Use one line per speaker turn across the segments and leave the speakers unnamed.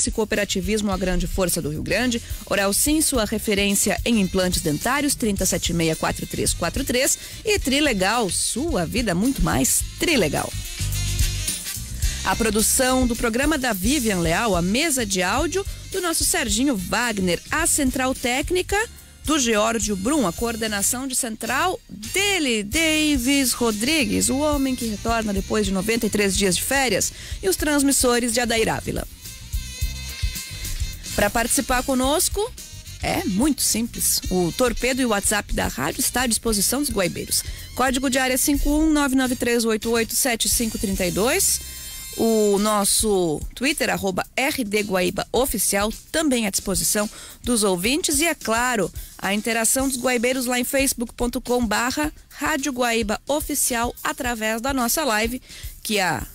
e Cooperativismo, a grande força do Rio Grande. Oral Sim, sua referência em implantes dentários, 3076-4343. E Trilegal, sua vida muito mais Trilegal. A produção do programa da Vivian Leal, a mesa de áudio do nosso Serginho Wagner, a central técnica do Geórgio Brum, a coordenação de central dele, Davis Rodrigues, o homem que retorna depois de 93 dias de férias, e os transmissores de Adair Ávila. Para participar conosco, é muito simples. O torpedo e o WhatsApp da rádio está à disposição dos guaibeiros. Código de área 51993887532. O nosso Twitter, @RDGuaíbaOficial, também à disposição dos ouvintes. E, é claro, a interação dos guaibeiros lá em facebook.com/Rádio Guaíba Oficial, através da nossa live, que a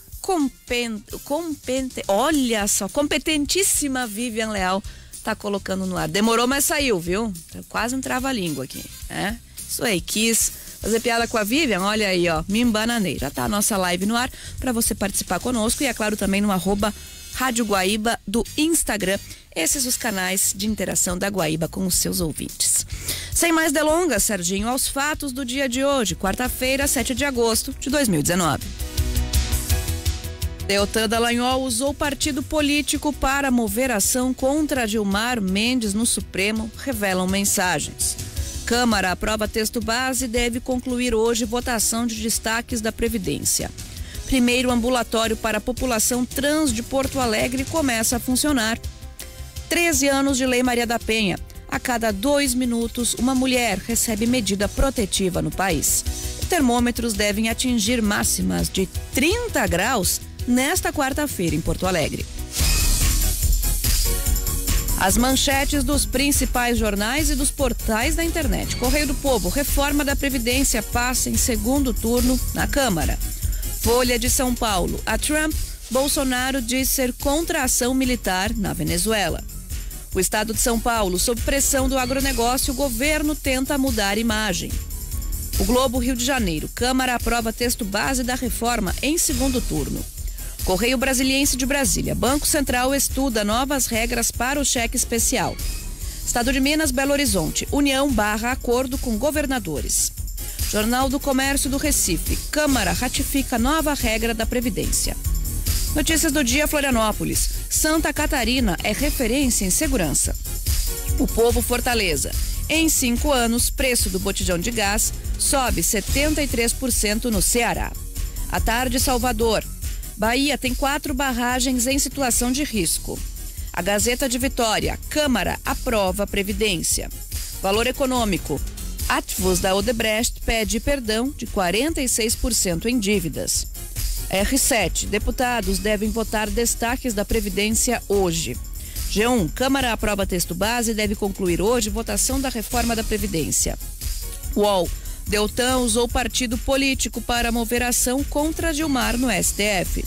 competentíssima Vivian Leal tá colocando no ar. Demorou, mas saiu, viu? Tá quase um trava-língua aqui, né? Isso aí, quis fazer piada com a Vivian, olha aí, ó, me embananei. Já tá a nossa live no ar para você participar conosco e, é claro, também no @Rádio Guaíba do Instagram. Esses os canais de interação da Guaíba com os seus ouvintes. Sem mais delongas, Serginho, aos fatos do dia de hoje, quarta-feira, 7 de agosto de 2019. Deltan Dallagnol usou partido político para mover ação contra Gilmar Mendes no Supremo, revelam mensagens. Câmara aprova texto base e deve concluir hoje votação de destaques da Previdência. Primeiro ambulatório para a população trans de Porto Alegre começa a funcionar. 13 anos de Lei Maria da Penha. A cada 2 minutos, uma mulher recebe medida protetiva no país. Termômetros devem atingir máximas de 30 graus nesta quarta-feira em Porto Alegre. As manchetes dos principais jornais e dos portais da internet. Correio do Povo, reforma da Previdência passa em segundo turno na Câmara. Folha de São Paulo, a Trump, Bolsonaro diz ser contra a ação militar na Venezuela. O estado de São Paulo, sob pressão do agronegócio, o governo tenta mudar imagem. O Globo, Rio de Janeiro, Câmara aprova texto base da reforma em segundo turno. Correio Brasiliense de Brasília, Banco Central estuda novas regras para o cheque especial. Estado de Minas, Belo Horizonte, União barra acordo com governadores. Jornal do Comércio do Recife, Câmara ratifica nova regra da Previdência. Notícias do dia, Florianópolis, Santa Catarina é referência em segurança. O Povo, Fortaleza, em 5 anos, preço do botijão de gás sobe 73% no Ceará. À tarde, Salvador, Bahia tem 4 barragens em situação de risco. A Gazeta de Vitória, Câmara aprova a Previdência. Valor econômico, Atvos da Odebrecht pede perdão de 46% em dívidas. R7, deputados devem votar destaques da Previdência hoje. G1, Câmara aprova texto base e deve concluir hoje votação da reforma da Previdência. UOL, Deltan usou partido político para mover ação contra Gilmar no STF.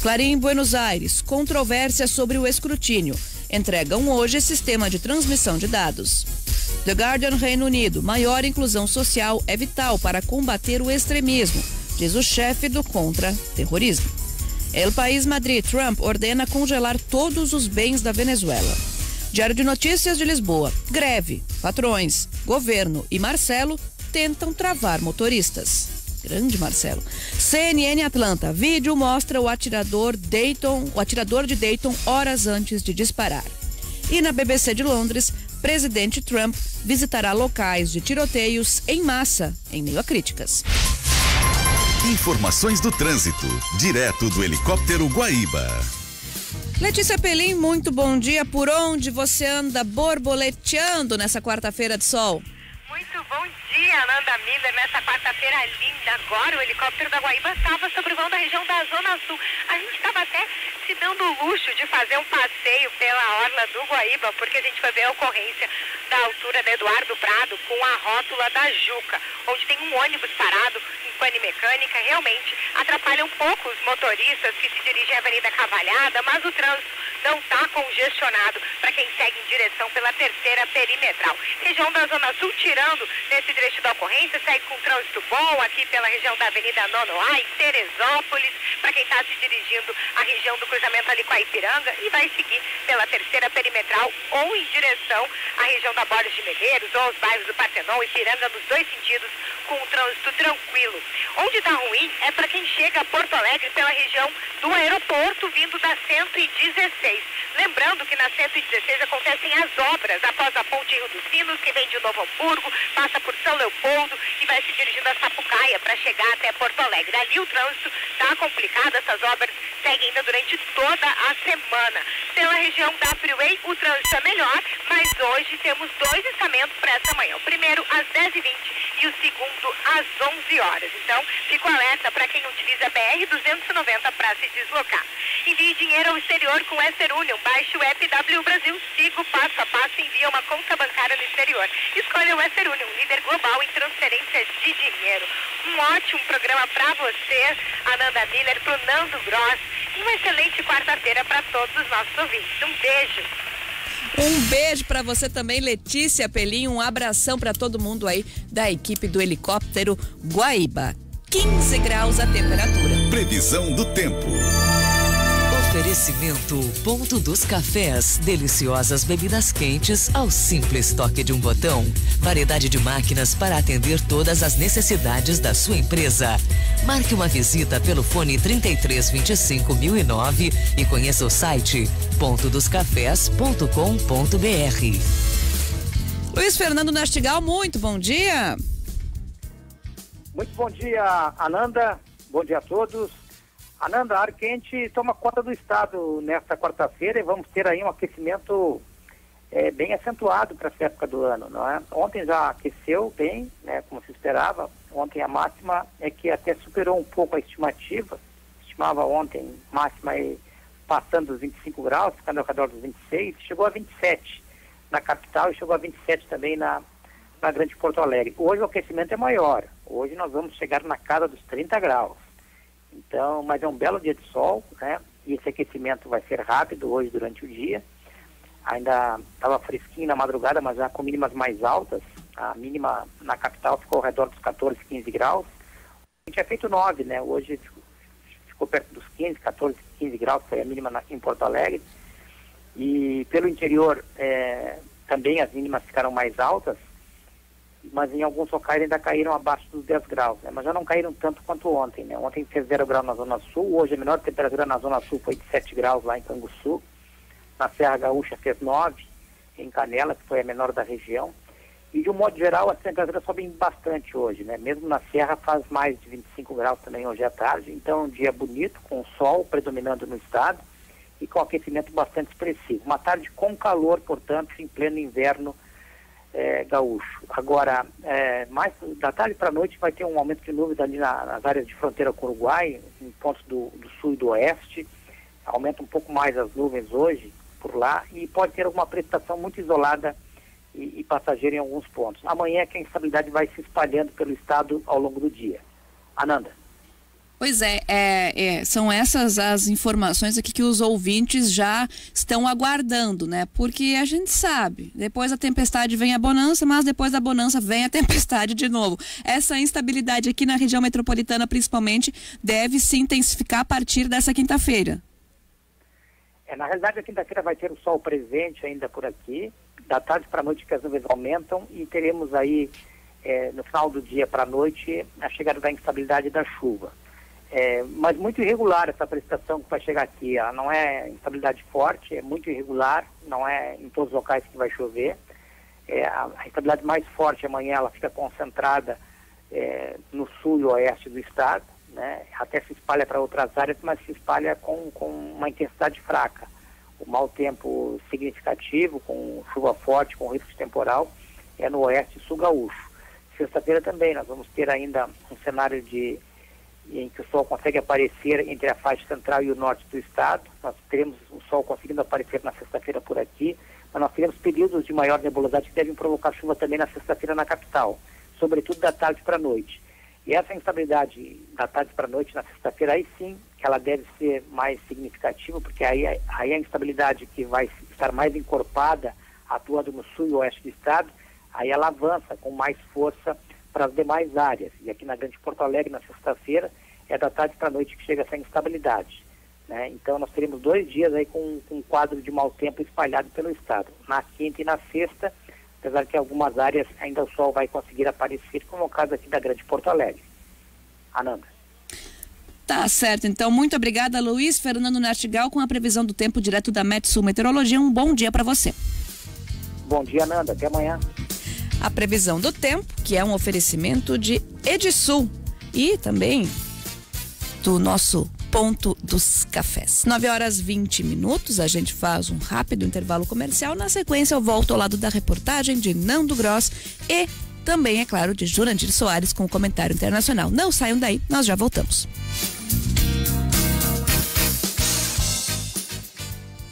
Clarim, Buenos Aires, controvérsia sobre o escrutínio. Entregam hoje sistema de transmissão de dados. The Guardian, Reino Unido, maior inclusão social é vital para combater o extremismo, diz o chefe do contra-terrorismo. El País, Madrid, Trump ordena congelar todos os bens da Venezuela. Diário de Notícias de Lisboa, greve, patrões, governo e Marcelo tentam travar motoristas. Grande Marcelo. CNN Atlanta, vídeo mostra o atirador de Dayton horas antes de disparar. E na BBC de Londres, presidente Trump visitará locais de tiroteios em massa, em meio a críticas.
Informações do trânsito, direto do helicóptero Guaíba.
Letícia Pelim, muito bom dia. Por onde você anda borboleteando nessa quarta-feira de sol?
Muito bom dia, Ananda Miller, nessa quarta-feira linda. Agora o helicóptero da Guaíba estava sobre o vão da região da Zona Sul. A gente estava até se dando o luxo de fazer um passeio pela orla do Guaíba, porque a gente foi ver a ocorrência da altura da Eduardo Prado com a rótula da Juca, onde tem um ônibus parado em pane mecânica. Realmente atrapalha um pouco os motoristas que se dirigem à Avenida Cavalhada, mas o trânsito não está congestionado para quem segue em direção pela terceira perimetral. Região da Zona Sul, tirando nesse trecho da ocorrência, segue com trânsito bom aqui pela região da Avenida Nonoá, em Teresópolis, para quem está se dirigindo à região do cruzamento ali com a Ipiranga e vai seguir pela terceira perimetral ou em direção à região da Borges de Medeiros ou aos bairros do Partenon e Ipiranga nos dois sentidos com um trânsito tranquilo. Onde está ruim é para quem chega a Porto Alegre pela região do aeroporto vindo da 116. Lembrando que na 116 acontecem as obras após a ponte Rio dos Sinos, que vem de Novo Hamburgo, passa por São Leopoldo e vai se dirigindo a Sapucaia para chegar até Porto Alegre. Ali o trânsito está complicado, essas obras seguem ainda durante toda a semana. Pela região da Freeway o trânsito é melhor, mas hoje temos dois estamentos para essa manhã. O primeiro às 10h20 e o segundo às 11 horas. Então, fico alerta para quem utiliza a BR-290 para se deslocar. Envie dinheiro ao exterior com o Western Union. Baixe o app W Brasil, siga o passo a passo e envie uma conta bancária no exterior. Escolha o Western Union, líder global em transferência de dinheiro. Um ótimo programa para você, Ananda Miller, para o Nando Gross. E uma excelente quarta-feira para todos os nossos ouvintes. Um beijo.
Um beijo para você também, Letícia Pelinho. Um abração para todo mundo aí da equipe do Helicóptero Guaíba. 15 graus a temperatura.
Previsão do tempo.
Oferecimento Ponto dos Cafés, deliciosas bebidas quentes ao simples toque de um botão. Variedade de máquinas para atender todas as necessidades da sua empresa. Marque uma visita pelo fone 3325.009 e conheça o site pontodoscafés.com.br.
Luiz Fernando Nastigal, muito bom dia.
Muito bom dia, Ananda. Bom dia a todos. Ananda, ar quente toma conta do estado nesta quarta-feira e vamos ter aí um aquecimento bem acentuado para essa época do ano, não é? Ontem já aqueceu bem, né, como se esperava. Ontem a máxima é que até superou um pouco a estimativa. Estimava ontem máxima aí passando dos 25 graus, ficando ao redor dos 26. Chegou a 27 na capital e chegou a 27 também na Grande Porto Alegre. Hoje o aquecimento é maior. Hoje nós vamos chegar na casa dos 30 graus. Então, mas é um belo dia de sol, né? E esse aquecimento vai ser rápido hoje durante o dia. Ainda estava fresquinho na madrugada, mas já com mínimas mais altas. A mínima na capital ficou ao redor dos 14, 15 graus. A gente é feito 9, né? Hoje ficou perto dos 15, 14, 15 graus, foi a mínima em Porto Alegre. E pelo interior também as mínimas ficaram mais altas, mas em alguns locais ainda caíram abaixo dos 10 graus, né? Mas já não caíram tanto quanto ontem, né? Ontem fez 0 grau na Zona Sul, hoje a menor temperatura na Zona Sul foi de 7 graus lá em Canguçu, na Serra Gaúcha fez 9, em Canela, que foi a menor da região, e de um modo geral as temperaturas sobem bastante hoje, né? Mesmo na Serra faz mais de 25 graus também hoje à tarde, então é um dia bonito, com sol predominando no estado e com aquecimento bastante expressivo. Uma tarde com calor, portanto, em pleno inverno gaúcho. Agora, mais da tarde para a noite vai ter um aumento de nuvens ali nas áreas de fronteira com o Uruguai, em pontos do sul e do oeste. Aumenta um pouco mais as nuvens hoje por lá e pode ter alguma precipitação muito isolada e passageira em alguns pontos. Amanhã é que a instabilidade vai se espalhando pelo estado ao longo do dia. Ananda.
Pois são essas as informações aqui que os ouvintes já estão aguardando, né? Porque a gente sabe, depois da tempestade vem a bonança, mas depois da bonança vem a tempestade de novo. Essa instabilidade aqui na região metropolitana, principalmente, deve se intensificar a partir dessa quinta-feira.
Na realidade, a quinta-feira vai ter o sol presente ainda por aqui, da tarde para a noite que as nuvens aumentam e teremos aí, no final do dia para a noite, a chegada da instabilidade da chuva. Mas muito irregular essa precipitação que vai chegar aqui. Ela não é instabilidade forte, é muito irregular, não é em todos os locais que vai chover. A instabilidade mais forte amanhã ela fica concentrada no sul e oeste do estado, né? Até se espalha para outras áreas, mas se espalha com uma intensidade fraca. O mau tempo significativo, com chuva forte, com risco de temporal, é no oeste e sul gaúcho. Sexta-feira também nós vamos ter ainda um cenário em que o sol consegue aparecer entre a faixa central e o norte do estado. Nós teremos o sol conseguindo aparecer na sexta-feira por aqui, mas nós teremos períodos de maior nebulosidade que devem provocar chuva também na sexta-feira na capital, sobretudo da tarde para a noite. E essa instabilidade da tarde para a noite na sexta-feira, aí sim, ela deve ser mais significativa, porque aí a instabilidade que vai estar mais encorpada, atuando no sul e oeste do estado, aí ela avança com mais força para as demais áreas. E aqui na Grande Porto Alegre, na sexta-feira, é da tarde para a noite que chega essa instabilidade, né? Então nós teremos 2 dias aí com um quadro de mau tempo espalhado pelo estado. Na quinta e na sexta, apesar que em algumas áreas ainda o sol vai conseguir aparecer, como é o caso aqui da Grande Porto Alegre. Ananda.
Tá certo, então muito obrigada, Luiz Fernando Nartigal, com a previsão do tempo direto da Metsul Meteorologia. Um bom dia para você.
Bom dia, Ananda, até amanhã.
A previsão do tempo, que é um oferecimento de Edsul e também do nosso Ponto dos Cafés. 9h20, a gente faz um rápido intervalo comercial. Na sequência eu volto ao lado da reportagem de Nando Gross e também, é claro, de Jurandir Soares com o comentário internacional. Não saiam daí, nós já voltamos.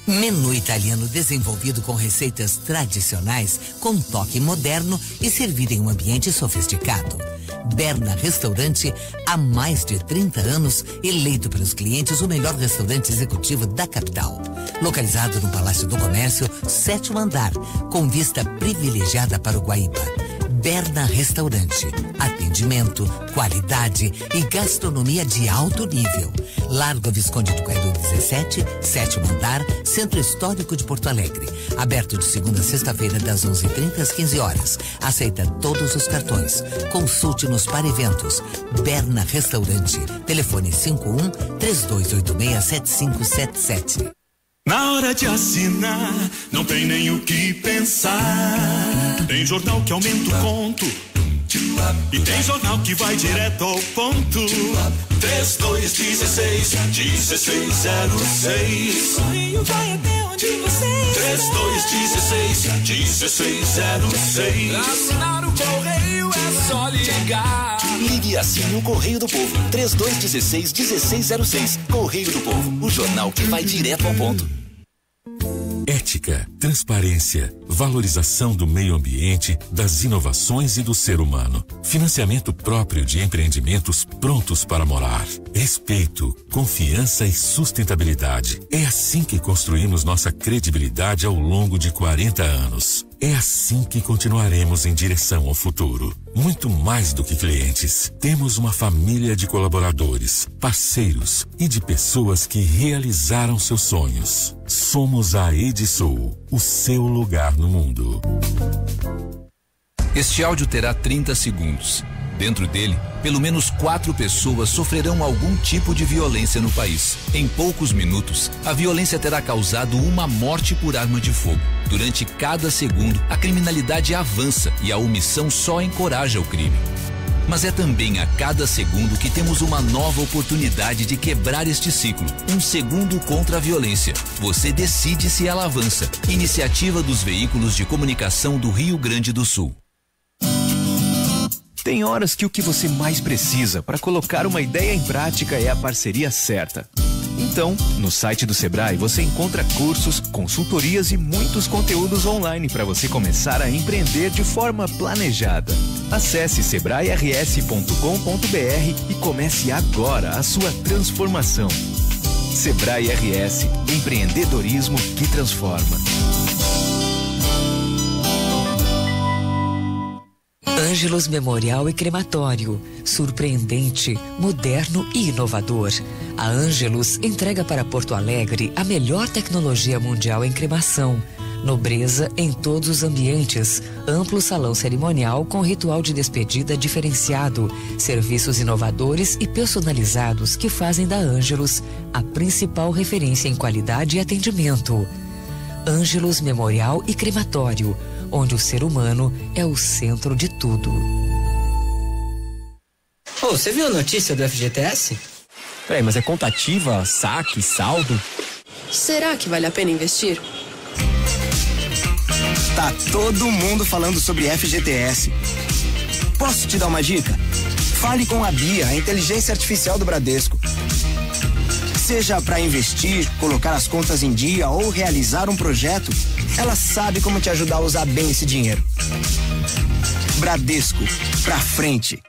Menu italiano desenvolvido com receitas tradicionais, com toque moderno e servido em um ambiente sofisticado. Berna Restaurante, há mais de 30 anos, eleito pelos clientes o melhor restaurante executivo da capital. Localizado no Palácio do Comércio, 7º andar, com vista privilegiada para o Guaíba. Berna Restaurante. Atendimento, qualidade e gastronomia de alto nível. Largo Visconde de Coelho 17, 7º andar, Centro Histórico de Porto Alegre. Aberto de segunda a sexta-feira, das 11h30 às 15 horas. Aceita todos os cartões. Consulte-nos para eventos. Berna Restaurante. Telefone 51-3286-7577.
Na hora de assinar, não tem nem o que pensar. Tem jornal que aumenta o conto e tem jornal que vai direto ao ponto. 3216-1606.
Correio vai até onde você
está. 3216-1606.
Assinar o Correio é só ligar.
Ligue e assine o Correio do Povo. 3216-1606. Correio do Povo, o jornal que vai direto ao ponto.
Ética, transparência, valorização do meio ambiente, das inovações e do ser humano. Financiamento próprio de empreendimentos prontos para morar. Respeito, confiança e sustentabilidade. É assim que construímos nossa credibilidade ao longo de 40 anos. É assim que continuaremos em direção ao futuro. Muito mais do que clientes, temos uma família de colaboradores, parceiros e de pessoas que realizaram seus sonhos. Somos a Edsul, o seu lugar no mundo.
Este áudio terá 30 segundos. Dentro dele, pelo menos 4 pessoas sofrerão algum tipo de violência no país. Em poucos minutos, a violência terá causado uma morte por arma de fogo. Durante cada segundo, a criminalidade avança e a omissão só encoraja o crime. Mas é também a cada segundo que temos uma nova oportunidade de quebrar este ciclo. Um segundo contra a violência. Você decide se ela avança. Iniciativa dos Veículos de Comunicação do Rio Grande do Sul.
Tem horas que o que você mais precisa para colocar uma ideia em prática é a parceria certa. Então, no site do Sebrae você encontra cursos, consultorias e muitos conteúdos online para você começar a empreender de forma planejada. Acesse sebrae-rs.com.br e comece agora a sua transformação. Sebrae RS, empreendedorismo que transforma.
Ângelos Memorial e Crematório. Surpreendente, moderno e inovador. A Ângelos entrega para Porto Alegre a melhor tecnologia mundial em cremação. Nobreza em todos os ambientes. Amplo salão cerimonial com ritual de despedida diferenciado. Serviços inovadores e personalizados que fazem da Ângelos a principal referência em qualidade e atendimento. Ângelos Memorial e Crematório, onde o ser humano é o centro de tudo.
Você viu a notícia do FGTS?
Peraí, mas é contativa, saque, saldo?
Será que vale a pena investir?
Tá todo mundo falando sobre FGTS. Posso te dar uma dica? Fale com a Bia, a inteligência artificial do Bradesco. Seja para investir, colocar as contas em dia ou realizar um projeto, ela sabe como te ajudar a usar bem esse dinheiro. Bradesco, pra frente.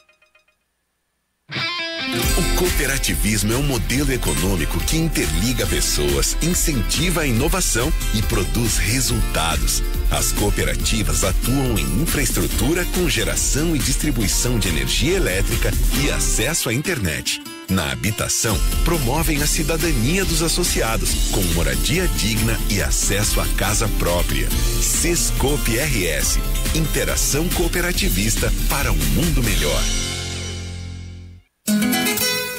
O cooperativismo é um modelo econômico que interliga pessoas, incentiva a inovação e produz resultados. As cooperativas atuam em infraestrutura com geração e distribuição de energia elétrica e acesso à internet. Na habitação, promovem a cidadania dos associados, com moradia digna e acesso à casa própria. Sescoop RS, interação cooperativista para um mundo melhor.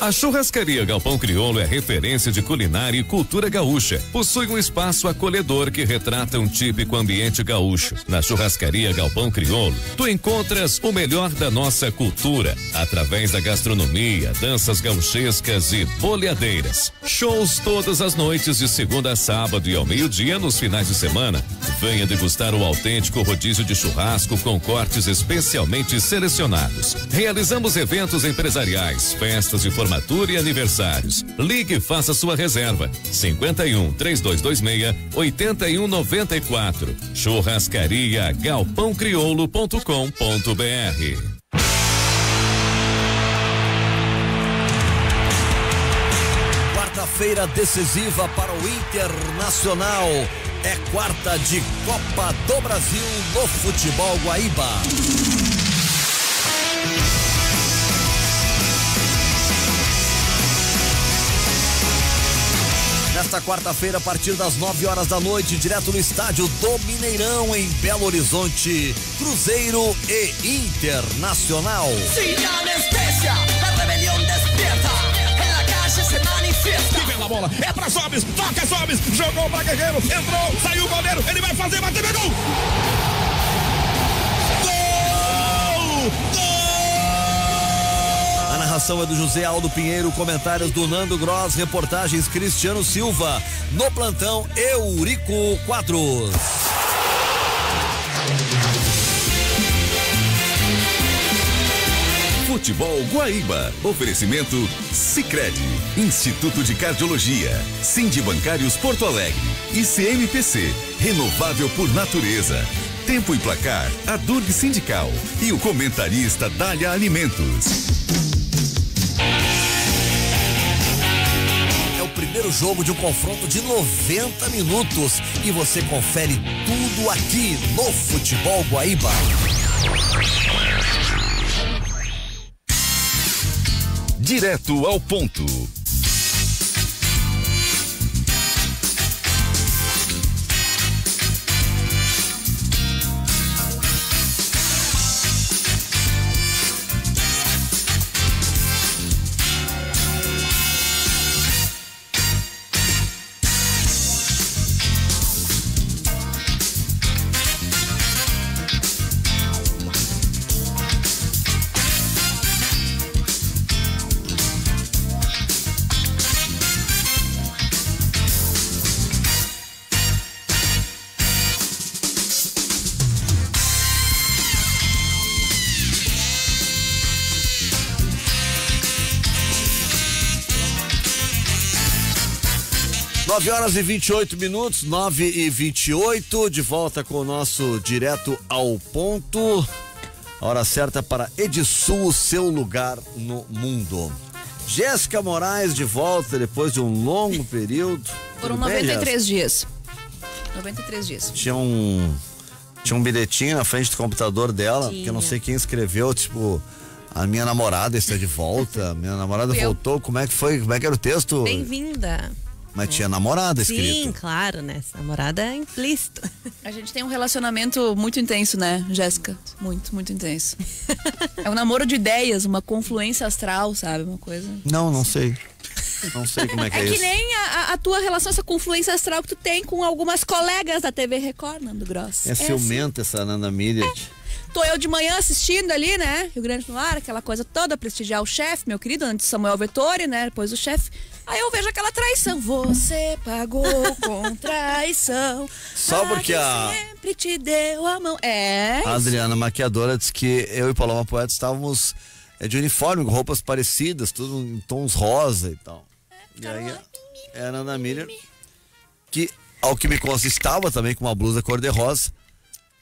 A Churrascaria Galpão Crioulo é referência de culinária e cultura gaúcha. Possui um espaço acolhedor que retrata um típico ambiente gaúcho. Na Churrascaria Galpão Crioulo, tu encontras o melhor da nossa cultura, através da gastronomia, danças gauchescas e boleadeiras. Shows todas as noites de segunda a sábado e ao meio-dia nos finais de semana. Venha degustar o autêntico rodízio de churrasco com cortes especialmente selecionados. Realizamos eventos empresariais, festas e formatura e aniversários. Ligue e faça sua reserva. 51-3226-8194. Churrascaria galpãocrioulo.com.br.
Quarta-feira decisiva para o Internacional. É quarta de Copa do Brasil no futebol Guaíba. Nesta quarta-feira, a partir das 9 horas da noite, direto no estádio do Mineirão, em Belo Horizonte, Cruzeiro e Internacional.
Sin anestesia, la rebelión despierta, en la calle se manifiesta.
Que bela bola, é pra Sobis, toca Sobis, jogou pra Guerreiro, entrou, saiu o goleiro, ele vai fazer, bateu, gol! Gol! Gol!
A narração é do José Aldo Pinheiro, comentários do Nando Gross, reportagens Cristiano Silva, no plantão Eurico Quadros.
Futebol Guaíba. Oferecimento Sicredi, Instituto de Cardiologia, Sindi Bancários Porto Alegre, ICMPC, renovável por natureza. Tempo e Placar, a Durg Sindical e o comentarista Dália Alimentos.
Primeiro jogo de um confronto de 90 minutos e você confere tudo aqui no Futebol Guaíba.
Direto ao ponto.
Nove horas e 28 minutos, 9h28, de volta com o nosso Direto ao Ponto. A hora certa para Edsul, seu lugar no mundo. Jéssica Moraes de volta depois de um longo período.
Foram 93 dias. 93 dias.
Tinha um bilhetinho na frente do computador dela, que eu não sei quem escreveu, tipo, a minha namorada está de volta, minha namorada voltou, como é que foi, como é que era o texto?
Bem-vinda.
Mas tinha namorada escrito.
Sim, claro, né? Namorada é implícito.
A gente tem um relacionamento muito intenso, né, Jéssica? Muito, muito intenso. É um namoro de ideias, uma confluência astral, sabe? Uma coisa.
Não sei. Não sei como é que é isso.
É que nem a tua relação, essa confluência astral que tu tem com algumas colegas da TV Record, Nando Gross.
É ciumenta essa Nanda Millet.
Tô eu de manhã assistindo ali, né? Rio Grande do Ar, aquela coisa toda, prestigiar o chefe, meu querido, antes Samuel Vettori, né? Depois o chefe. Aí eu vejo aquela traição. Você pagou com traição.
Só porque
sempre te deu a mão.
A Adriana, maquiadora, disse que eu e Paloma Poeta estávamos de uniforme, com roupas parecidas, tudo em tons rosa e tal. E aí a Ana Miller, que ao que me consta estava também com uma blusa cor-de-rosa,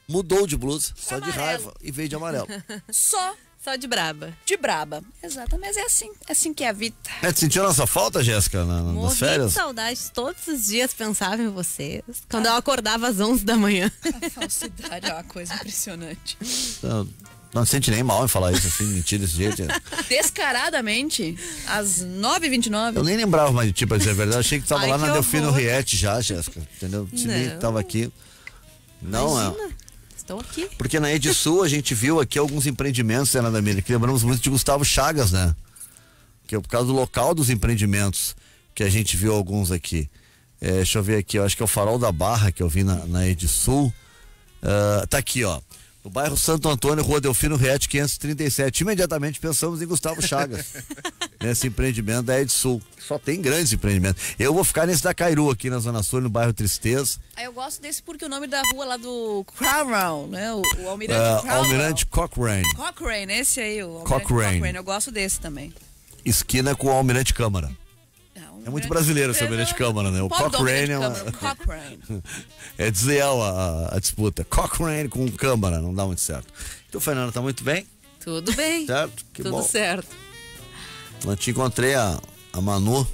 mudou de blusa, só de raiva, e veio de amarelo.
Só
Só de braba.
De braba. Exatamente, mas é assim que é a vida.
Tu sentiu nossa falta, Jéssica, nas férias?
De saudade, todos os dias pensava em vocês. Quando eu acordava às 11 da manhã.
A falsidade é uma coisa impressionante.
Não sente nem mal em falar isso assim, mentir desse jeito.
Descaradamente, às 9h29.
Eu nem lembrava mais de ti, pra dizer a verdade. Achei que tava lá na Delfino Riete já, Jéssica. Entendeu? Se nem tava aqui. Não,
imagina, estou aqui.
Porque na Edsul a gente viu aqui alguns empreendimentos, né, Ana Miriam, que lembramos muito de Gustavo Chagas, né? Que é por causa do local dos empreendimentos que a gente viu alguns aqui. Deixa eu ver aqui, eu acho que é o Farol da Barra que eu vi na Edsul. Tá aqui, ó. No bairro Santo Antônio, Rua Delfino Riete, 537. Imediatamente pensamos em Gustavo Chagas. Nesse empreendimento da Edsul. Só tem grandes empreendimentos. Eu vou ficar nesse da Cairu, aqui na Zona Sul, no bairro Tristeza.
Eu gosto desse porque o nome da rua lá do Cromwell, né? O Almirante Cromwell.
Almirante Cochrane.
Cochrane, esse aí, o
Cochrane.
Eu gosto desse também.
Esquina com o Almirante Câmara. É muito brasileiro esse Almirante Câmara, né? O Cochrane
Cochrane.
É desleal a disputa. Cochrane com Câmara, não dá muito certo. Então, Fernanda, tá muito bem?
Tudo bem.
Certo? Que
Tudo
bom.
certo.
Eu te encontrei a Manu,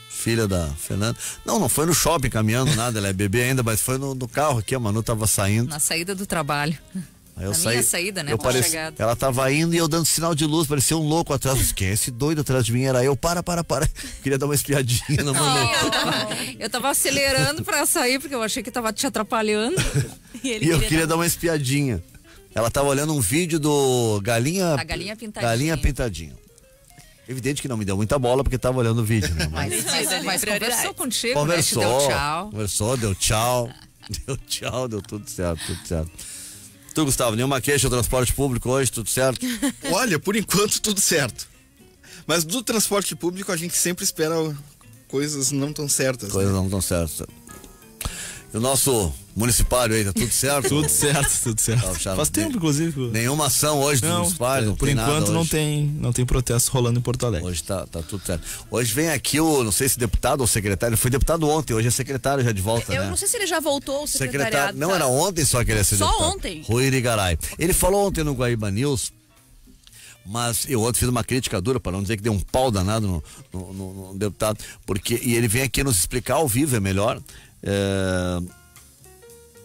filha da Fernanda. Não foi no shopping caminhando, nada, ela é bebê ainda, mas foi no carro aqui, a Manu tava saindo.
Na saída do trabalho.
Aí eu
minha saída, né?
Chegada. Ela tava indo e eu dando sinal de luz, parecia um louco atrás. Quem é esse doido atrás de mim? Era eu, para. Queria dar uma espiadinha na Manu.
Eu tava acelerando pra sair, porque eu achei que tava te atrapalhando.
E eu queria dar uma espiadinha. Ela tava olhando um vídeo do Galinha Pintadinha. Evidente que não me deu muita bola porque tava olhando o vídeo, né?
Mas conversou contigo,
conversou,
né? Deu tchau.
Conversou, deu tchau. Deu tchau, deu tudo certo. Tu, Gustavo, nenhuma queixa do transporte público hoje, tudo certo?
Olha, por enquanto tudo certo. Mas do transporte público a gente sempre espera coisas não tão certas.
Coisas não tão certas. E o nosso municipário aí, tá tudo certo?
Tudo certo. Faz tempo, inclusive.
Nenhuma ação hoje do municipário?
Por enquanto não tem protesto rolando em Porto Alegre.
Hoje tá tudo certo. Hoje vem aqui não sei se deputado ou secretário, ele foi deputado ontem, hoje é secretário já de volta,
Eu
né?
não sei se ele já voltou ao secretariado.
Não, era ontem só que ele ia ser deputado.
Só ontem?
Rui Irigaray. Ele falou ontem no Guaíba News, mas eu ontem fiz uma crítica dura, para não dizer que deu um pau danado no deputado, e ele vem aqui nos explicar ao vivo, é melhor.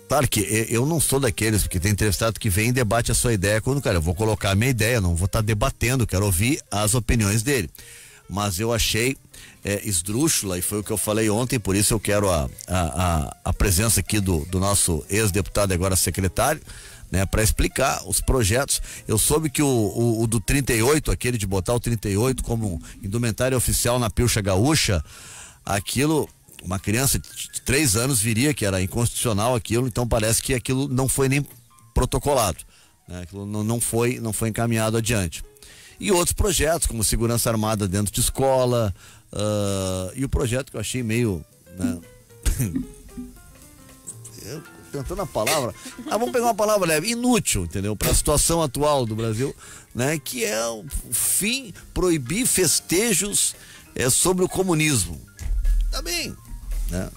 Claro que eu não sou daqueles, porque tem entrevistado que vem e debate a sua ideia quando, cara, eu vou colocar a minha ideia, não vou estar debatendo, quero ouvir as opiniões dele. Mas eu achei esdrúxula, e foi o que eu falei ontem, por isso eu quero a presença aqui do nosso ex-deputado, agora secretário, né, para explicar os projetos. Eu soube que o do 38, aquele de botar o 38 como indumentária oficial na pilcha gaúcha, aquilo, uma criança de 3 anos viria que era inconstitucional aquilo, então parece que aquilo não foi nem protocolado, né? Aquilo não foi encaminhado adiante. E outros projetos, como segurança armada dentro de escola, e o projeto que eu achei meio, né? Tentando a palavra, vamos pegar uma palavra leve, inútil, entendeu? Para a situação atual do Brasil, né? Que é o fim, proibir festejos sobre o comunismo. Tá bem, né?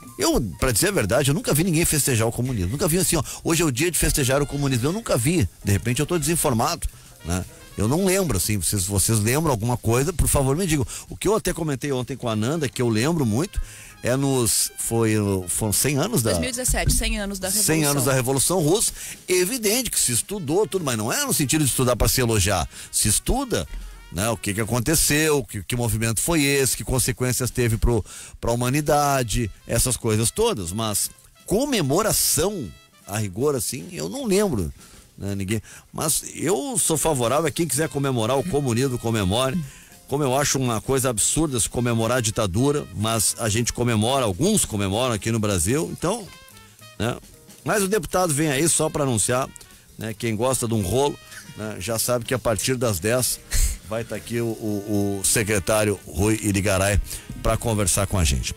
Pra dizer a verdade, eu nunca vi ninguém festejar o comunismo, nunca vi assim, ó, hoje é o dia de festejar o comunismo, eu nunca vi, de repente eu tô desinformado, né? Eu não lembro, assim, vocês lembram alguma coisa, por favor me digam. O que eu até comentei ontem com a Nanda, que eu lembro muito, foram 100 anos
2017, 100 anos da Revolução.
100 anos da Revolução Russa. Evidente que se estudou tudo, mas não é no sentido de estudar para se elogiar. Se estuda, né, o que aconteceu, que movimento foi esse, que consequências teve para a humanidade, essas coisas todas. Mas comemoração, a rigor, assim, eu não lembro, né, ninguém. Mas eu sou favorável a quem quiser comemorar o comunismo, comemore. Como eu acho uma coisa absurda se comemorar a ditadura, mas a gente comemora, alguns comemoram aqui no Brasil, então, né? Mas o deputado vem aí só para anunciar, né? Quem gosta de um rolo, né? Já sabe que a partir das 10 vai estar aqui o secretário Rui Irigaray para conversar com a gente.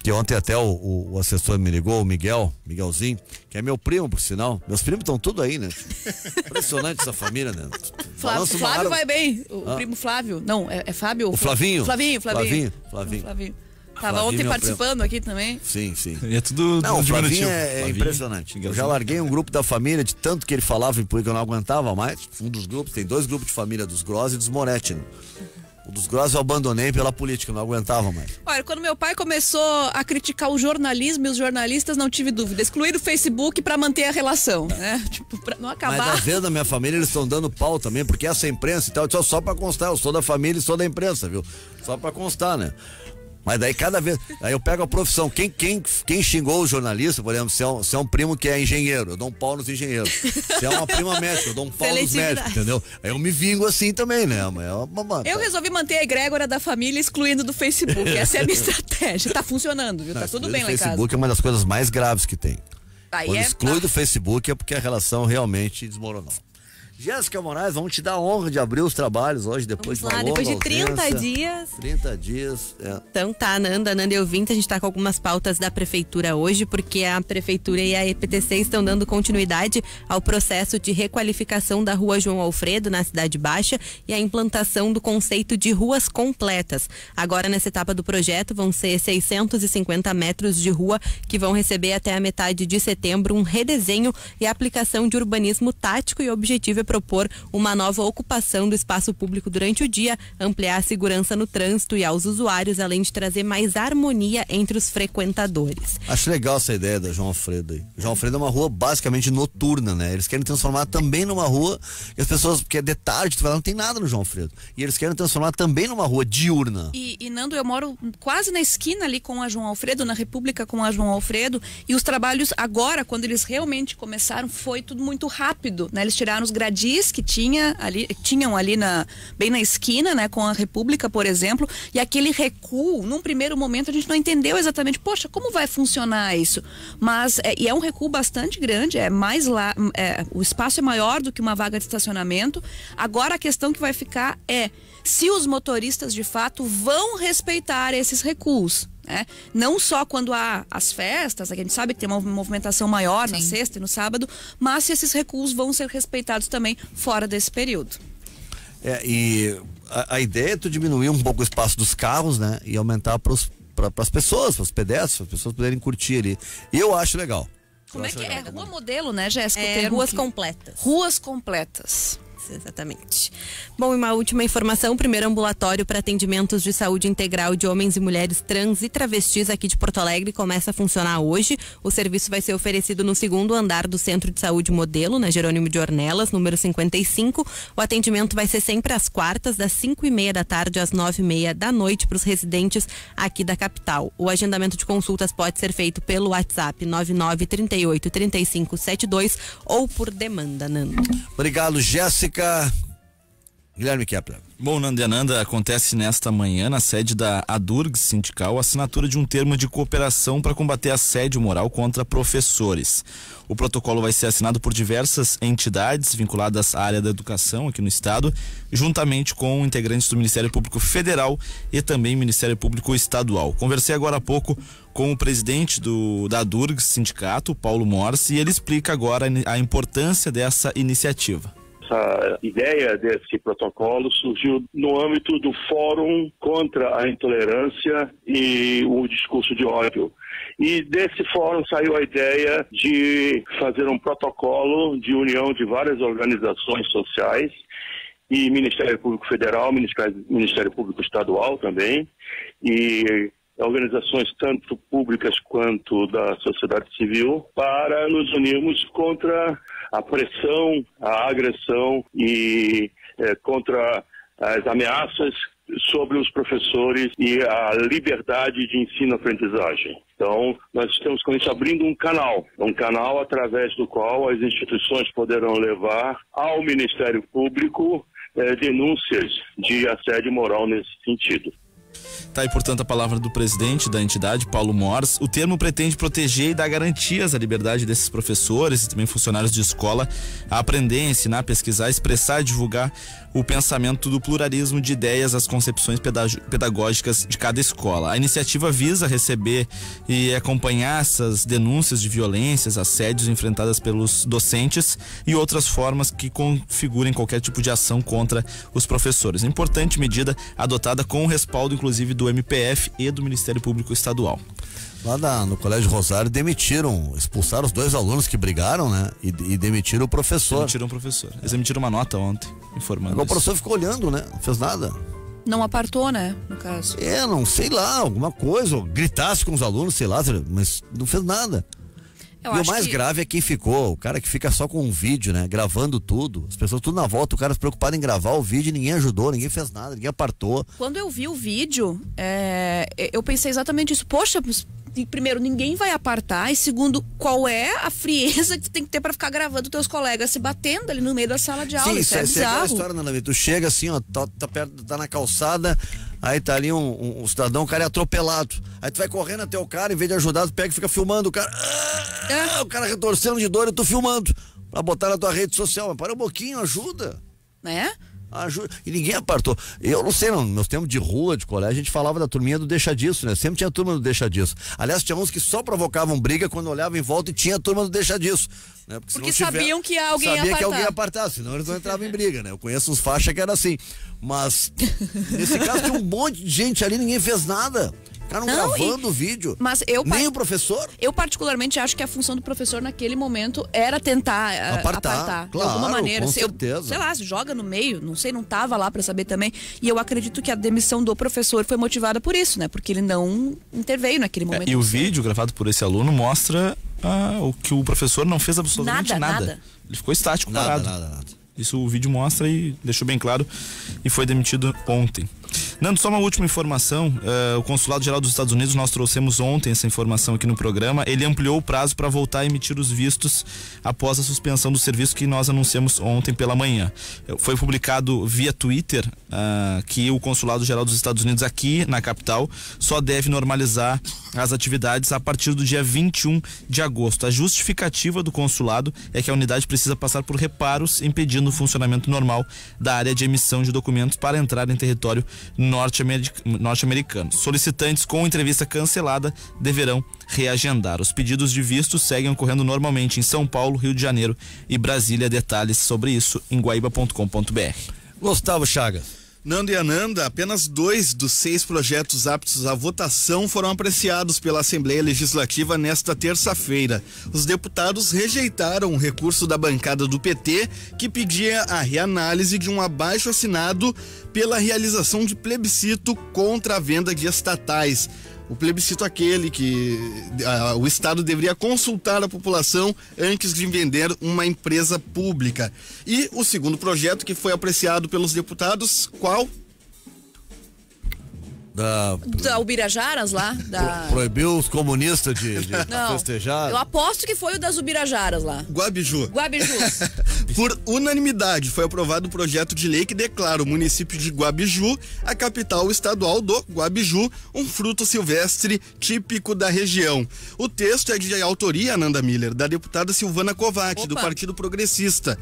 Que ontem até o assessor me ligou, o Miguelzinho, que é meu primo, por sinal. Meus primos estão tudo aí, né? Impressionante essa família, né?
Flávio vai bem, o primo Flávio. Não, é Fábio?
O Flavinho.
Flavinho. Tava ontem participando aqui também.
Sim.
E é tudo.
Não, o Flavinho
diminutivo.
é impressionante. Eu já larguei um grupo da família, de tanto que ele falava em política, eu não aguentava mais. Um dos grupos, tem 2 grupos de família, dos Gross e dos Moretti. Né? O dos Gross eu abandonei pela política, eu não aguentava mais.
Olha, quando meu pai começou a criticar o jornalismo e os jornalistas, não tive dúvida. Excluir o Facebook pra manter a relação, né? Tipo, pra não acabar.
Mas dentro da minha família eles estão dando pau também, porque essa imprensa e tal, só pra constar, eu sou da família e sou da imprensa, viu? Só pra constar, né? Mas daí cada vez, aí eu pego a profissão, quem xingou o jornalista, por exemplo, se é um primo que é engenheiro, eu dou um pau nos engenheiros. Se é uma prima médica, eu dou um pau nos médicos, entendeu? Aí eu me vingo assim também, né?
Eu resolvi manter a egrégora da família excluindo do Facebook, essa é a minha estratégia, tá funcionando, viu? Tá tudo bem lá em casa.
O Facebook é uma das coisas mais graves que tem.
Aí
Quando exclui do Facebook é porque a relação realmente desmoronou. Jéssica Moraes, vamos te dar a honra de abrir os trabalhos hoje, depois
vamos lá,
de uma
depois de 30
ausência.
dias.
30 dias,
Então tá, Nanda e ouvinte, a gente tá com algumas pautas da prefeitura hoje, porque a prefeitura e a EPTC estão dando continuidade ao processo de requalificação da rua João Alfredo, na Cidade Baixa, e a implantação do conceito de ruas completas. Agora, nessa etapa do projeto, vão ser 650 metros de rua que vão receber até a metade de setembro um redesenho e aplicação de urbanismo tático, e o objetivo é propor uma nova ocupação do espaço público durante o dia, ampliar a segurança no trânsito e aos usuários, além de trazer mais harmonia entre os frequentadores.
Acho legal essa ideia da João Alfredo aí. João Alfredo é uma rua basicamente noturna, né? Eles querem transformar também numa rua que as pessoas, porque é de tarde, tu vai lá, não tem nada no João Alfredo. E eles querem transformar também numa rua diurna.
E Nando, eu moro quase na esquina ali com a João Alfredo, na República com a João Alfredo, e os trabalhos agora, quando eles realmente começaram, foi tudo muito rápido, né? Eles tiraram os gradis que tinham ali bem na esquina, né, com a República, por exemplo, e aquele recuo, num primeiro momento a gente não entendeu exatamente, poxa, como vai funcionar isso? Mas é um recuo bastante grande, o espaço é maior do que uma vaga de estacionamento. Agora a questão que vai ficar é se os motoristas de fato vão respeitar esses recuos. Não só quando há as festas, a gente sabe que tem uma movimentação maior na sexta e no sábado, mas se esses recuos vão ser respeitados também fora desse período.
E a ideia é tu diminuir um pouco o espaço dos carros, né? E aumentar para as pessoas, para os pedestres, para as pessoas poderem curtir ali. E eu acho legal.
Como é que é? Rua modelo, né, Jéssica?
Ruas completas.
Ruas completas.
Exatamente. Bom, e uma última informação, o primeiro ambulatório para atendimentos de saúde integral de homens e mulheres trans e travestis aqui de Porto Alegre começa a funcionar hoje. O serviço vai ser oferecido no 2º andar do Centro de Saúde Modelo, na Jerônimo de Ornelas, número 55. O atendimento vai ser sempre às quartas, das 5:30 da tarde às 9:30 da noite, para os residentes aqui da capital. O agendamento de consultas pode ser feito pelo WhatsApp 99383572 ou por demanda, Nando.
Obrigado, Jéssica. Guilherme Kepler.
Bom, Nanda, acontece nesta manhã, na sede da ADURGS Sindical, a assinatura de um termo de cooperação para combater assédio moral contra professores. O protocolo vai ser assinado por diversas entidades vinculadas à área da educação aqui no estado, juntamente com integrantes do Ministério Público Federal e também Ministério Público Estadual. Conversei agora há pouco com o presidente da ADURGS Sindicato, Paulo Morsi, e ele explica agora a importância dessa iniciativa.
Essa ideia desse protocolo surgiu no âmbito do Fórum contra a Intolerância e o Discurso de Ódio. E desse fórum saiu a ideia de fazer um protocolo de união de várias organizações sociais e Ministério Público Federal, Ministério Público Estadual também, e organizações tanto públicas quanto da sociedade civil, para nos unirmos contra a pressão, a agressão e contra as ameaças sobre os professores e a liberdade de ensino-aprendizagem. Então, nós estamos com isso abrindo um canal através do qual as instituições poderão levar ao Ministério Público denúncias de assédio moral nesse sentido.
Tá aí, portanto, a palavra do presidente da entidade, Paulo Morsi. O termo pretende proteger e dar garantias à liberdade desses professores e também funcionários de escola a aprender, ensinar, pesquisar, expressar e divulgar o pensamento do pluralismo de ideias, as concepções pedagógicas de cada escola. A iniciativa visa receber e acompanhar essas denúncias de violências, assédios enfrentadas pelos docentes e outras formas que configurem qualquer tipo de ação contra os professores. Importante medida adotada com o respaldo, inclusive, inclusive do MPF e do Ministério Público Estadual.
Lá no Colégio Rosário expulsaram os 2 alunos que brigaram, né? E demitiram o professor.
Demitiram o professor. Eles emitiram uma nota ontem, informando.
Agora o professor ficou olhando, né? Não fez nada.
Não apartou, né? No caso.
Não sei lá, alguma coisa, ou gritasse com os alunos, sei lá, mas não fez nada. E o mais grave é quem ficou, o cara que fica só com um vídeo, né? Gravando tudo, as pessoas tudo na volta, o cara se preocupado em gravar o vídeo, ninguém ajudou, ninguém fez nada, ninguém apartou.
Quando eu vi o vídeo, eu pensei exatamente isso. Poxa, primeiro, ninguém vai apartar, e segundo, qual é a frieza que tu tem que ter pra ficar gravando teus colegas se batendo ali no meio da sala de aula?
Sim,
isso é bizarro.
É aquela história, Nana, tu chega assim, ó, tá na calçada, aí tá ali um cidadão, o cara é atropelado, aí tu vai correndo até o cara, em vez de ajudar, tu pega e fica filmando o cara, o cara retorcendo de dor, eu tô filmando pra botar na tua rede social, mas para um pouquinho, ajuda. Ajuda. E ninguém apartou. Eu não sei, meus tempos de rua, de colégio, a gente falava da turminha do deixa disso, né? Sempre tinha turma do deixa disso. Aliás, tinha uns que só provocavam briga quando olhavam em volta e tinha turma do deixa disso, né?
Porque sabiam que alguém ia apartar.
Que alguém ia apartar, senão eles não entravam em briga, né? Eu conheço uns faixas que era assim. Mas, nesse caso, tinha um monte de gente ali, ninguém fez nada. Ficaram gravando o vídeo.
Mas nem
o professor.
Eu particularmente acho que a função do professor naquele momento era tentar apartar
claro,
de alguma maneira.
Com certeza.
Sei lá, se joga no meio, não sei, não tava lá pra saber também. E eu acredito que a demissão do professor foi motivada por isso, né? Porque ele não interveio naquele momento.
E o vídeo gravado por esse aluno mostra o que o professor não fez absolutamente nada. Ele ficou estático, parado.
Nada.
Isso o vídeo mostra e deixou bem claro, e foi demitido ontem. Nando, só uma última informação, o Consulado Geral dos Estados Unidos, nós trouxemos ontem essa informação aqui no programa, ele ampliou o prazo para voltar a emitir os vistos após a suspensão do serviço que nós anunciamos ontem pela manhã. Foi publicado via Twitter que o Consulado Geral dos Estados Unidos aqui na capital só deve normalizar as atividades a partir do dia 21 de agosto. A justificativa do consulado é que a unidade precisa passar por reparos impedindo o funcionamento normal da área de emissão de documentos para entrar em território norte-americano. Solicitantes com entrevista cancelada deverão reagendar. Os pedidos de visto seguem ocorrendo normalmente em São Paulo, Rio de Janeiro e Brasília. Detalhes sobre isso em guaíba.com.br.
Gustavo Chagas.
Nando e Ananda, apenas 2 dos 6 projetos aptos à votação foram apreciados pela Assembleia Legislativa nesta terça-feira. Os deputados rejeitaram o recurso da bancada do PT, que pedia a reanálise de um abaixo-assinado pela realização de plebiscito contra a venda de estatais. O plebiscito aquele que o Estado deveria consultar a população antes de vender uma empresa pública. E o segundo projeto que foi apreciado pelos deputados, qual?
Da Ubirajaras lá.
Proibiu os comunistas de festejar.
Eu aposto que foi o das Ubirajaras lá.
Guabiju.
Guabijus.
Por unanimidade foi aprovado o projeto de lei que declara o município de Guabiju a capital estadual do Guabiju, um fruto silvestre típico da região. O texto é de autoria, Ananda Miller, da deputada Silvana Covatti, do Partido Progressista.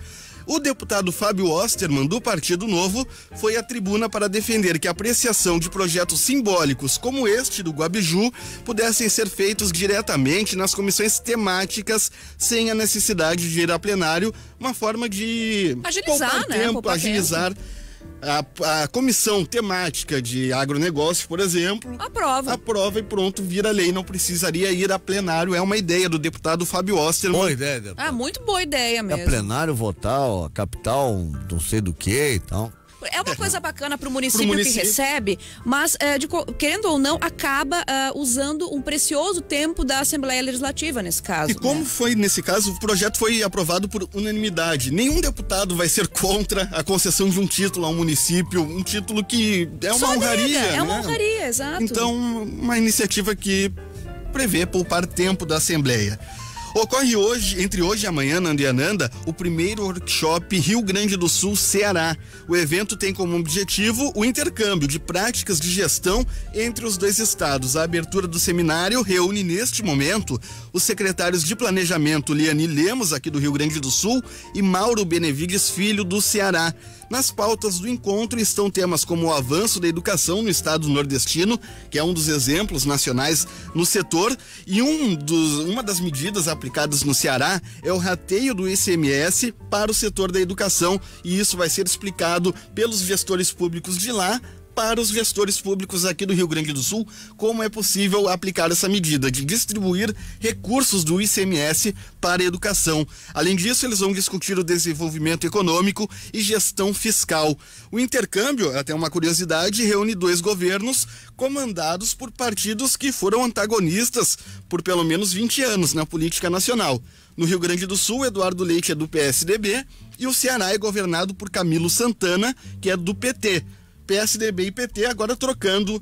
O deputado Fábio Osterman, do Partido Novo, foi à tribuna para defender que a apreciação de projetos simbólicos como este do Guabiju pudessem ser feitos diretamente nas comissões temáticas, sem a necessidade de ir a plenário, uma forma de
agilizar, né?
Agilizar. A comissão temática de agronegócio, por exemplo, aprova e pronto, vira lei, não precisaria ir a plenário. É uma ideia do deputado Fábio Osterman.
Boa ideia, deputado.
Muito boa ideia mesmo.
É plenário votar, a capital, não sei do que e tal.
É uma coisa bacana pro município que recebe, mas querendo ou não, acaba usando um precioso tempo da Assembleia Legislativa nesse caso.
E como foi nesse caso, o projeto foi aprovado por unanimidade. Nenhum deputado vai ser contra a concessão de um título ao município, um título que é uma honraria.
É uma honraria, exato.
Então, uma iniciativa que prevê poupar tempo da Assembleia. Ocorre hoje, entre hoje e amanhã, Nando e Ananda, o primeiro workshop Rio Grande do Sul Ceará. O evento tem como objetivo o intercâmbio de práticas de gestão entre os dois estados. A abertura do seminário reúne neste momento os secretários de Planejamento Liani Lemos, aqui do Rio Grande do Sul, e Mauro Benevides Filho, do Ceará. Nas pautas do encontro estão temas como o avanço da educação no estado nordestino, que é um dos exemplos nacionais no setor, e uma das medidas aplicadas no Ceará é o rateio do ICMS para o setor da educação, e isso vai ser explicado pelos gestores públicos de lá para os gestores públicos aqui do Rio Grande do Sul como é possível aplicar essa medida de distribuir recursos do ICMS para a educação. Além disso, eles vão discutir o desenvolvimento econômico e gestão fiscal. O intercâmbio, até uma curiosidade, reúne 2 governos comandados por partidos que foram antagonistas por pelo menos 20 anos na política nacional. No Rio Grande do Sul, Eduardo Leite é do PSDB e o Ceará é governado por Camilo Santana, que é do PT. PSDB e PT agora trocando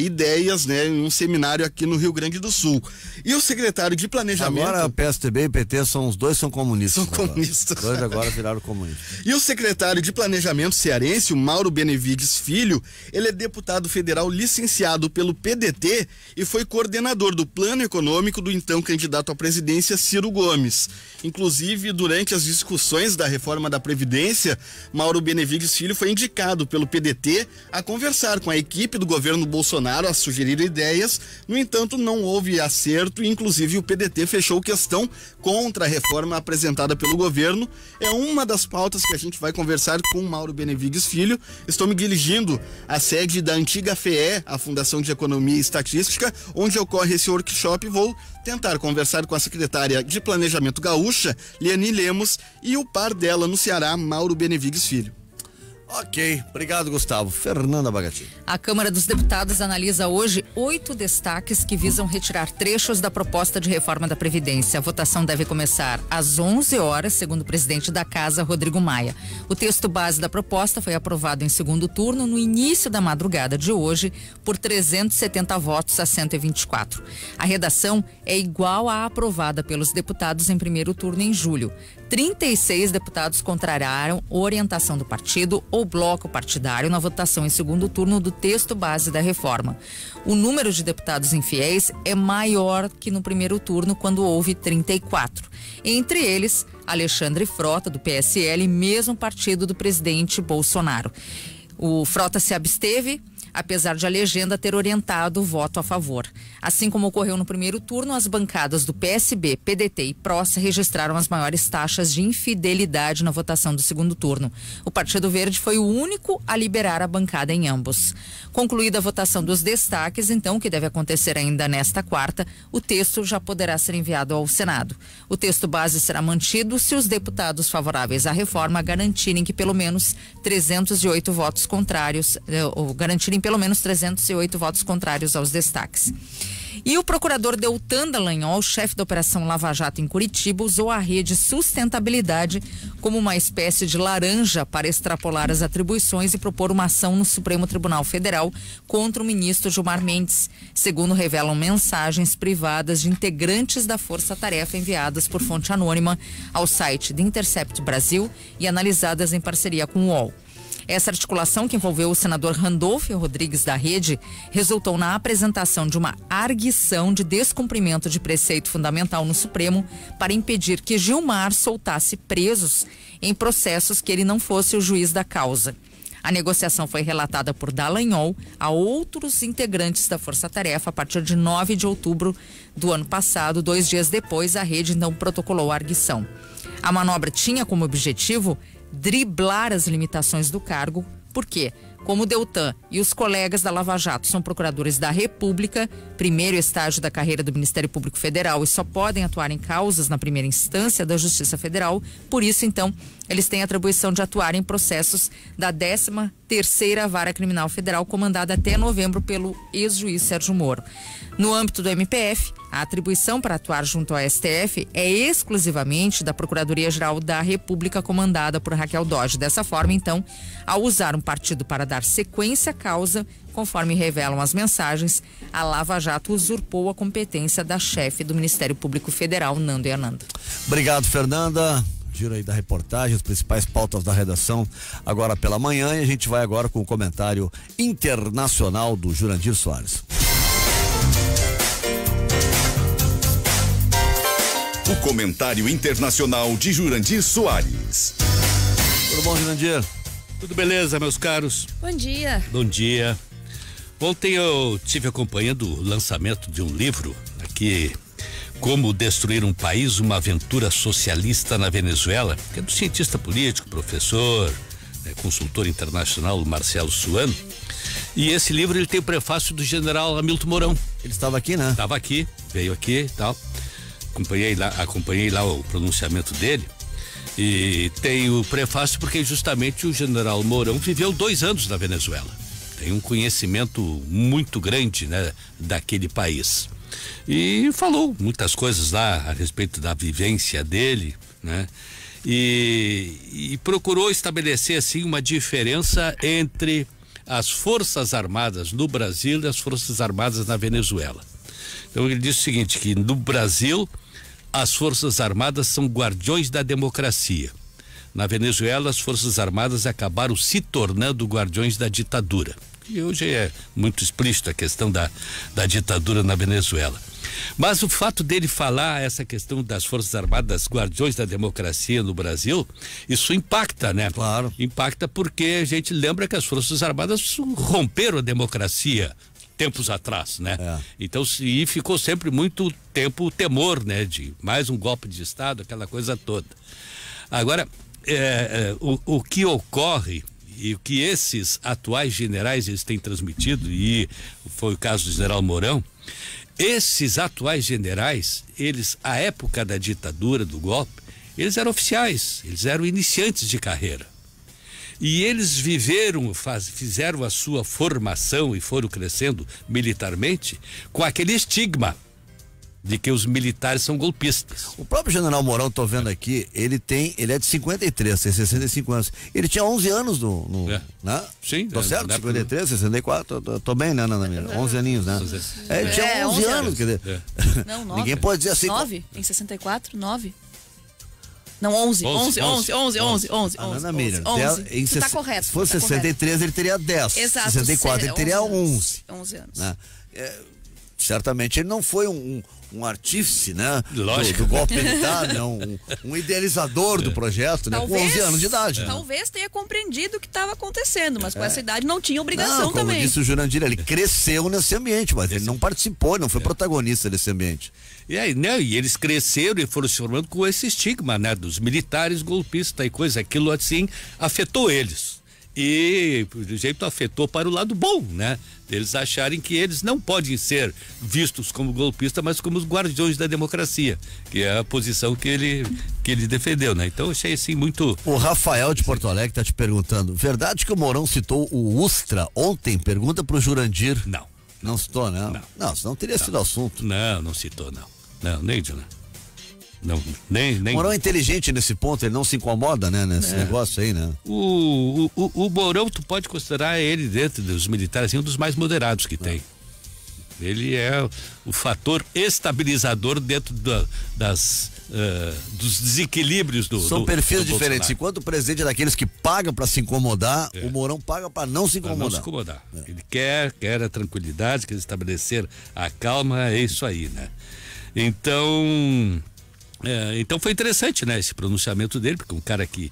ideias, né, em um seminário aqui no Rio Grande do Sul. E o secretário de Planejamento...
Agora PSDB e PT os dois são comunistas.
São comunistas.
Os dois agora viraram comunistas.
E o secretário de Planejamento cearense, o Mauro Benevides Filho, ele é deputado federal licenciado pelo PDT e foi coordenador do plano econômico do então candidato à presidência Ciro Gomes. Inclusive, durante as discussões da reforma da Previdência, Mauro Benevides Filho foi indicado pelo PDT a conversar com a equipe do governo Bolsonaro, a sugerir ideias. No entanto, não houve acerto e inclusive o PDT fechou questão contra a reforma apresentada pelo governo. É uma das pautas que a gente vai conversar com o Mauro Benevides Filho. Estou me dirigindo à sede da antiga FEE, a Fundação de Economia e Estatística, onde ocorre esse workshop. Vou tentar conversar com a secretária de Planejamento gaúcha, Liane Lemos, e o par dela no Ceará, Mauro Benevides Filho.
Ok, obrigado, Gustavo. Fernanda Bagatti.
A Câmara dos Deputados analisa hoje 8 destaques que visam retirar trechos da proposta de reforma da Previdência. A votação deve começar às 11 horas, segundo o presidente da Casa, Rodrigo Maia. O texto base da proposta foi aprovado em segundo turno no início da madrugada de hoje por 370 votos a 124. A redação é igual à aprovada pelos deputados em primeiro turno em julho. 36 deputados contrariaram a orientação do partido ou bloco partidário na votação em segundo turno do texto base da reforma. O número de deputados infiéis é maior que no primeiro turno, quando houve 34. Entre eles, Alexandre Frota, do PSL, mesmo partido do presidente Bolsonaro. O Frota se absteve, apesar de a legenda ter orientado o voto a favor. Assim como ocorreu no primeiro turno, as bancadas do PSB, PDT e PROS registraram as maiores taxas de infidelidade na votação do segundo turno. O Partido Verde foi o único a liberar a bancada em ambos. Concluída a votação dos destaques, então, que deve acontecer ainda nesta quarta, o texto já poderá ser enviado ao Senado. O texto base será mantido se os deputados favoráveis à reforma garantirem que pelo menos 308 votos contrários, pelo menos 308 votos contrários aos destaques. E o procurador Deltan Dallagnol, chefe da Operação Lava Jato em Curitiba, usou a rede Sustentabilidade como uma espécie de laranja para extrapolar as atribuições e propor uma ação no Supremo Tribunal Federal contra o ministro Gilmar Mendes, segundo revelam mensagens privadas de integrantes da Força-Tarefa enviadas por fonte anônima ao site The Intercept Brasil e analisadas em parceria com o UOL. Essa articulação, que envolveu o senador Randolfo Rodrigues da Rede, resultou na apresentação de uma arguição de descumprimento de preceito fundamental no Supremo para impedir que Gilmar soltasse presos em processos que ele não fosse o juiz da causa. A negociação foi relatada por Dallagnol a outros integrantes da Força Tarefa a partir de 9 de outubro do ano passado. 2 dias depois, a rede então protocolou a arguição. A manobra tinha como objetivo driblar as limitações do cargo, porque, como o Deltan e os colegas da Lava Jato são procuradores da República, primeiro estágio da carreira do Ministério Público Federal, e só podem atuar em causas na primeira instância da Justiça Federal, por isso, então, eles têm a atribuição de atuar em processos da 13ª Vara Criminal Federal, comandada até novembro pelo ex-juiz Sérgio Moro. No âmbito do MPF, a atribuição para atuar junto ao STF é exclusivamente da Procuradoria-Geral da República, comandada por Raquel Dodge. Dessa forma, então, ao usar um partido para dar sequência à causa, conforme revelam as mensagens, a Lava Jato usurpou a competência da chefe do Ministério Público Federal, Nando Yananda.
Obrigado, Fernanda. Giro aí da reportagem, as principais pautas da redação agora pela manhã, e a gente vai agora com o comentário internacional do Jurandir Soares.
O comentário internacional de Jurandir Soares.
Tudo bom, Jurandir?
Tudo beleza, meus caros?
Bom dia.
Bom dia. Ontem eu tive acompanhando o lançamento de um livro aqui, Como Destruir um País, uma Aventura Socialista na Venezuela, que é do cientista político, professor, consultor internacional Marcelo Suano. E esse livro ele tem o prefácio do general Hamilton Mourão.
Ele estava aqui, né?
Estava aqui, veio aqui e tal. Acompanhei lá o pronunciamento dele. E tem o prefácio porque justamente o general Mourão viveu 2 anos na Venezuela. Tem um conhecimento muito grande, né, daquele país. E falou muitas coisas lá a respeito da vivência dele, né? E procurou estabelecer assim uma diferença entre as Forças Armadas no Brasil e as Forças Armadas na Venezuela. Então ele disse o seguinte, que no Brasil as Forças Armadas são guardiões da democracia. Na Venezuela as Forças Armadas acabaram se tornando guardiões da ditadura. E hoje é muito explícito a questão da ditadura na Venezuela. Mas o fato dele falar essa questão das Forças Armadas, guardiões da democracia no Brasil, isso impacta, né?
Claro.
Impacta porque a gente lembra que as Forças Armadas romperam a democracia tempos atrás, né? Então, e ficou sempre muito tempo o temor, né? De mais um golpe de Estado, aquela coisa toda. Agora, o que ocorre e o que esses atuais generais eles têm transmitido, e foi o caso do general Mourão, esses atuais generais, eles, à época da ditadura, do golpe, eles eram oficiais, eles eram iniciantes de carreira. E eles fizeram a sua formação e foram crescendo militarmente com aquele estigma de que os militares são golpistas.
O próprio general Mourão, tô vendo aqui, ele é de 53, tem 65 anos. Ele tinha 11 anos né?
Sim.
Tô certo? 53, 64, tô bem, né, Nana Mira? 11 aninhos, né? Ele tinha 11 anos, quer dizer.
Não, 9.
Ninguém pode dizer assim.
9? Em 64, 9. Não, 11.
Ana Mira,
Você tá correto.
Se fosse 63, ele teria 10.
Exato.
64, ele teria 11.
11 anos.
Né? Certamente ele não foi um artífice, né?
Lógico.
Do golpe militar, não, um idealizador do projeto, né? Com 11 anos de idade.
Talvez tenha compreendido o que estava acontecendo, mas com essa idade não tinha obrigação
como
também.
disse o Jurandir, ele cresceu nesse ambiente, mas ele não participou, não foi protagonista desse ambiente.
E aí, né? E eles cresceram e foram se formando com esse estigma, né? Dos militares golpistas e coisa, aquilo assim afetou eles. E, de jeito, afetou para o lado bom, né? Eles acharem que eles não podem ser vistos como golpistas, mas como os guardiões da democracia, que é a posição que ele defendeu, né? Então, achei assim muito...
O Rafael de Porto Alegre tá te perguntando, verdade que o Mourão citou o Ustra ontem? Pergunta pro Jurandir.
Não.
Não citou, né? Não, senão teria sido assunto.
Não citou, não. Não, nem de né? Não, nem.
Mourão é inteligente nesse ponto, ele não se incomoda, né? Nesse negócio aí, né?
O Mourão, tu pode considerar ele, dentro dos militares, assim, um dos mais moderados que tem. Ele é o fator estabilizador dentro dos desequilíbrios do
São perfis
do
diferentes.
Bolsonaro.
Enquanto o presidente é daqueles que paga para se incomodar, o Mourão paga para não se incomodar.
Não se incomodar. Ele quer a tranquilidade, quer estabelecer a calma, é isso aí, né? Então foi interessante, né, esse pronunciamento dele, porque um cara que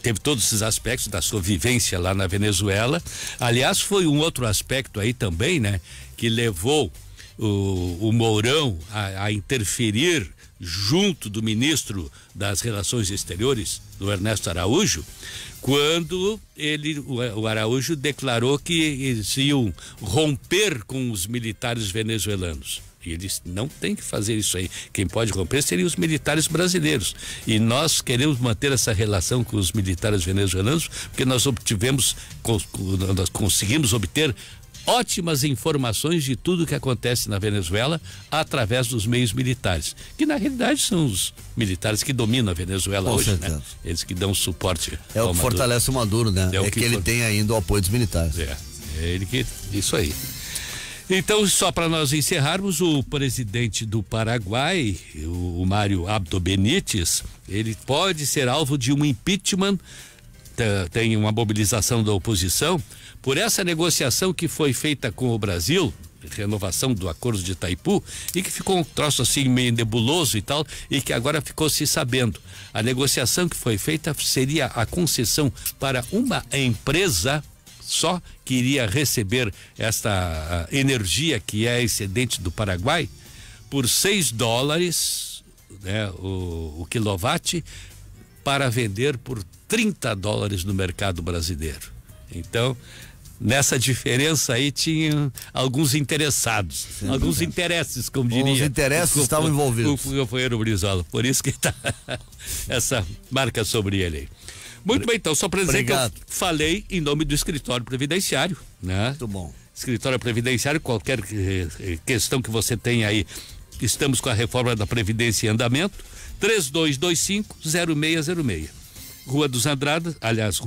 teve todos esses aspectos da sua vivência lá na Venezuela. Aliás, foi um outro aspecto aí também, né, que levou o Mourão a interferir junto do ministro das Relações Exteriores, do Ernesto Araújo, quando o Araújo declarou que eles iam romper com os militares venezuelanos. E eles não tem que fazer isso aí. Quem pode romper seriam os militares brasileiros. E nós queremos manter essa relação com os militares venezuelanos, porque nós conseguimos obter ótimas informações de tudo que acontece na Venezuela através dos meios militares, que na realidade são os militares que dominam a Venezuela hoje, né? Eles que dão suporte
ao Maduro. Fortalece o Maduro, né? É que ele tem ainda o apoio dos militares.
É ele que... Isso aí. Então, só para nós encerrarmos, o presidente do Paraguai, o Mário Abdo Benítez, ele pode ser alvo de um impeachment, tem uma mobilização da oposição, por essa negociação que foi feita com o Brasil, renovação do acordo de Itaipu, e que ficou um troço assim meio nebuloso e tal, e que agora ficou se sabendo. A negociação que foi feita seria a concessão para uma empresa só que iria receber esta energia que é excedente do Paraguai por $6, né, o quilowatt, para vender por $30 no mercado brasileiro. Então, Nessa diferença aí tinha alguns interessados, alguns interesses, como diria.
Os interesses estavam envolvidos.
O companheiro Brizola, por isso que tá essa marca sobre ele aí. Muito bem, então, só para dizer que eu falei em nome do escritório previdenciário, né?
Muito bom.
Escritório previdenciário, qualquer questão que você tenha aí, estamos com a reforma da Previdência em andamento, 3225-0606. Rua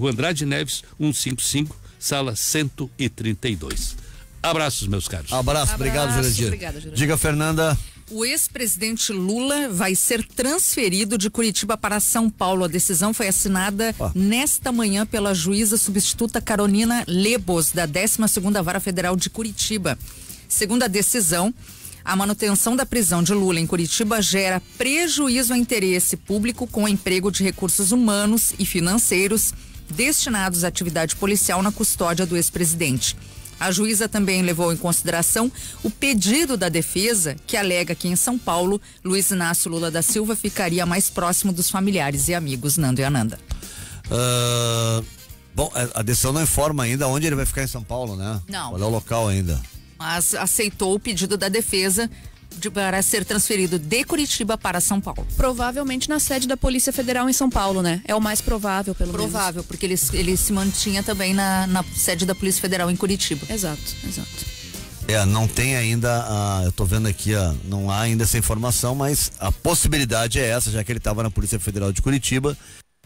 Andrade Neves, 155, sala 132. Abraços, meus caros.
Abraço, obrigado, Jurandir. Diga, Fernanda.
O ex-presidente Lula vai ser transferido de Curitiba para São Paulo. A decisão foi assinada nesta manhã pela juíza substituta Carolina Lebos, da 12ª Vara Federal de Curitiba. Segundo a decisão, a manutenção da prisão de Lula em Curitiba gera prejuízo ao interesse público com o emprego de recursos humanos e financeiros destinados à atividade policial na custódia do ex-presidente. A juíza também levou em consideração o pedido da defesa, que alega que em São Paulo, Luiz Inácio Lula da Silva ficaria mais próximo dos familiares e amigos. Nando e Ananda.
Bom, a decisão não informa ainda onde ele vai ficar em São Paulo, né?
Não.
Qual é o local ainda?
Mas aceitou o pedido da defesa para ser transferido de Curitiba para São Paulo.
Provavelmente na sede da Polícia Federal em São Paulo, né? É o mais provável, pelo menos.
Provável, porque ele se mantinha também na sede da Polícia Federal em Curitiba.
Exato.
Não tem ainda, eu tô vendo aqui, não há ainda essa informação, mas a possibilidade é essa, já que ele estava na Polícia Federal de Curitiba,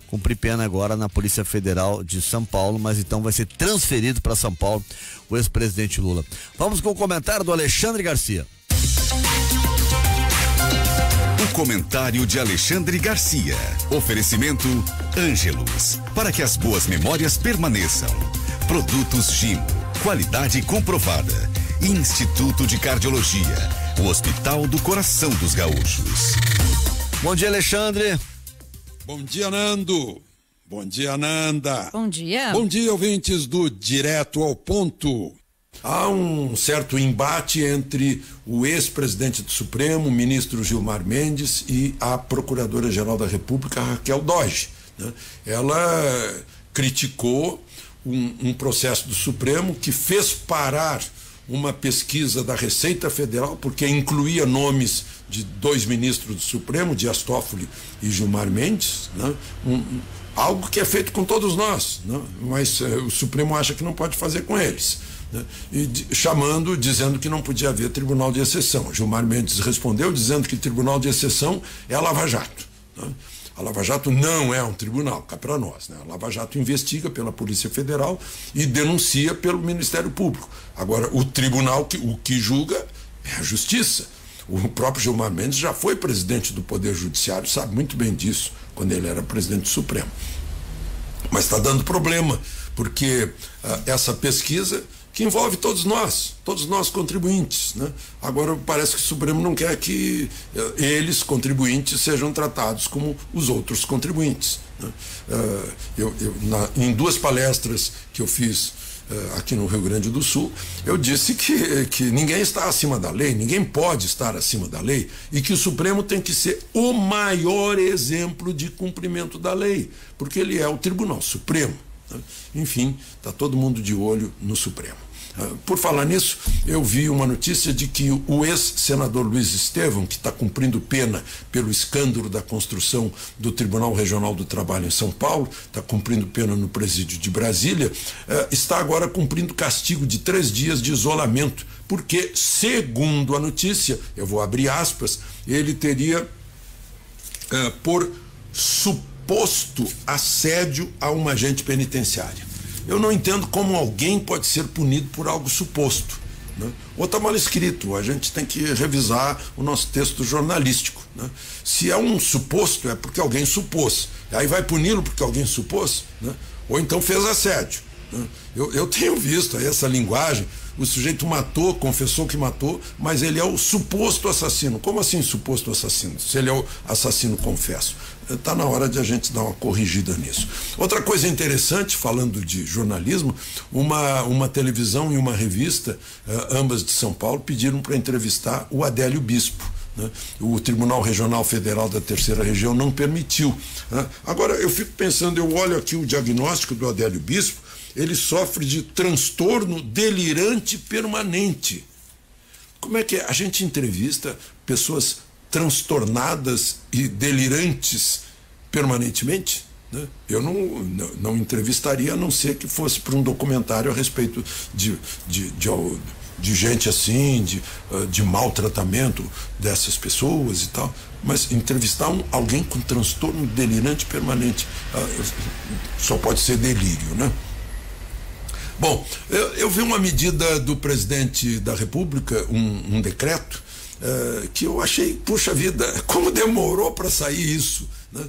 cumprir pena agora na Polícia Federal de São Paulo, mas então vai ser transferido para São Paulo o ex-presidente Lula. Vamos com o comentário do Alexandre Garcia.
O comentário de Alexandre Garcia. Oferecimento Ângelus, para que as boas memórias permaneçam. Produtos Gimo, qualidade comprovada. Instituto de Cardiologia, o Hospital do Coração dos Gaúchos.
Bom dia, Alexandre.
Bom dia, Nando. Bom dia, Nanda.
Bom dia.
Bom dia, ouvintes do Direto ao Ponto. Há um certo embate entre o ex-presidente do Supremo, o ministro Gilmar Mendes, e a Procuradora-Geral da República, Raquel Dodge, né? Ela criticou um processo do Supremo que fez parar uma pesquisa da Receita Federal, porque incluía nomes de 2 ministros do Supremo, Dias Toffoli e Gilmar Mendes, né? Algo que é feito com todos nós, né? Mas o Supremo acha que não pode fazer com eles, né? E dizendo que não podia haver tribunal de exceção. Gilmar Mendes respondeu dizendo que tribunal de exceção é a Lava Jato, né? A Lava Jato não é um tribunal, cá para nós, né? A Lava Jato investiga pela Polícia Federal e denuncia pelo Ministério Público. Agora, o tribunal, o que julga é a Justiça. O próprio Gilmar Mendes já foi presidente do Poder Judiciário, sabe muito bem disso, quando ele era presidente do Supremo. Mas está dando problema, porque essa pesquisa que envolve todos nós contribuintes, né? Agora parece que o Supremo não quer que eles, contribuintes, sejam tratados como os outros contribuintes, né? Em 2 palestras que eu fiz aqui no Rio Grande do Sul, eu disse que ninguém está acima da lei, ninguém pode estar acima da lei, e que o Supremo tem que ser o maior exemplo de cumprimento da lei, porque ele é o Tribunal Supremo, né? Enfim, está todo mundo de olho no Supremo. Por falar nisso, eu vi uma notícia de que o ex-senador Luiz Estevão, que está cumprindo pena pelo escândalo da construção do Tribunal Regional do Trabalho em São Paulo, está cumprindo pena no presídio de Brasília, está agora cumprindo castigo de 3 dias de isolamento, porque, segundo a notícia, eu vou abrir aspas, ele teria, por suposto assédio a uma agente penitenciária. Eu não entendo como alguém pode ser punido por algo suposto, né? Ou está mal escrito, a gente tem que revisar o nosso texto jornalístico, né? Se é um suposto, é porque alguém supôs, aí vai puni-lo porque alguém supôs, né? Ou então fez assédio, né? Eu tenho visto aí essa linguagem, o sujeito matou, confessou que matou, mas ele é o suposto assassino. Como assim suposto assassino? Se ele é o assassino confesso. Está na hora de a gente dar uma corrigida nisso. Outra coisa interessante, falando de jornalismo, uma televisão e uma revista, ambas de São Paulo, pediram para entrevistar o Adélio Bispo, né? O Tribunal Regional Federal da 3ª Região não permitiu, né? Agora, eu fico pensando, eu olho aqui o diagnóstico do Adélio Bispo, ele sofre de transtorno delirante permanente. Como é que a gente entrevista pessoas transtornadas e delirantes permanentemente? Né? Eu não entrevistaria, a não ser que fosse para um documentário a respeito de gente assim, de maltratamento dessas pessoas e tal. Mas entrevistar alguém com transtorno delirante permanente só pode ser delírio, né? Bom, eu vi uma medida do presidente da República, um decreto, que eu achei, puxa vida, como demorou para sair isso, né?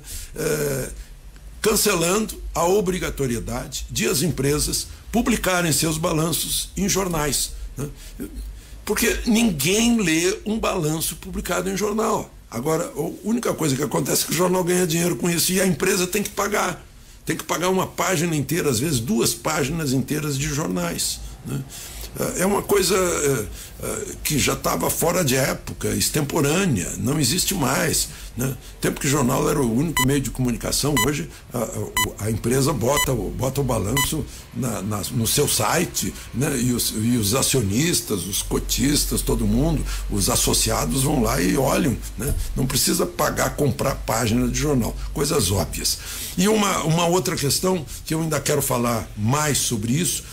Cancelando a obrigatoriedade de as empresas publicarem seus balanços em jornais, né? Porque ninguém lê um balanço publicado em jornal. Agora, a única coisa que acontece é que o jornal ganha dinheiro com isso e a empresa tem que pagar. Tem que pagar uma página inteira, às vezes 2 páginas inteiras de jornais, né? É uma coisa que já estava fora de época, extemporânea, não existe mais, né? Tempo que o jornal era o único meio de comunicação, hoje a empresa bota o balanço no seu site, né? E os acionistas, os cotistas, todo mundo, os associados vão lá e olham, né? Não precisa comprar página de jornal, coisas óbvias. E uma outra questão que eu ainda quero falar mais sobre isso,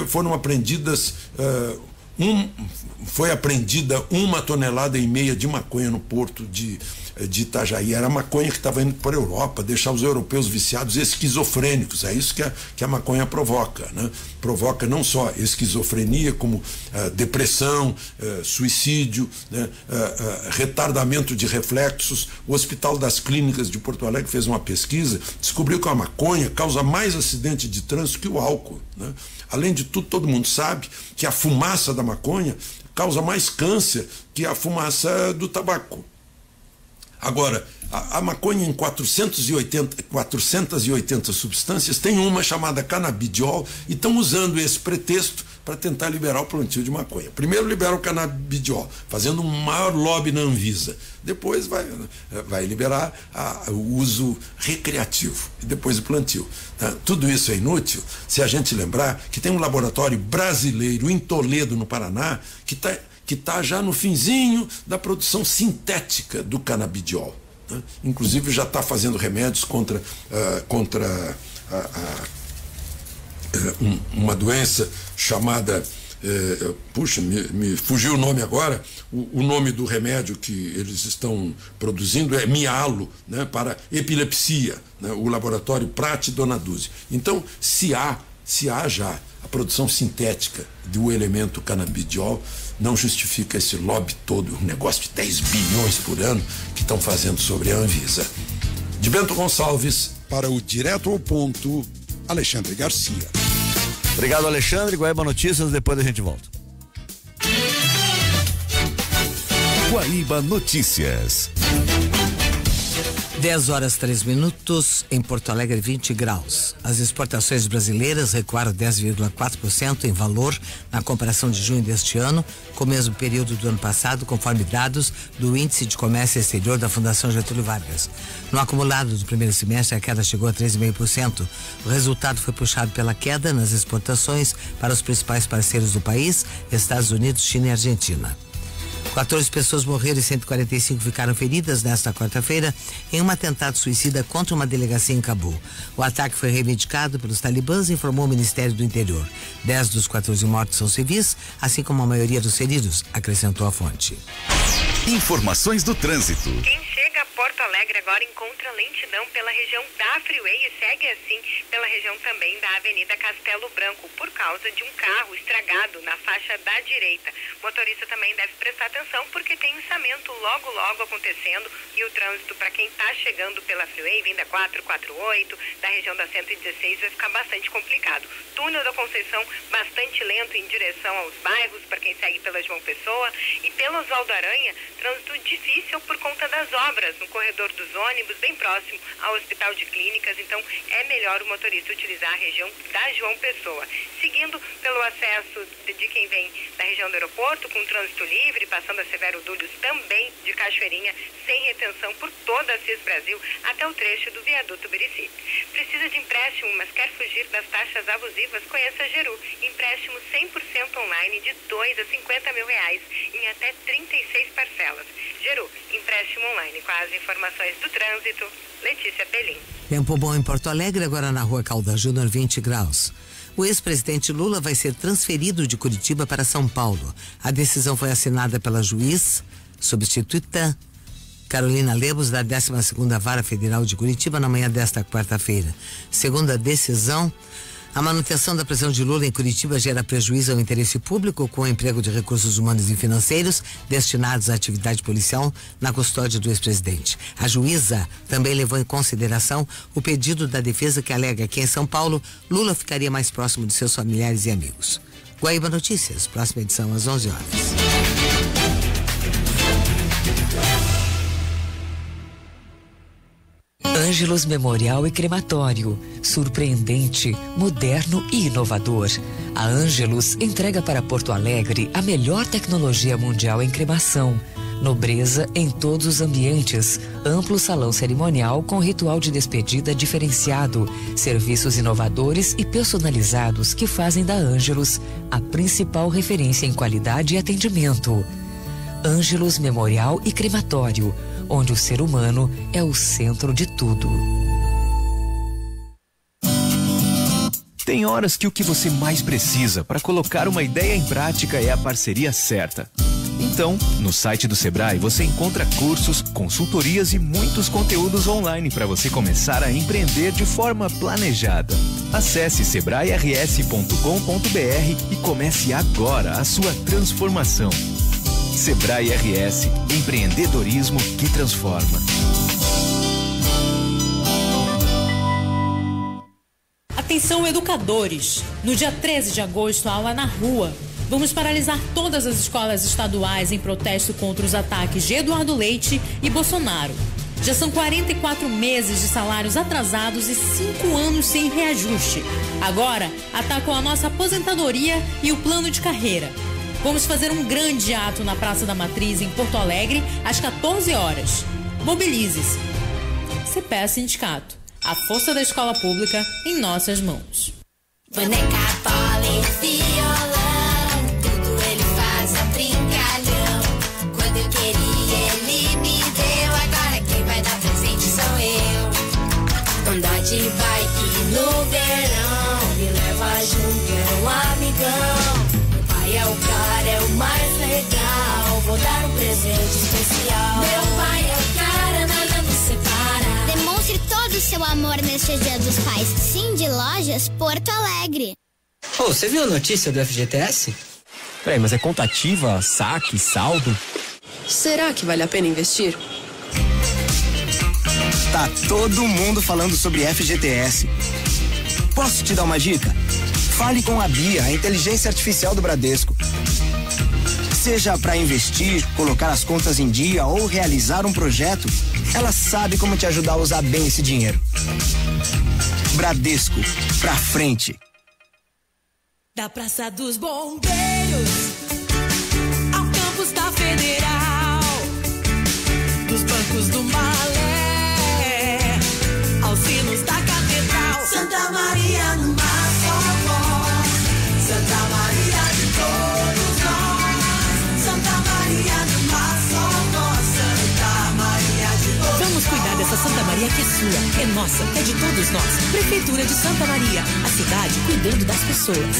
foram apreendidas foi apreendida 1,5 toneladas de maconha no porto de Itajaí. Era a maconha que estava indo para a Europa, deixar os europeus viciados, esquizofrênicos. É isso que a maconha provoca, né? Provoca não só esquizofrenia, como depressão, suicídio, né? Retardamento de reflexos. O Hospital das Clínicas de Porto Alegre fez uma pesquisa, descobriu que a maconha causa mais acidente de trânsito que o álcool, né? Além de tudo, todo mundo sabe que a fumaça da maconha causa mais câncer que a fumaça do tabaco. Agora, a maconha em 480 substâncias, tem uma chamada canabidiol, e estão usando esse pretexto para tentar liberar o plantio de maconha. Primeiro libera o canabidiol, fazendo um maior lobby na Anvisa. Depois vai liberar o uso recreativo e depois o plantio. Tá? Tudo isso é inútil se a gente lembrar que tem um laboratório brasileiro em Toledo, no Paraná, que está já no finzinho da produção sintética do canabidiol, né? Inclusive já está fazendo remédios contra uma doença chamada, me fugiu o nome agora, o nome do remédio que eles estão produzindo é Mialo, né, para epilepsia, né, o laboratório Prati Donaduzzi. Então, se há já a produção sintética do elemento canabidiol, não justifica esse lobby todo, um negócio de 10 bilhões por ano que estão fazendo sobre a Anvisa. De Bento Gonçalves,
para o Direto ao Ponto, Alexandre Garcia.
Obrigado, Alexandre. Guaíba Notícias, depois a gente volta.
Guaíba Notícias.
10h03, em Porto Alegre, 20 graus. As exportações brasileiras recuaram 10,4% em valor na comparação de junho deste ano, com o mesmo período do ano passado, conforme dados do Índice de Comércio Exterior da Fundação Getúlio Vargas. No acumulado do primeiro semestre, a queda chegou a 3,5%. O resultado foi puxado pela queda nas exportações para os principais parceiros do país, Estados Unidos, China e Argentina. 14 pessoas morreram e 145 ficaram feridas nesta quarta-feira em um atentado suicida contra uma delegacia em Cabul. O ataque foi reivindicado pelos talibãs, informou o Ministério do Interior. 10 dos 14 mortos são civis, assim como a maioria dos feridos, acrescentou a fonte.
Informações do trânsito.
Quem chega a Porto Alegre agora encontra lentidão pela região da Freeway e segue assim pela região também da Avenida Castelo Branco, por causa de um carro estragado na faixa da direita. O motorista também deve prestar atenção porque tem içamento logo acontecendo e o trânsito para quem está chegando pela Freeway, vindo da 448, da região da 116, vai ficar bastante complicado. Túnel da Conceição bastante lento em direção aos bairros para quem segue pela João Pessoa, e pelo Oswaldo Aranha, trânsito difícil por conta das obras no corredor dos ônibus, bem próximo ao Hospital de Clínicas, então é melhor o motorista utilizar a região da João Pessoa. Seguindo pelo acesso de quem vem da região do aeroporto, com trânsito livre, passando a Severo Dúlios também de Cachoeirinha, sem retenção por toda a CIS Brasil até o trecho do viaduto Birici. Precisa de empréstimo, mas quer fugir das taxas abusivas? Conheça a Geru. Empréstimo 100% online de 2 a 50 mil reais em até 36 parcelas. Geru, empréstimo online. Com as informações do trânsito, Letícia Pelim.
Tempo bom em Porto Alegre, agora na Rua Caldas Júnior, 20 graus. O ex-presidente Lula vai ser transferido de Curitiba para São Paulo. A decisão foi assinada pela juiz substituta Carolina Lebos, da 12ª Vara Federal de Curitiba, na manhã desta quarta-feira. Segundo a decisão, a manutenção da prisão de Lula em Curitiba gera prejuízo ao interesse público, com o emprego de recursos humanos e financeiros destinados à atividade policial na custódia do ex-presidente. A juíza também levou em consideração o pedido da defesa, que alega que em São Paulo, Lula ficaria mais próximo de seus familiares e amigos. Guaíba Notícias, próxima edição às 11 horas.
Ângelos Memorial e Crematório. Surpreendente, moderno e inovador. A Ângelos entrega para Porto Alegre a melhor tecnologia mundial em cremação. Nobreza em todos os ambientes. Amplo salão cerimonial com ritual de despedida diferenciado. Serviços inovadores e personalizados que fazem da Ângelos a principal referência em qualidade e atendimento. Ângelos Memorial e Crematório, onde o ser humano é o centro de tudo.
Tem horas que o que você mais precisa para colocar uma ideia em prática é a parceria certa. Então, no site do Sebrae você encontra cursos, consultorias e muitos conteúdos online para você começar a empreender de forma planejada. Acesse sebrae-rs.com.br e comece agora a sua transformação. Sebrae RS, empreendedorismo que transforma.
Atenção, educadores! No dia 13 de agosto, aula na rua. Vamos paralisar todas as escolas estaduais em protesto contra os ataques de Eduardo Leite e Bolsonaro. Já são 44 meses de salários atrasados e 5 anos sem reajuste. Agora, atacam a nossa aposentadoria e o plano de carreira. Vamos fazer um grande ato na Praça da Matriz, em Porto Alegre, às 14 horas. Mobilize-se. CPEA Sindicato. A força da escola pública em nossas mãos.
Boneca, bola e violão, tudo ele faz a brincalhão. Quando eu queria ele me deu, agora quem vai dar presente sou eu. Andar de bike no verão, me leva junto, é um amigão. É o cara, é o mais legal. Vou dar um presente especial. Meu pai é o cara, nada nos separa.
Demonstre todo o seu amor neste Dia dos Pais. Sim, de Lojas Porto Alegre.
Oh, você viu a notícia do FGTS?
Peraí, mas é contativa, saque, saldo?
Será que vale a pena investir?
Tá todo mundo falando sobre FGTS. Posso te dar uma dica? Fale com a Bia, a inteligência artificial do Bradesco. Seja para investir, colocar as contas em dia ou realizar um projeto, ela sabe como te ajudar a usar bem esse dinheiro. Bradesco, pra frente.
Da Praça dos Bombeiros ao campus da Federal, dos bancos do Malé aos sinos da Catedral. Santa Maria no mar. Santa Maria de todos nós, Santa Maria do Mar, somos Santa Maria de todos nós. Vamos cuidar dessa Santa Maria que é sua, é nossa, é de todos nós. Prefeitura de Santa Maria, a cidade cuidando das pessoas.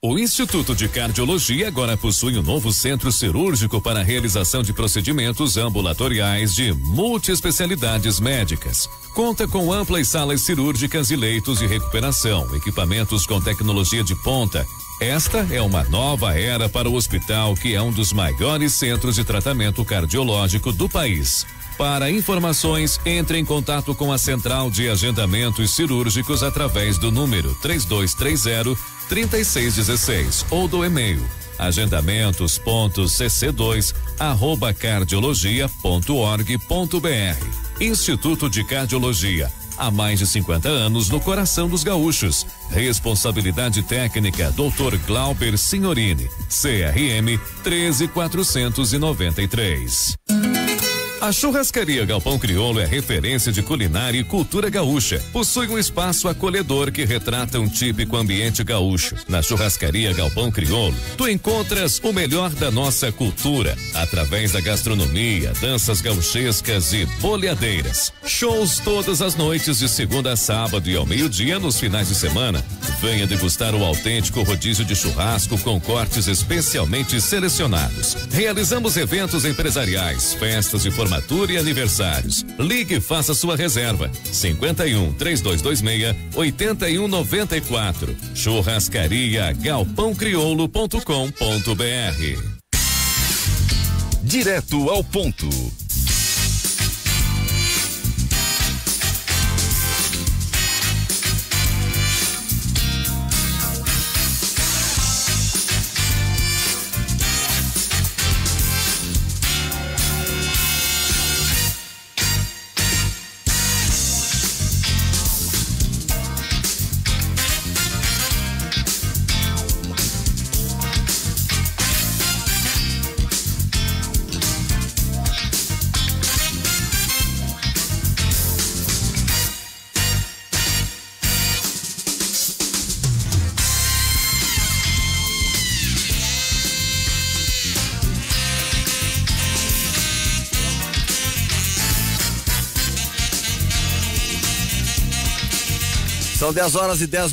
O Instituto de Cardiologia agora possui um novo centro cirúrgico para a realização de procedimentos ambulatoriais de multiespecialidades médicas. Conta com amplas salas cirúrgicas e leitos de recuperação, equipamentos com tecnologia de ponta. Esta é uma nova era para o hospital, que é um dos maiores centros de tratamento cardiológico do país. Para informações, entre em contato com a Central de Agendamentos Cirúrgicos através do número 3230-3616 ou do e-mail agendamentos.cc2@cardiologia.org.br. Instituto de Cardiologia. Há mais de 50 anos no coração dos gaúchos. Responsabilidade técnica Dr. Glauber Signorini. CRM 13493. A Churrascaria Galpão Crioulo é referência de culinária e cultura gaúcha. Possui um espaço acolhedor que retrata um típico ambiente gaúcho. Na Churrascaria Galpão Crioulo, tu encontras o melhor da nossa cultura, através da gastronomia, danças gauchescas e boleadeiras. Shows todas as noites de segunda a sábado e ao meio-dia nos finais de semana. Venha degustar o autêntico rodízio de churrasco com cortes especialmente selecionados. Realizamos eventos empresariais, festas de formatura e aniversários. Ligue e faça sua reserva. 51-3226-8194. Churrascaria galpãocrioulo.com.br. Direto ao ponto.
São 10h10,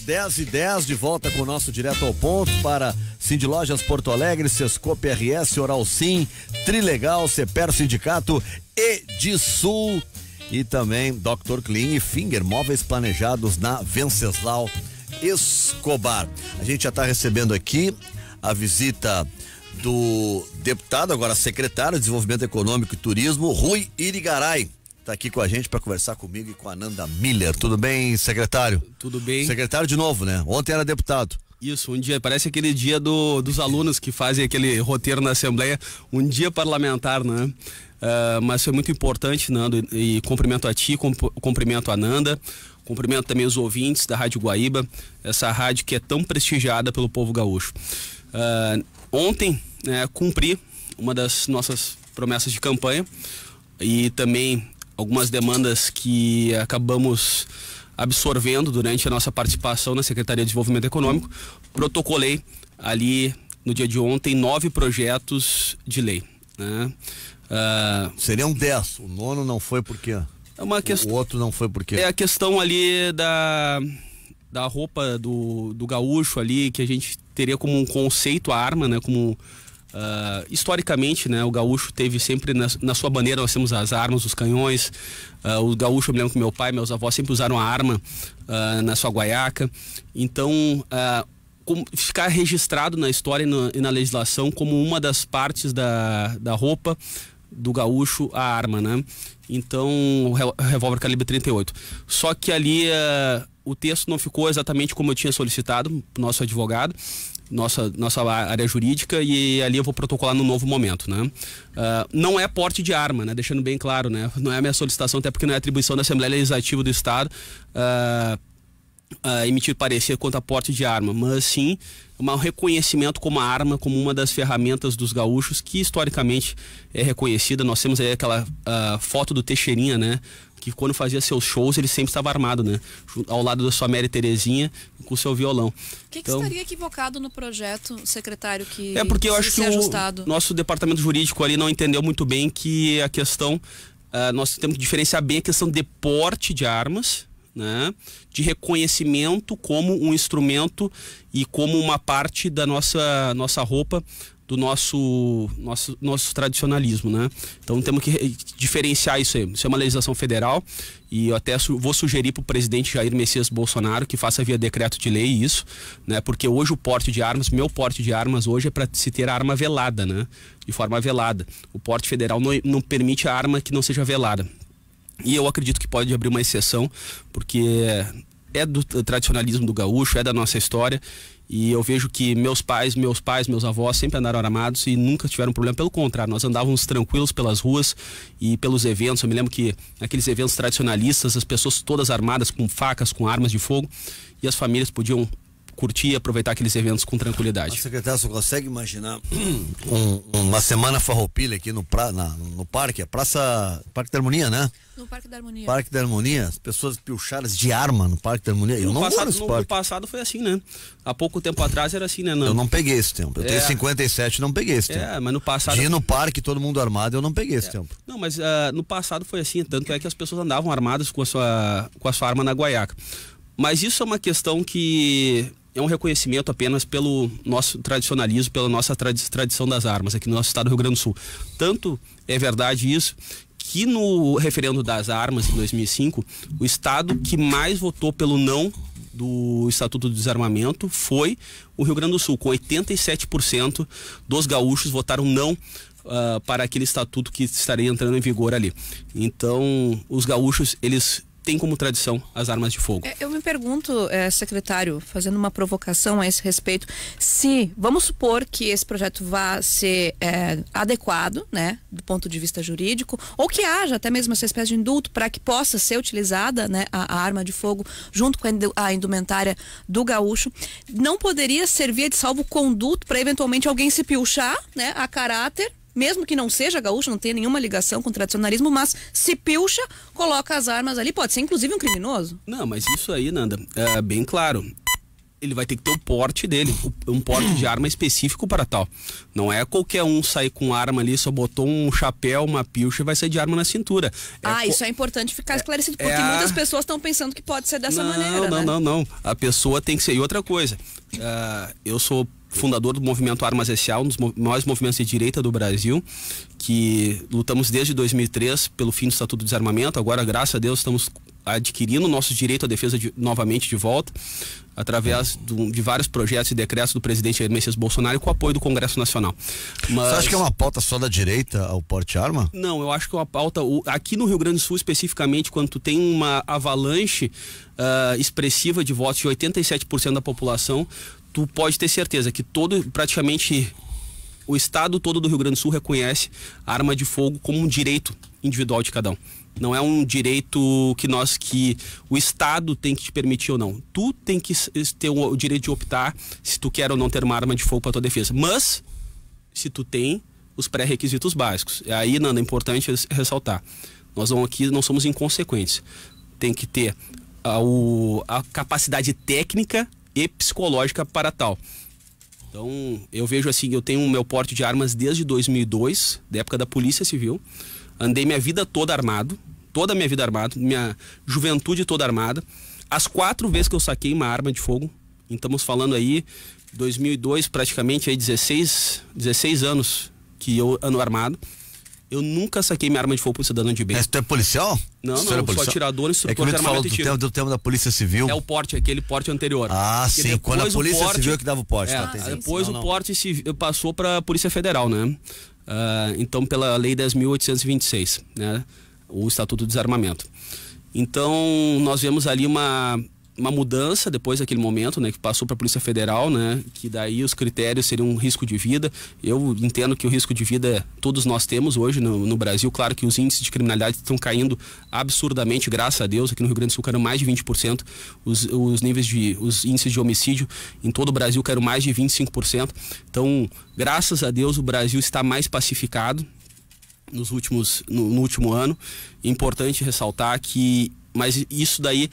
10h10, de volta com o nosso Direto ao Ponto para Cindy Lojas Porto Alegre, Sescope RS, Oral Sim, Trilegal, Ceper Sindicato, Edisul e também Dr. Clean e Finger, móveis planejados na Venceslau Escobar. A gente já está recebendo aqui a visita do deputado, agora secretário de Desenvolvimento Econômico e Turismo, Rui Irigaray. Tá aqui com a gente para conversar comigo e com a Nanda Miller. Tudo bem, secretário?
Tudo bem.
Secretário de novo, né? Ontem era deputado.
Isso, um dia, parece aquele dia dos alunos que fazem aquele roteiro na Assembleia, um dia parlamentar, né? Mas foi muito importante, Nando, e cumprimento a ti, cumprimento a Nanda, cumprimento também os ouvintes da Rádio Guaíba, essa rádio que é tão prestigiada pelo povo gaúcho. Ontem, cumpri uma das nossas promessas de campanha e também algumas demandas que acabamos absorvendo durante a nossa participação na Secretaria de Desenvolvimento Econômico. Protocolei ali no dia de ontem 9 projetos de lei, né?
Seriam 10, o nono não foi por quê?
É uma questão,
o outro não foi por quê?
É a questão ali da roupa do gaúcho ali, que a gente teria como um conceito a arma, né? Como historicamente, né, o gaúcho teve sempre na sua bandeira, nós temos as armas, os canhões. O gaúcho, eu me lembro que meu pai, meus avós sempre usaram a arma na sua guaiaca. Então, ficar registrado na história e na legislação como uma das partes da roupa do gaúcho, a arma, né? Então, o revólver calibre 38. Só que ali o texto não ficou exatamente como eu tinha solicitado pro nosso advogado, nossa área jurídica, e ali eu vou protocolar no novo momento, né? Não é porte de arma, né? Deixando bem claro, né? Não é a minha solicitação, até porque não é atribuição da Assembleia Legislativa do Estado emitir parecer quanto a porte de arma, mas sim um reconhecimento como a arma, como uma das ferramentas dos gaúchos que historicamente é reconhecida. Nós temos aí aquela foto do Teixeirinha, né? Que quando fazia seus shows ele sempre estava armado, né? Ao lado da sua Mary Terezinha com o seu violão. O
que estaria equivocado no projeto, secretário, que
porque eu acho que
ajustado?
O nosso departamento jurídico ali não entendeu muito bem que a questão, nós temos que diferenciar bem a questão de porte de armas, né? De reconhecimento como um instrumento e como uma parte da nossa roupa, do nosso tradicionalismo, né? Então temos que diferenciar isso aí. Isso é uma legislação federal e eu até vou sugerir para o presidente Jair Messias Bolsonaro que faça via decreto de lei isso, né? Porque hoje o porte de armas, meu porte de armas hoje é para se ter arma velada, né? De forma velada. O porte federal não permite a arma que não seja velada. E eu acredito que pode abrir uma exceção, porque é do tradicionalismo do gaúcho, é da nossa história, E eu vejo que meus pais, meus avós sempre andaram armados e nunca tiveram problema. Pelo contrário, nós andávamos tranquilos pelas ruas e pelos eventos. Eu me lembro que naqueles eventos tradicionalistas, as pessoas todas armadas com facas, com armas de fogo, e as famílias podiam curtir e aproveitar aqueles eventos com tranquilidade.
Mas, secretário, você consegue imaginar uma semana farroupilha aqui no parque, Parque da Harmonia, né?
No Parque da Harmonia.
Parque da Harmonia, as pessoas pilchadas de arma no Parque da Harmonia. Eu não vou nesse parque.
No passado foi assim, né? Há pouco tempo atrás era assim, né?
Eu não peguei esse tempo. Eu tenho 57 e não peguei esse tempo.
Mas no passado...
De ir no parque, todo mundo armado, eu não peguei esse tempo.
Não, mas no passado foi assim, tanto é que as pessoas andavam armadas com a sua arma na guaiaca. Mas isso é uma questão que é um reconhecimento apenas pelo nosso tradicionalismo, pela nossa tradição das armas aqui no nosso estado do Rio Grande do Sul. Tanto é verdade isso, que no referendo das armas em 2005, o estado que mais votou pelo não do Estatuto do Desarmamento foi o Rio Grande do Sul, com 87% dos gaúchos votaram não para aquele estatuto que estaria entrando em vigor ali. Então, os gaúchos, eles têm como tradição as armas de fogo.
Eu me pergunto, secretário, fazendo uma provocação a esse respeito, se, vamos supor que esse projeto vá ser adequado, né, do ponto de vista jurídico, ou que haja até mesmo essa espécie de indulto para que possa ser utilizada, né, a arma de fogo junto com a indumentária do gaúcho, não poderia servir de salvo-conduto para eventualmente alguém se pilchar, né, a caráter, mesmo que não seja gaúcho, não tenha nenhuma ligação com o tradicionalismo, mas se pilcha, coloca as armas ali, pode ser inclusive um criminoso.
Não, mas isso aí, Nanda, é bem claro. Ele vai ter que ter o porte dele, um porte de arma específico para tal. Não é qualquer um sair com arma ali, só botou um chapéu, uma pilcha e vai sair de arma na cintura.
Isso é importante ficar esclarecido, porque muitas pessoas estão pensando que pode ser dessa maneira, né?
Não. A pessoa tem que ser. E outra coisa, eu sou fundador do movimento Armas S.A., um dos maiores movimentos de direita do Brasil, que lutamos desde 2003 pelo fim do Estatuto do Desarmamento. Agora, graças a Deus, estamos adquirindo o nosso direito à defesa novamente de volta, através de vários projetos e decretos do presidente Jair Messias Bolsonaro e com o apoio do Congresso Nacional. Mas... Você
acha que é uma pauta só da direita ao porte de arma?
Não, eu acho que é uma pauta, aqui no Rio Grande do Sul especificamente, quando tu tem uma avalanche expressiva de votos de 87% da população, tu pode ter certeza que praticamente o estado todo do Rio Grande do Sul reconhece a arma de fogo como um direito individual de cada um. Não é um direito que o estado tem que te permitir ou não. Tu tem que ter o direito de optar se tu quer ou não ter uma arma de fogo para tua defesa. Mas se tu tem os pré-requisitos básicos. E aí, Nanda, é importante ressaltar. Nós não somos inconsequentes. Tem que ter a capacidade técnica e psicológica para tal. Então, eu vejo assim, eu tenho o meu porte de armas desde 2002, da época da Polícia Civil. Andei minha vida toda armado, toda a minha vida armado, minha juventude toda armada. As 4 vezes que eu saquei uma arma de fogo, estamos falando aí, 2002, praticamente aí 16 anos que eu ando armado. Eu nunca saquei minha arma de fogo por cidadão de bem.
Mas tu é policial?
Não, sou atirador, instrutor de armamento ativo.
Do tempo da Polícia Civil.
É o porte, aquele porte anterior.
Sim, quando a Polícia Civil é que dava o porte.
Depois o porte passou para a Polícia Federal, né? Então, pela Lei 10.826, né? O Estatuto do Desarmamento. Então, nós vemos ali uma mudança depois daquele momento, né, que passou para a Polícia Federal, né, que daí os critérios seriam um risco de vida. Eu entendo que o risco de vida todos nós temos hoje no Brasil. Claro que os índices de criminalidade estão caindo absurdamente, graças a Deus. Aqui no Rio Grande do Sul caíram mais de 20%. Os índices de homicídio em todo o Brasil caíram mais de 25%. Então, graças a Deus, o Brasil está mais pacificado no último ano. É importante ressaltar mas isso daí,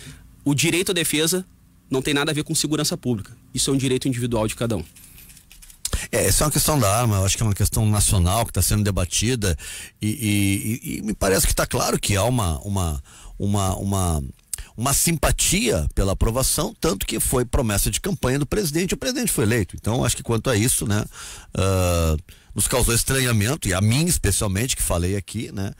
o direito à defesa não tem nada a ver com segurança pública. Isso é um direito individual de cada um.
Essa é uma questão da arma, eu acho que é uma questão nacional que está sendo debatida e me parece que está claro que há uma simpatia pela aprovação, tanto que foi promessa de campanha do presidente, e o presidente foi eleito. Então, acho que quanto a isso, né, nos causou estranhamento, e a mim especialmente, que falei aqui, né,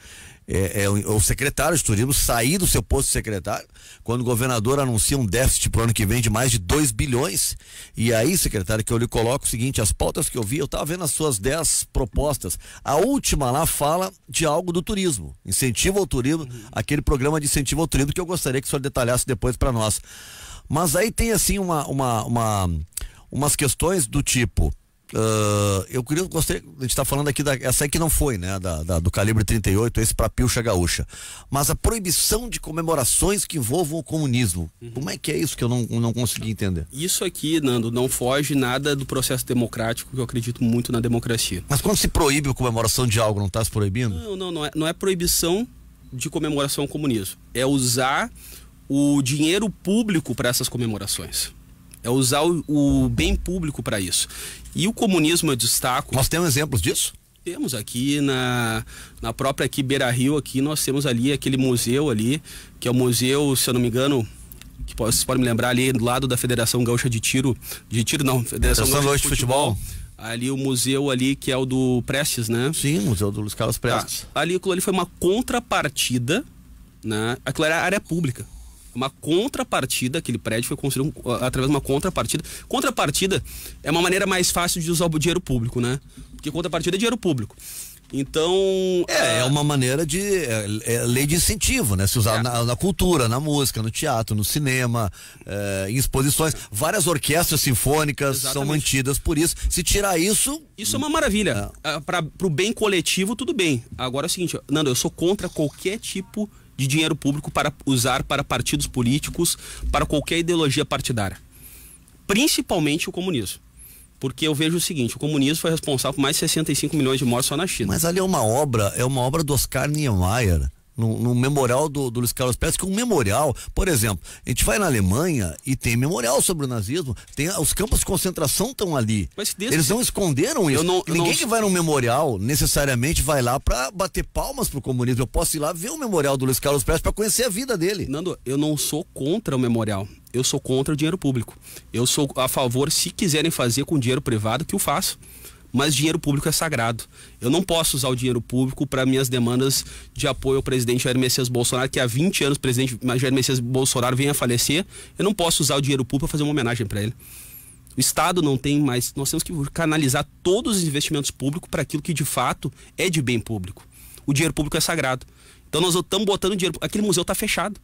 o secretário de turismo sair do seu posto de secretário quando o governador anuncia um déficit para o ano que vem de mais de 2 bilhões. E aí, secretário, que eu lhe coloco o seguinte: as pautas que eu vi, eu estava vendo as suas 10 propostas, a última lá fala de algo do turismo, incentivo ao turismo, aquele programa de incentivo ao turismo que eu gostaria que o senhor detalhasse depois para nós. Mas aí tem assim uma umas questões do tipo, gostei de estar falando aqui essa aí que não foi, né, do calibre 38, esse pra Pilcha Gaúcha, mas a proibição de comemorações que envolvam o comunismo, como é que é isso que eu não consegui entender?
Isso aqui, Nando, não foge nada do processo democrático, que eu acredito muito na democracia.
Mas quando se proíbe a comemoração de algo, não está se proibindo?
Não é proibição de comemoração ao comunismo, é usar o dinheiro público para essas comemorações. É usar o bem público para isso. E o comunismo eu destaco...
Nós temos exemplos disso?
Temos aqui na própria aqui Beira-Rio, aqui nós temos ali aquele museu ali, que é o museu, se eu não me engano, que vocês podem me lembrar ali do lado da Federação Gaúcha Federação Gaúcha de Futebol. Ali o museu ali que é o do Prestes, né?
Sim, o museu do Luiz Carlos Prestes.
Aquilo ali foi uma contrapartida, né? Aquilo era área pública. Uma contrapartida, aquele prédio foi construído através de uma contrapartida. Contrapartida é uma maneira mais fácil de usar o dinheiro público, né? Porque contrapartida é dinheiro público. Então...
É uma maneira de... lei de incentivo, né? Se usar na cultura, na música, no teatro, no cinema, em exposições. Várias orquestras sinfônicas são mantidas por isso. Se tirar isso...
Isso é uma maravilha. Pro bem coletivo, tudo bem. Agora é o seguinte, Nando, eu sou contra qualquer tipo de dinheiro público para usar para partidos políticos, para qualquer ideologia partidária. Principalmente o comunismo. Porque eu vejo o seguinte, o comunismo foi responsável por mais de 65 milhões de mortes só na China.
Mas ali é uma obra do Oscar Niemeyer, no memorial do Luiz Carlos Prestes, que é um memorial, por exemplo, a gente vai na Alemanha e tem memorial sobre o nazismo, os campos de concentração estão ali. Eles não esconderam isso. Ninguém que vai num memorial necessariamente vai lá pra bater palmas pro comunismo. Eu posso ir lá ver o memorial do Luiz Carlos Prestes pra conhecer a vida dele.
Nando, eu não sou contra o memorial. Eu sou contra o dinheiro público. Eu sou a favor, se quiserem fazer com dinheiro privado, que o façam. Mas dinheiro público é sagrado. Eu não posso usar o dinheiro público para minhas demandas de apoio ao presidente Jair Messias Bolsonaro, que há 20 anos o presidente Jair Messias Bolsonaro vem a falecer. Eu não posso usar o dinheiro público para fazer uma homenagem para ele. O Estado não tem mais... Nós temos que canalizar todos os investimentos públicos para aquilo que de fato é de bem público. O dinheiro público é sagrado. Então nós estamos botando dinheiro... Aquele museu está fechado.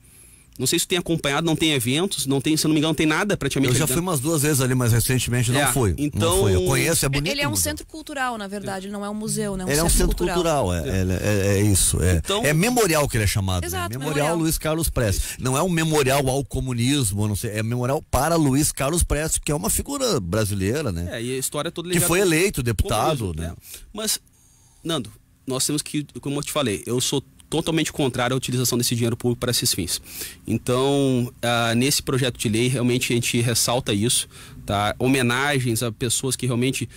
Não sei se tu tem acompanhado, não tem eventos, não tem, se não me engano, não tem nada praticamente.
Eu já fui umas 2 vezes ali, mas recentemente não fui.
Então,
não fui. Eu conheço, é bonito.
Ele é um centro cultural, na verdade, não é um museu, né?
Ele é um centro cultural, é isso.
Então,
é memorial que ele é chamado.
Exato,
né? Memorial Luiz Carlos Prestes. Não é um memorial ao comunismo, não sei, é memorial para Luiz Carlos Prestes, que é uma figura brasileira, né?
E a história toda
que foi eleito deputado, né?
Mas, Nando, nós temos que, como eu te falei, eu sou totalmente contrário à utilização desse dinheiro público para esses fins. Então, nesse projeto de lei, realmente a gente ressalta isso, tá? Homenagens a pessoas que realmente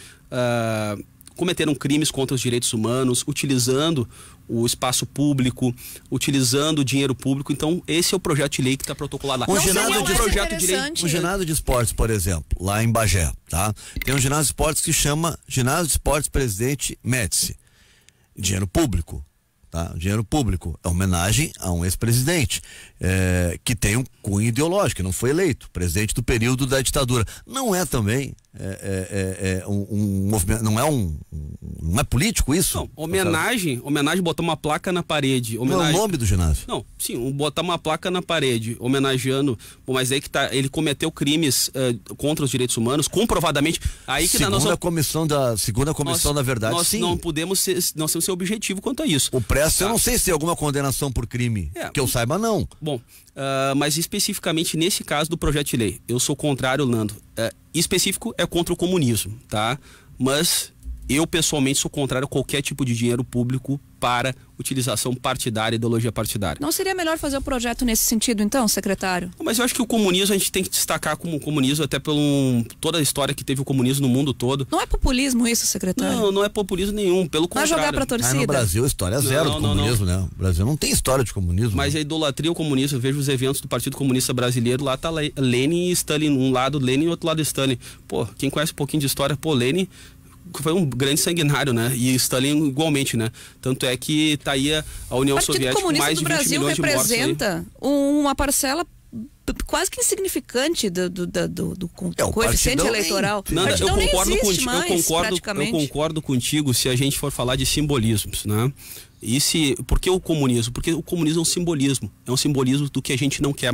cometeram crimes contra os direitos humanos, utilizando o espaço público, utilizando o dinheiro público. Então, esse é o projeto de lei que está protocolado lá.
Um ginásio de esportes, por exemplo, lá em Bagé, tá? Tem um ginásio de esportes que chama Ginásio de Esportes Presidente Médici. Dinheiro público. Tá? Dinheiro público é homenagem a um ex-presidente que tem um cunho ideológico, que não foi eleito, presidente do período da ditadura. Não é também um movimento, não é político isso?
Não, homenagem, botar uma placa na parede.
Não é o nome do ginásio?
Não, sim, botar uma placa na parede, homenageando, mas aí que tá, ele cometeu crimes contra os direitos humanos, comprovadamente. Aí que
segunda comissão da verdade,
nós
sim.
Não podemos ser, nós temos que ser objetivo quanto a isso.
O Prestes, eu não sei se tem alguma condenação por crime, que eu saiba não.
Bom, mas especificamente nesse caso do projeto de lei, eu sou contrário, Nando. Específico é contra o comunismo, tá? Mas eu pessoalmente sou contrário a qualquer tipo de dinheiro público para utilização partidária, ideologia partidária.
Não seria melhor fazer o projeto nesse sentido, então, secretário?
Mas eu acho que o comunismo a gente tem que destacar como comunismo, até por toda a história que teve o comunismo no mundo todo.
Não é populismo isso, secretário?
Não é populismo nenhum, pelo contrário.
Vai jogar pra torcida?
No Brasil, história zero do comunismo, né? O Brasil não tem história de comunismo.
Mas a idolatria ao comunismo, eu vejo os eventos do Partido Comunista Brasileiro, lá tá Lenin e Stalin, um lado Lenin e outro lado Stalin. Pô, quem conhece um pouquinho de história, Lenin foi um grande sanguinário, né? E Stalin igualmente, né? Tanto é que tá aí a União Soviética com mais de 20 milhões de mortos. O Partido Comunista do Brasil
representa uma parcela quase que insignificante do coeficiente eleitoral.
Eu concordo contigo se a gente for falar de simbolismos, né? Por que o comunismo? Porque o comunismo é um simbolismo. É um simbolismo do que a gente não quer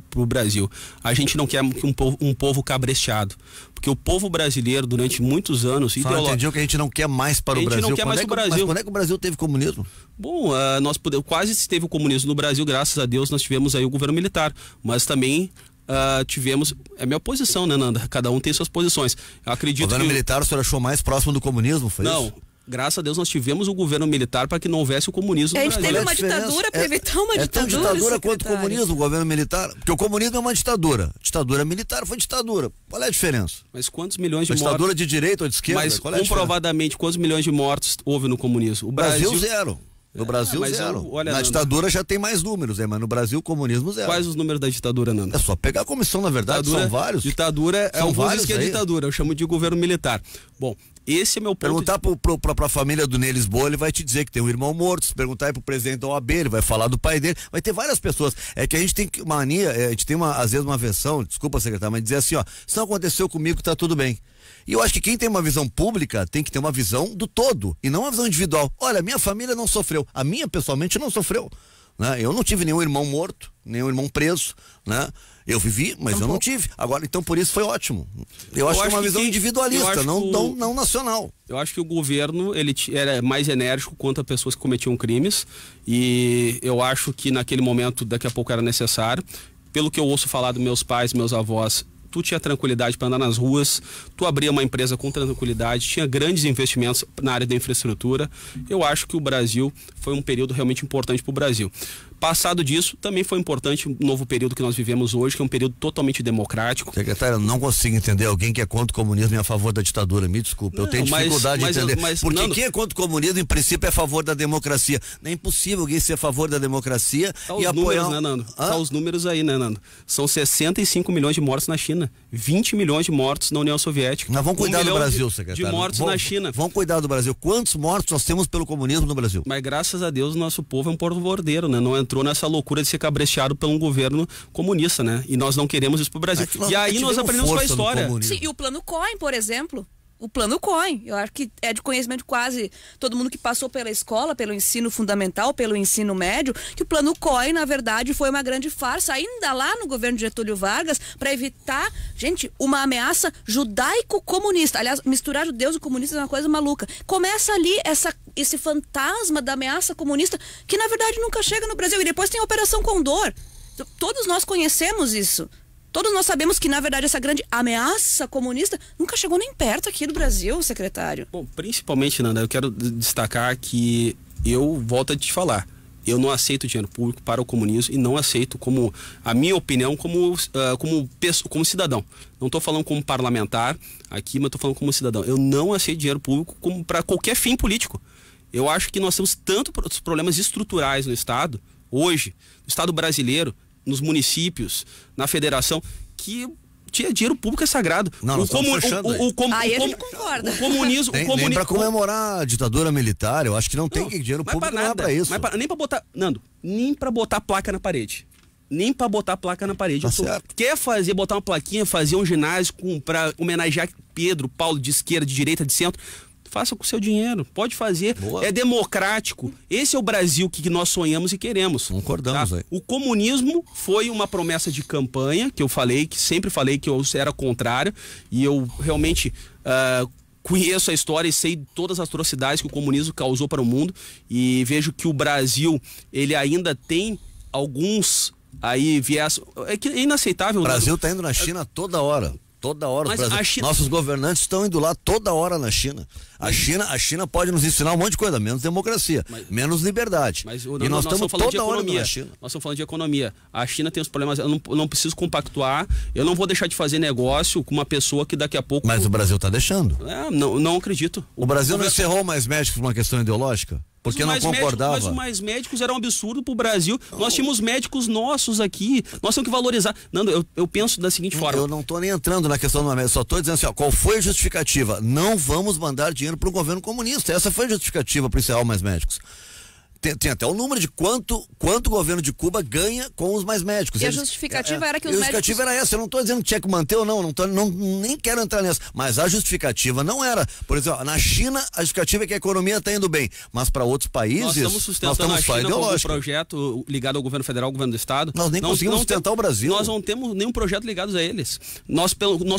pro Brasil. A gente não quer um povo cabresteado. Porque o povo brasileiro, durante muitos anos...
Só entendi que a gente não quer mais para o Brasil. A gente não quer mais o Brasil. Mas quando é que o Brasil teve comunismo?
Bom, quase teve o comunismo no Brasil, graças a Deus nós tivemos aí o governo militar. Mas também... tivemos, é minha posição, né, Nanda? Cada um tem suas posições. Eu acredito. O
governo militar o senhor achou mais próximo do comunismo, foi isso?
Não, graças a Deus nós tivemos o governo militar para que não houvesse o comunismo no Brasil.
A gente teve uma ditadura para evitar uma ditadura.
É tão ditadura quanto o comunismo, o governo militar. Porque o comunismo é uma ditadura. Ditadura militar foi ditadura. Qual é a diferença?
Mas quantos milhões de mortos?
Ditadura de direita ou de esquerda?
Mas comprovadamente, quantos milhões de mortos houve no comunismo?
O Brasil zero. No Brasil, zero. Na ditadura já tem mais números, mas no Brasil, o comunismo, zero.
Quais os números da ditadura, Nando?
É só pegar a comissão, na verdade, são vários.
Ditadura é um vários que é ditadura, eu chamo de governo militar. Bom, esse é meu ponto.
Perguntar pra família do Ney Lisboa, ele vai te dizer que tem um irmão morto. Se perguntar aí pro presidente da OAB, ele vai falar do pai dele. Vai ter várias pessoas. É que a gente tem mania, a gente tem às vezes uma versão, desculpa, secretário, mas dizer assim, ó, se não aconteceu comigo, tá tudo bem. E eu acho que quem tem uma visão pública tem que ter uma visão do todo e não uma visão individual. Olha, minha família não sofreu, a minha pessoalmente não sofreu, né? Eu não tive nenhum irmão morto, nenhum irmão preso, né? Eu vivi, mas eu não tive. Agora, então por isso foi ótimo. Eu acho que é uma visão individualista, não nacional.
Eu acho que o governo ele era mais enérgico quanto a pessoas que cometiam crimes e eu acho que naquele momento daqui a pouco era necessário. Pelo que eu ouço falar dos meus pais, meus avós, tu tinha tranquilidade para andar nas ruas, tu abria uma empresa com tranquilidade, tinha grandes investimentos na área da infraestrutura. Eu acho que o Brasil foi um período realmente importante para o Brasil. Passado disso, também foi importante o novo período que nós vivemos hoje, que é um período totalmente democrático.
Secretário, eu não consigo entender alguém que é contra o comunismo e a favor da ditadura, me desculpe, eu tenho dificuldade de entender. Porque quem é contra o comunismo, em princípio, é a favor da democracia. Não é impossível alguém ser a favor da democracia e apoiar...
Números, né, Nando? Tá os números aí, né, Nando? São 65 milhões de mortos na China, 20 milhões de mortos na União Soviética.
Nós vamos cuidar do Brasil, secretário.
De mortos na China.
Vamos cuidar do Brasil. Quantos mortos nós temos pelo comunismo no Brasil?
Mas graças a Deus, o nosso povo é um povo ordeiro, né? Não entrou nessa loucura de ser cabrecheado por um governo comunista, né? E nós não queremos isso pro Brasil. E aí nós aprendemos com a história.
Sim, e o plano COIN, por exemplo. O plano COIN, eu acho que é de conhecimento quase todo mundo que passou pela escola, pelo ensino fundamental, pelo ensino médio, que o plano COIN, na verdade, foi uma grande farsa, ainda lá no governo de Getúlio Vargas, para evitar, gente, uma ameaça judaico-comunista. Aliás, misturar judeus e comunistas é uma coisa maluca. Começa ali esse fantasma da ameaça comunista, que na verdade nunca chega no Brasil. E depois tem a Operação Condor. Todos nós conhecemos isso. Todos nós sabemos que, na verdade, essa grande ameaça comunista nunca chegou nem perto aqui do Brasil, secretário.
Bom, principalmente, Nanda, eu quero destacar que eu volto a te falar. Eu não aceito dinheiro público para o comunismo e não aceito como, a minha opinião, como cidadão. Não estou falando como parlamentar aqui, mas estou falando como cidadão. Eu não aceito dinheiro público para qualquer fim político. Eu acho que nós temos tantos problemas estruturais no Estado, hoje, no Estado brasileiro, nos municípios, na federação, que dinheiro público é sagrado.
Não,
aí a gente concorda.
O comunismo...
Nem para comemorar a ditadura militar, eu acho que não tem dinheiro público não é para isso.
Nem para botar... Nando, nem para botar placa na parede. Nem para botar placa na parede. Quer botar uma plaquinha, fazer um ginásio para homenagear Pedro, Paulo, de esquerda, de direita, de centro... Faça com o seu dinheiro, pode fazer. Boa. É democrático. Esse é o Brasil que nós sonhamos e queremos.
Concordamos aí.
O comunismo foi uma promessa de campanha, que eu falei, que sempre falei que eu era contrário, e eu realmente conheço a história e sei todas as atrocidades que o comunismo causou para o mundo, e vejo que o Brasil, ele ainda tem alguns aí viés... É que é inaceitável.
O Brasil está indo na China toda hora. Toda hora, nossos governantes estão indo lá toda hora na China. A China pode nos ensinar um monte de coisa, menos democracia, menos liberdade.
E nós estamos toda hora na China. Nós estamos falando de economia. A China tem os problemas, eu não preciso compactuar, eu não vou deixar de fazer negócio com uma pessoa que daqui a pouco...
Mas o Brasil está deixando.
Não acredito.
O Brasil não encerrou mais médicos por uma questão ideológica? Porque não concordava.
Mas os mais médicos eram um absurdo pro Brasil. Nós tínhamos médicos nossos aqui. Nós temos que valorizar. Nando, eu penso da seguinte forma.
Eu não tô nem entrando na questão do médico. Só tô dizendo assim, qual foi a justificativa? Não vamos mandar dinheiro pro governo comunista. Essa foi a justificativa para encerrar mais médicos. tem até o número de quanto o governo de Cuba ganha com os mais médicos.
E a justificativa era que os médicos...
A justificativa era essa, eu não estou dizendo que tinha que manter ou não, nem quero entrar nessa, mas a justificativa não era, por exemplo, na China a justificativa é que a economia está indo bem, mas para outros países
nós estamos sustentando a China com um projeto ligado ao governo federal, ao governo do estado.
Nós nem conseguimos sustentar o Brasil.
Nós não temos nenhum projeto ligado a eles. Nós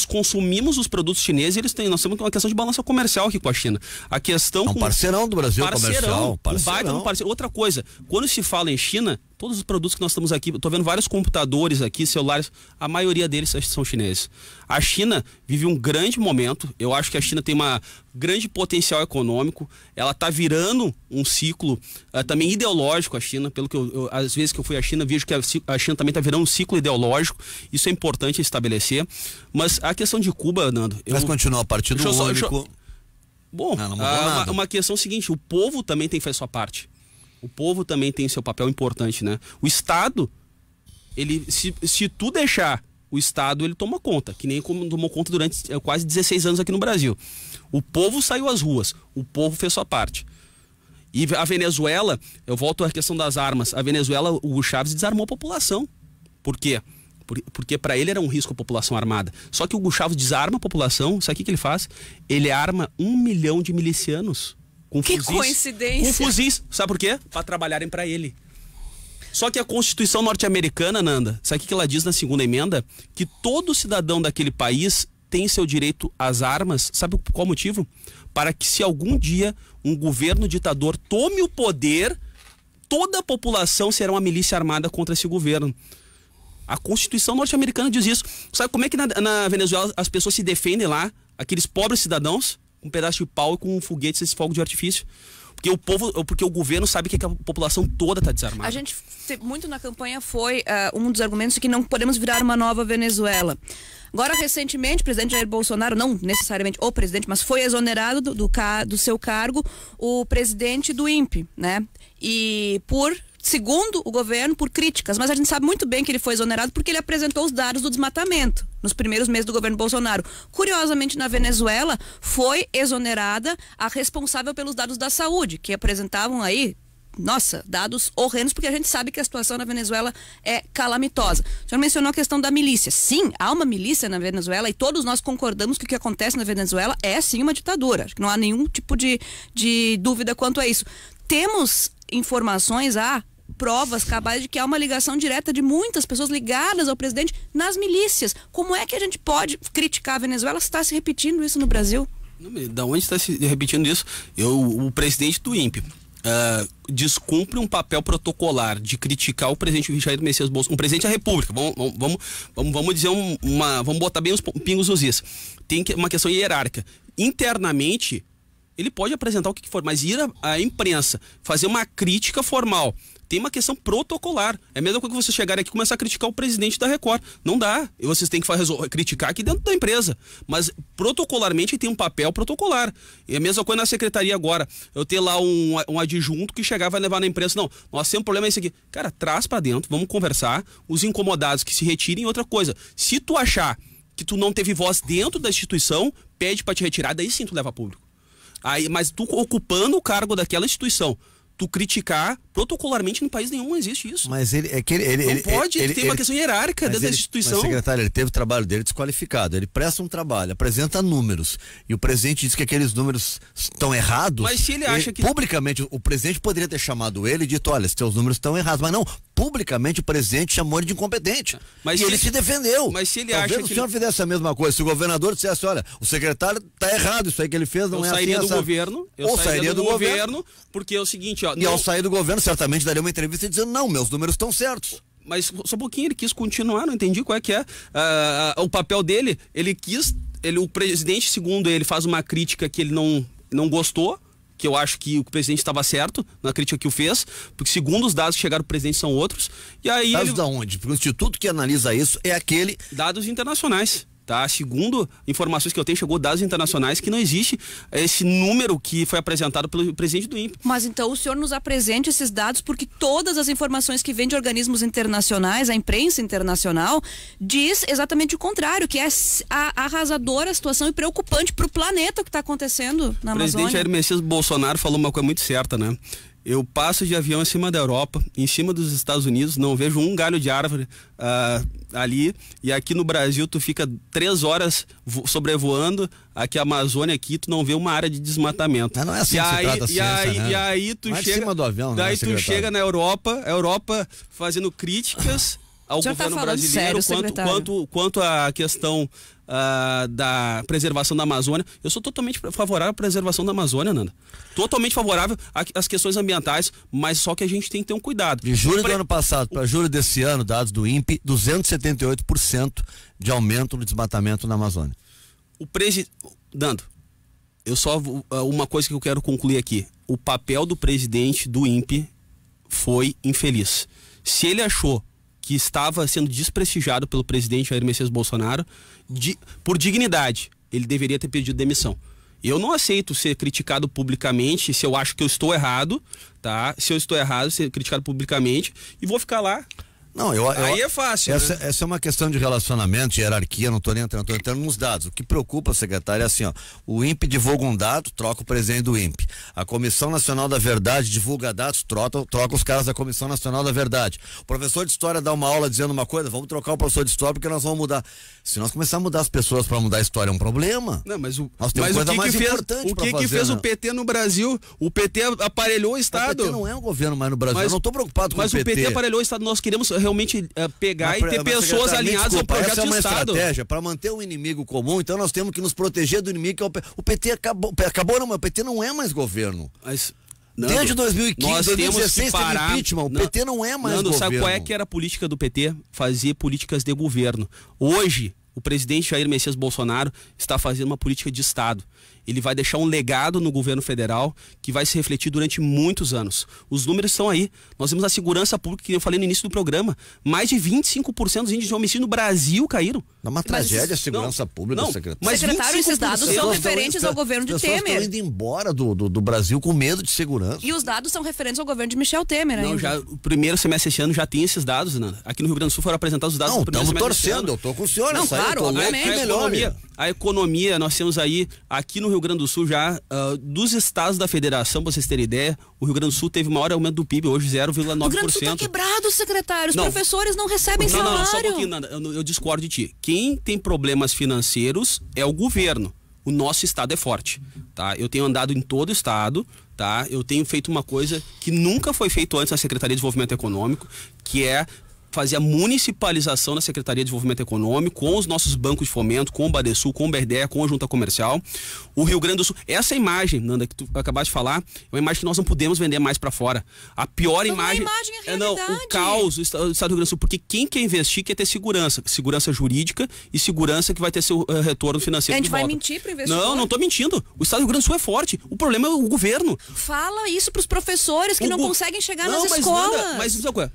consumimos os produtos chineses e nós temos uma questão de balança comercial aqui com a China. A questão
um parceirão do Brasil comercial.
Outra coisa, quando se fala em China, todos os produtos que nós estamos aqui, estou vendo vários computadores aqui, celulares, a maioria deles são chineses. A China vive um grande momento, eu acho que a China tem uma grande potencial econômico, ela está virando um ciclo também ideológico, a China, pelo que às vezes que eu fui à China, vejo que a China também está virando um ciclo ideológico, isso é importante estabelecer, mas a questão de Cuba, Nando...
Mas continua a partir do único...
Bom, uma questão seguinte, o povo também tem que fazer sua parte. O povo também tem seu papel importante, né? O Estado, se tu deixar, o Estado ele toma conta, que nem como tomou conta durante quase 16 anos aqui no Brasil. O povo saiu às ruas, o povo fez sua parte. E a Venezuela, eu volto à questão das armas, a Venezuela, o Hugo Chávez desarmou a população. Por quê? Porque para ele era um risco a população armada. Só que o Hugo Chávez desarma a população, sabe o que ele faz? Ele arma 1 milhão de milicianos.
Que coincidência.
Com fuzis. Sabe por quê? Para trabalharem para ele. Só que a Constituição norte-americana, Nanda, sabe o que ela diz na segunda emenda? Que todo cidadão daquele país tem seu direito às armas. Sabe por qual motivo? Para que se algum dia um governo ditador tome o poder, toda a população será uma milícia armada contra esse governo. A Constituição norte-americana diz isso. Sabe como é que na Venezuela as pessoas se defendem lá, aqueles pobres cidadãos, com um pedaço de pau e com foguetes, esse fogo de artifício? Porque o governo sabe que a população toda está desarmada.
A gente, muito na campanha, foi um dos argumentos de que não podemos virar uma nova Venezuela. Agora, recentemente, o presidente Jair Bolsonaro, não necessariamente o presidente, mas foi exonerado do seu cargo o presidente do INPE, né? E segundo o governo, por críticas, mas a gente sabe muito bem que ele foi exonerado porque ele apresentou os dados do desmatamento nos primeiros meses do governo Bolsonaro. Curiosamente, na Venezuela, foi exonerada a responsável pelos dados da saúde, que apresentavam aí, dados horrendos, porque a gente sabe que a situação na Venezuela é calamitosa. O senhor mencionou a questão da milícia. Sim, há uma milícia na Venezuela e todos nós concordamos que o que acontece na Venezuela é sim uma ditadura. Acho que não há nenhum tipo de dúvida quanto a isso. Temos informações, provas cabais de que há uma ligação direta de muitas pessoas ligadas ao presidente nas milícias. Como é que a gente pode criticar a Venezuela se está se repetindo isso no Brasil?
Da onde está se repetindo isso? O presidente do INPE descumpre um papel protocolar de criticar o presidente Jair Messias Bolsonaro, um presidente da República. Vamos dizer vamos botar bem os pingos nos is. Tem uma questão hierárquica. Internamente, ele pode apresentar o que for, mas ir à imprensa, fazer uma crítica formal, tem uma questão protocolar. É a mesma coisa que você chegar aqui e começar a criticar o presidente da Record. Não dá. E vocês têm que criticar aqui dentro da empresa. Mas protocolarmente tem um papel protocolar. E a mesma coisa na secretaria agora. Eu ter lá um adjunto que chegava a levar na imprensa. Não, nós temos um problema esse aqui. Cara, traz pra dentro, vamos conversar. Os incomodados que se retirem. Outra coisa, se tu achar que tu não teve voz dentro da instituição, pede pra te retirar, daí sim tu leva a público. Mas tu ocupando o cargo daquela instituição, tu criticar protocolarmente, no país nenhum existe isso.
Mas ele
tem uma questão hierárquica dentro da instituição.
Mas, secretário, ele teve o trabalho dele desqualificado. Ele presta um trabalho, apresenta números. E o presidente diz que aqueles números estão errados.
Mas se ele acha que...
Publicamente, o presidente poderia ter chamado ele e dito, olha, os teus números estão errados. Mas não, publicamente o presidente chamou ele de incompetente. E ele se defendeu.
Mas se ele
Talvez
acha
o
que
senhor fizesse a mesma coisa. Se o governador dissesse, olha, o secretário está errado, isso aí que ele fez não é assim.
Eu sairia do governo, porque é o seguinte,
E ao sair do governo, certamente daria uma entrevista dizendo, não, meus números estão certos.
Mas só um pouquinho, ele quis continuar, não entendi qual é que é o papel dele. O presidente, segundo ele, faz uma crítica que ele não gostou, que eu acho que o presidente estava certo na crítica que o fez, porque segundo os dados que chegaram do presidente são outros. E aí
dados da onde? Porque o instituto que analisa isso é aquele...
Dados internacionais. Tá? Segundo informações que eu tenho, chegou dados internacionais que não existe esse número que foi apresentado pelo presidente do INPE.
Mas então o senhor nos apresente esses dados, porque todas as informações que vêm de organismos internacionais, a imprensa internacional, diz exatamente o contrário, que é arrasadora a situação e preocupante para o planeta o que está acontecendo na Amazônia.
O presidente Jair Messias Bolsonaro falou uma coisa muito certa, né? Eu passo de avião em cima da Europa, em cima dos Estados Unidos, não vejo um galho de árvore ali. E aqui no Brasil tu fica 3 horas sobrevoando aqui a Amazônia, aqui tu não vê uma área de desmatamento.
Não é assim que se trata a ciência, né?
E aí tu
mais
chega,
em cima do avião,
daí
né,
tu
secretário?
chega na Europa, a Europa fazendo críticas ao
O senhor tá
governo
falando
brasileiro
sério,
quanto à questão da preservação da Amazônia. Eu sou totalmente favorável à preservação da Amazônia, Nanda. Totalmente favorável às questões ambientais, mas só que a gente tem que ter um cuidado.
De julho do ano passado para julho desse ano, dados do INPE, 278% de aumento no desmatamento na Amazônia.
O presidente... Nando, uma coisa que eu quero concluir aqui. O papel do presidente do INPE foi infeliz. Se ele achou que estava sendo desprestigiado pelo presidente Jair Messias Bolsonaro, por dignidade, ele deveria ter pedido demissão. Eu não aceito ser criticado publicamente se eu acho que eu estou errado, tá? Se eu estou errado, ser criticado publicamente, e vou ficar lá.
Não,
aí é fácil.
Essa é uma questão de relacionamento, de hierarquia, não estou nem entrando nos dados. O que preocupa, secretário, é assim, ó, o INPE divulga um dado, troca o presidente do INPE. A Comissão Nacional da Verdade divulga dados, troca os caras da Comissão Nacional da Verdade. O professor de História dá uma aula dizendo uma coisa, vamos trocar o professor de História porque nós vamos mudar. Se nós começarmos a mudar as pessoas para mudar a história, é um problema.
Não, mas
nós temos coisa mais importante para fazer.
O que fez o PT no Brasil? O PT aparelhou o Estado.
O PT não é um governo mais no Brasil, eu não estou preocupado com o PT.
Mas o PT aparelhou o Estado, nós queremos realmente pegar e ter pessoas alinhadas ao projeto
essa é uma
de Estado.
Estratégia para manter o inimigo comum, então nós temos que nos proteger do inimigo que é o PT. Mas o PT não é mais governo.
Mas
desde 2015,
nós
2016
temos que parar.
teve impeachment, o PT não é mais governo.
Sabe qual é que era a política do PT? Fazer políticas de governo. Hoje, o presidente Jair Messias Bolsonaro está fazendo uma política de Estado. Ele vai deixar um legado no governo federal que vai se refletir durante muitos anos. Os números estão aí. Nós temos a segurança pública, que eu falei no início do programa. Mais de 25% dos índices de homicídio no Brasil caíram.
É uma tragédia a segurança pública, secretário.
Mas secretário, esses dados são referentes ao governo de Temer.
Estão indo embora do Brasil com medo de segurança.
E os dados são referentes ao governo de Michel Temer, né?
Não, já o primeiro semestre deste ano já tem esses dados, Nanda. Aqui no Rio Grande do Sul foram apresentados os dados do primeiro semestre deste ano.
Eu tô com o senhor.
Não, claro, obviamente.
A economia, nós temos aí, aqui no Rio Grande do Sul já, dos estados da federação, pra vocês terem ideia, o Rio Grande do Sul teve o maior aumento do PIB, hoje 0,9%.
O Rio Grande do Sul tá quebrado, secretário. Os professores não recebem salário.
Não, só um pouquinho, Nanda, eu discordo de ti. Quem tem problemas financeiros é o governo. O nosso estado é forte, tá? Eu tenho andado em todo o estado, tá? Eu tenho feito uma coisa que nunca foi feito antes na Secretaria de Desenvolvimento Econômico, que é fazer a municipalização da Secretaria de Desenvolvimento Econômico com os nossos bancos de fomento, com o Badesul, com o BRDE, com a Junta Comercial. O Rio Grande do Sul, essa imagem, Nanda, que tu acabaste de falar, é uma imagem que nós não podemos vender mais para fora. A pior imagem
é
o caos do Estado do Rio Grande do Sul, porque quem quer investir quer ter segurança jurídica e segurança que vai ter seu retorno financeiro.
A gente
de
vai
volta.
mentir pro investidor?
Não tô mentindo. O Estado do Rio Grande do Sul é forte. O problema é o governo.
Fala isso pros professores que não conseguem chegar nas escolas.
Nanda, mas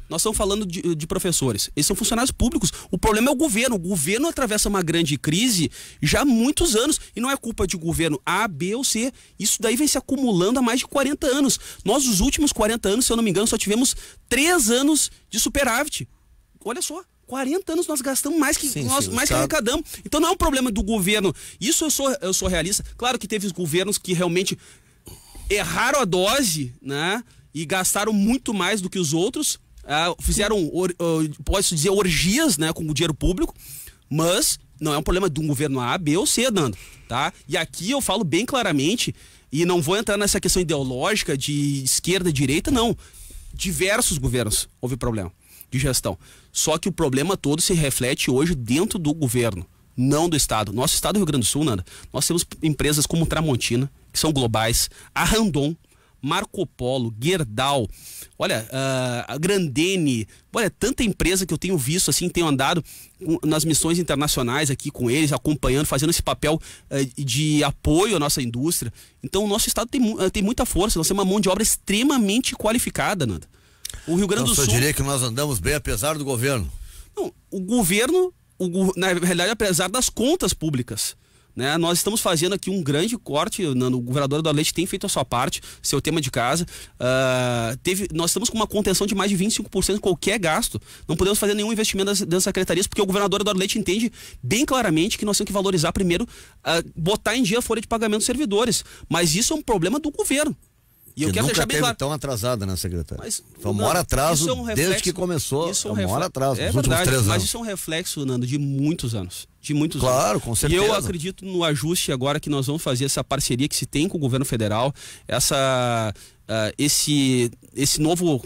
nós estamos falando de professores. Eles são funcionários públicos. O problema é o governo. O governo atravessa uma grande crise já há muitos anos. E não é culpa de governo A, B ou C. Isso daí vem se acumulando há mais de 40 anos. Nós, nos últimos 40 anos, se eu não me engano, só tivemos 3 anos de superávit. Olha só. 40 anos nós gastamos mais que que arrecadamos. Então não é um problema do governo. Isso eu sou realista. Claro que teve governos que realmente erraram a dose, né? E gastaram muito mais do que os outros. Fizeram, posso dizer, orgias, né, com o dinheiro público, mas não é um problema de um governo A, B ou C, Nando, tá? E aqui eu falo bem claramente, e não vou entrar nessa questão ideológica de esquerda e direita, não. Diversos governos houve problema de gestão. Só que o problema todo se reflete hoje dentro do governo, não do Estado. Nosso Estado do Rio Grande do Sul, Nanda, nós temos empresas como Tramontina, que são globais, a Randon, Marco Polo, Gerdau, olha, a Grandene, olha, tanta empresa que eu tenho visto, assim, tenho andado nas missões internacionais aqui com eles, acompanhando, fazendo esse papel de apoio à nossa indústria. Então o nosso estado tem muita força, nós temos uma mão de obra extremamente qualificada, Nanda. O Rio Grande do Sul...
Eu diria que nós andamos bem apesar do governo.
Não, o governo, na realidade, apesar das contas públicas, né? Nós estamos fazendo aqui um grande corte, o governador Eduardo Leite tem feito a sua parte, seu tema de casa. Nós estamos com uma contenção de mais de 25% de qualquer gasto. Não podemos fazer nenhum investimento das secretarias, porque o governador Eduardo Leite entende bem claramente que nós temos que valorizar primeiro, botar em dia a folha de pagamento dos servidores. Mas isso é um problema do governo. E eu quero deixar bem claro.
Tão atrasada, né, secretário?
Mas,
foi uma hora atraso desde que começou. Uma hora atraso, nos últimos 3 anos.
Mas isso é um reflexo, Nando, de muitos anos.
Claro, com certeza.
E eu acredito no ajuste agora que nós vamos fazer, essa parceria que se tem com o governo federal, esse novo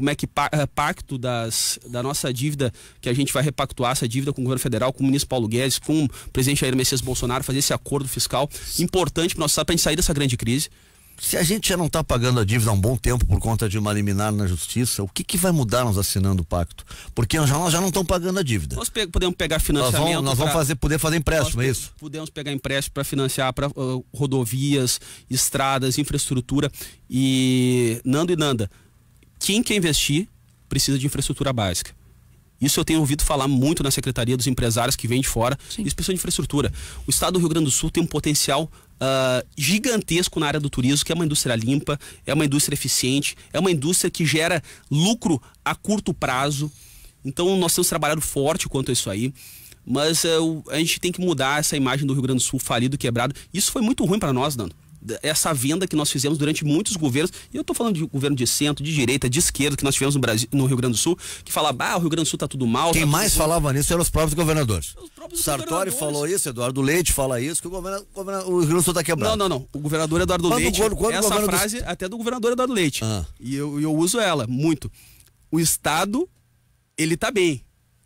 pacto da nossa dívida, que a gente vai repactuar essa dívida com o governo federal, com o ministro Paulo Guedes, com o presidente Jair Messias Bolsonaro, fazer esse acordo fiscal importante para a gente sair dessa grande crise.
Se a gente já não está pagando a dívida há um bom tempo por conta de uma liminar na justiça, o que vai mudar nós assinando o pacto? Porque nós já não estamos pagando a dívida.
Nós podemos pegar financiamento.
Nós vamos poder fazer empréstimo, é isso?
Podemos pegar empréstimo para financiar para rodovias, estradas, infraestrutura. E Nando e Nanda, quem quer investir precisa de infraestrutura básica. Isso eu tenho ouvido falar muito na secretaria dos empresários que vêm de fora. Eles precisam de infraestrutura. O estado do Rio Grande do Sul tem um potencial gigantesco na área do turismo, que é uma indústria limpa, é uma indústria eficiente, é uma indústria que gera lucro a curto prazo. Então nós temos trabalhado forte quanto a isso aí. Mas a gente tem que mudar essa imagem do Rio Grande do Sul falido, quebrado. Isso foi muito ruim para nós, Nando. Essa venda que nós fizemos durante muitos governos, e eu estou falando de governo de centro, de direita, de esquerda, que nós tivemos no Rio Grande do Sul, que falava, o Rio Grande do Sul está tudo mal.
Quem mais falava nisso eram os próprios governadores. Sartori falou isso, Eduardo Leite fala isso, que o Rio Grande do Sul está quebrado.
Não. O governador Eduardo Leite, essa frase até do governador Eduardo Leite. E eu uso ela muito. O Estado, ele está bem.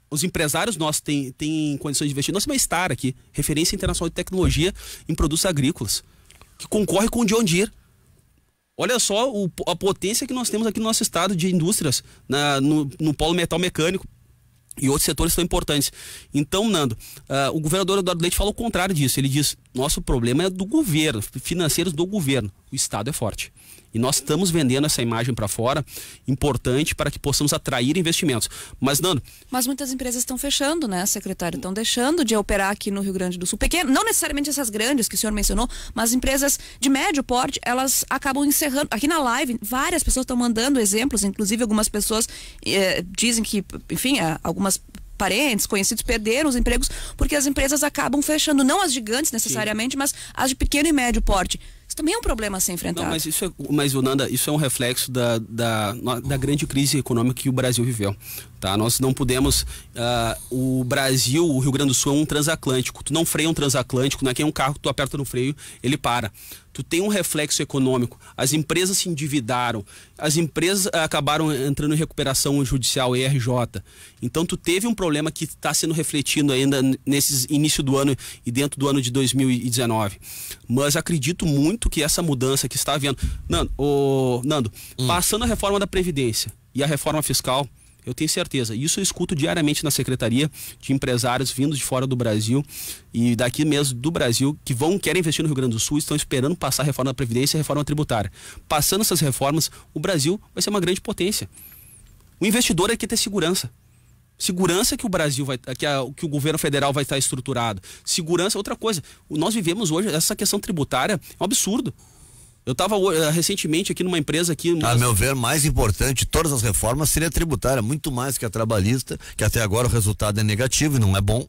Os empresários nossos têm condições de investir. Nós temos uma Star aqui, referência internacional de tecnologia em produtos agrícolas, que concorre com o John Deere. Olha só a potência que nós temos aqui no nosso estado de indústrias, no polo metal mecânico e outros setores tão importantes. Então, Nando, o governador Eduardo Leite fala o contrário disso. Ele diz, nosso problema é do governo, financeiros do governo. O estado é forte. E nós estamos vendendo essa imagem para fora, importante para que possamos atrair investimentos. Mas, Nando...
Mas muitas empresas estão fechando, né, secretário? Estão deixando de operar aqui no Rio Grande do Sul. Pequeno, não necessariamente essas grandes que o senhor mencionou, mas empresas de médio porte, elas acabam encerrando. Aqui na live, várias pessoas estão mandando exemplos, inclusive algumas pessoas dizem que, enfim, algumas parentes, conhecidos perderam os empregos porque as empresas acabam fechando, não as gigantes necessariamente, mas as de pequeno e médio porte. Isso também é um problema a ser enfrentado.
Não, mas Nanda, isso é um reflexo da grande crise econômica que o Brasil viveu. Tá? Nós não podemos... o Brasil, o Rio Grande do Sul é um transatlântico. Tu não freia um transatlântico, não é que é um carro que tu aperta no freio, ele para. Tu tem um reflexo econômico. As empresas se endividaram. As empresas acabaram entrando em recuperação judicial, ERJ. Então tu teve um problema que está sendo refletido ainda nesse início do ano e dentro do ano de 2019. Mas acredito muito que essa mudança que está havendo... Nando, passando a reforma da Previdência e a reforma fiscal, eu tenho certeza, isso eu escuto diariamente na secretaria de empresários vindos de fora do Brasil e daqui mesmo do Brasil que querem investir no Rio Grande do Sul, estão esperando passar a reforma da Previdência e a reforma tributária. Passando essas reformas, o Brasil vai ser uma grande potência. O investidor quer ter segurança. Segurança que o Brasil que o governo federal vai estar estruturado. Segurança, outra coisa. Nós vivemos hoje, essa questão tributária é um absurdo. Eu estava recentemente aqui numa empresa aqui...
A meu ver, mais importante de todas as reformas seria a tributária, muito mais que a trabalhista, que até agora o resultado é negativo e não é bom,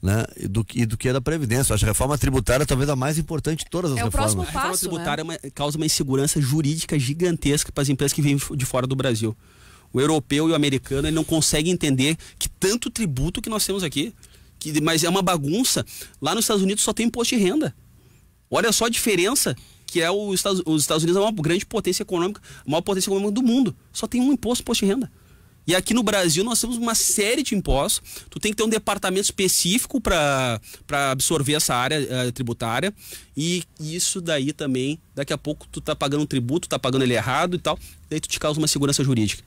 né? Do que a da Previdência. Eu acho que a reforma tributária talvez a mais importante de todas as reformas.
O próximo passo,
a reforma tributária causa uma insegurança jurídica gigantesca para as empresas que vêm de fora do Brasil. O europeu e o americano, ele não consegue entender que tanto tributo que nós temos aqui, mas é uma bagunça. Lá nos Estados Unidos só tem imposto de renda. Olha só a diferença que é os Estados Unidos é uma grande potência econômica, a maior potência econômica do mundo. Só tem um imposto de renda. E aqui no Brasil nós temos uma série de impostos. Tu tem que ter um departamento específico para absorver essa área tributária. E isso daí também, daqui a pouco tu tá pagando um tributo, tá pagando ele errado e tal. Daí tu te causa uma segurança jurídica.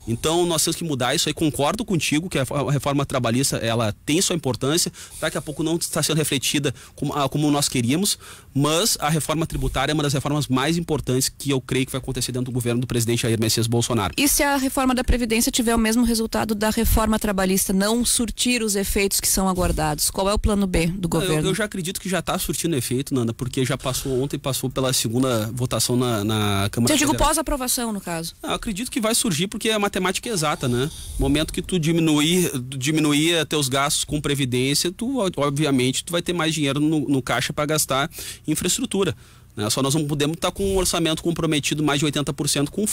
Então nós temos que mudar isso aí, concordo contigo que a reforma trabalhista ela tem sua importância, daqui a pouco não está sendo refletida como nós queríamos, mas a reforma tributária é uma das reformas mais importantes que eu creio que vai acontecer dentro do governo do presidente Jair Messias Bolsonaro.
E se a reforma da Previdência tiver o mesmo resultado da reforma trabalhista, não surtir os efeitos que são aguardados, qual é o plano B do governo?
Eu já acredito que já está surtindo efeito, Nanda, porque já ontem passou pela segunda votação na Câmara
Federal. Eu digo pós-aprovação, no caso.
Eu acredito que vai surgir porque a matemática é exata, né? No momento que tu diminuir teus gastos com previdência, obviamente tu vai ter mais dinheiro no caixa para gastar em infraestrutura, né? Só nós não podemos estar com um orçamento comprometido mais de 80% com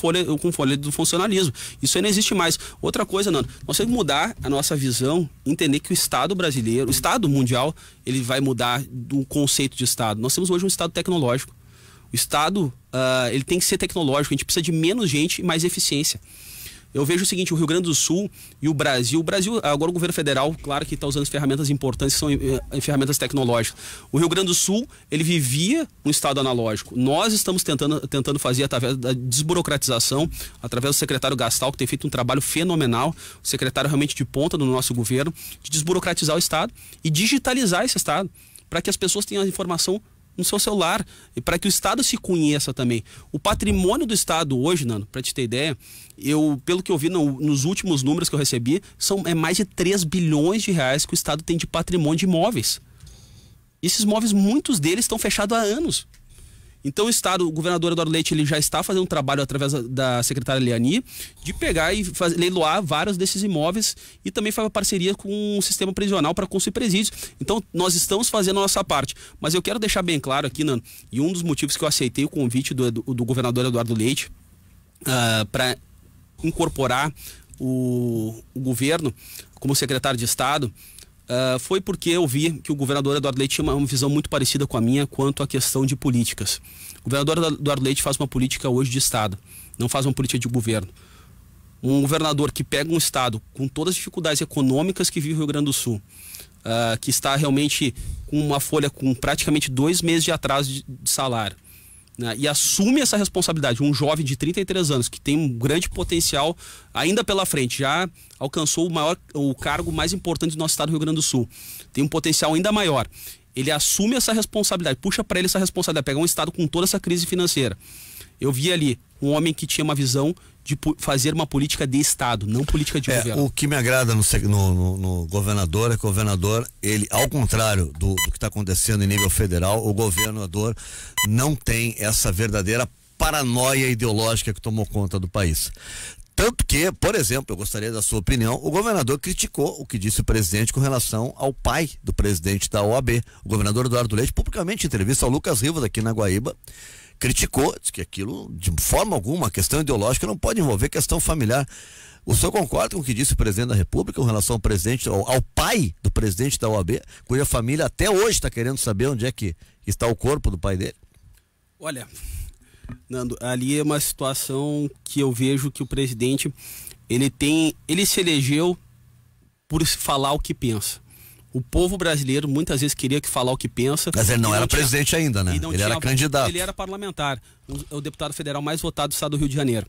folha do funcionalismo. Isso aí não existe mais. Outra coisa, Nando, nós temos que mudar a nossa visão, entender que o Estado brasileiro, o Estado mundial, ele vai mudar do conceito de Estado. Nós temos hoje um Estado tecnológico. O Estado, ele tem que ser tecnológico, a gente precisa de menos gente e mais eficiência. Eu vejo o seguinte, o Rio Grande do Sul e o Brasil, agora o governo federal, claro que está usando as ferramentas importantes, que são ferramentas tecnológicas. O Rio Grande do Sul, ele vivia um Estado analógico. Nós estamos tentando fazer através da desburocratização, através do secretário Gastal, que tem feito um trabalho fenomenal, o secretário realmente de ponta do nosso governo, de desburocratizar o Estado e digitalizar esse Estado, para que as pessoas tenham a informação no seu celular e para que o Estado se conheça também. O patrimônio do Estado hoje, Nando, para te ter ideia, pelo que eu vi nos últimos números que eu recebi, é mais de 3 bilhões de reais que o Estado tem de patrimônio de imóveis. Esses imóveis, muitos deles estão fechados há anos. Então o governador Eduardo Leite, ele já está fazendo um trabalho através da secretária Leani de pegar e leiloar vários desses imóveis e também faz parceria com o sistema prisional para construir presídios. Então nós estamos fazendo a nossa parte. Mas eu quero deixar bem claro aqui, Nando, e um dos motivos que eu aceitei o convite do governador Eduardo Leite para incorporar o governo como secretário de Estado, foi porque eu vi que o governador Eduardo Leite tinha uma visão muito parecida com a minha quanto à questão de políticas. O governador Eduardo Leite faz uma política hoje de Estado, não faz uma política de governo. Um governador que pega um Estado com todas as dificuldades econômicas que vive o Rio Grande do Sul, que está realmente com uma folha com praticamente 2 meses de atraso de salário, né, e assume essa responsabilidade, um jovem de 33 anos que tem um grande potencial ainda pela frente, já alcançou o cargo mais importante do nosso estado do Rio Grande do Sul, tem um potencial ainda maior, ele assume essa responsabilidade, puxa para ele essa responsabilidade, pegar um estado com toda essa crise financeira. Eu vi ali um homem que tinha uma visão de fazer uma política de Estado, não política de governo.
O que me agrada no governador é que o governador, ele, ao contrário do que está acontecendo em nível federal, o governador não tem essa verdadeira paranoia ideológica que tomou conta do país. Tanto que, por exemplo, eu gostaria da sua opinião, o governador criticou o que disse o presidente com relação ao pai do presidente da OAB. O governador Eduardo Leite, publicamente em entrevista ao Lucas Rivas aqui na Guaíba, criticou, disse que aquilo, de forma alguma, a questão ideológica não pode envolver questão familiar. O senhor concorda com o que disse o presidente da República com relação ao presidente, ao pai do presidente da OAB, cuja família até hoje está querendo saber onde é que está o corpo do pai dele?
Olha, Nando, ali é uma situação que eu vejo que o presidente, ele se elegeu por falar o que pensa. O povo brasileiro muitas vezes queria que falar o que pensa.
Mas ele não era presidente ainda, né? Ele era candidato.
Ele era parlamentar, o deputado federal mais votado do estado do Rio de Janeiro.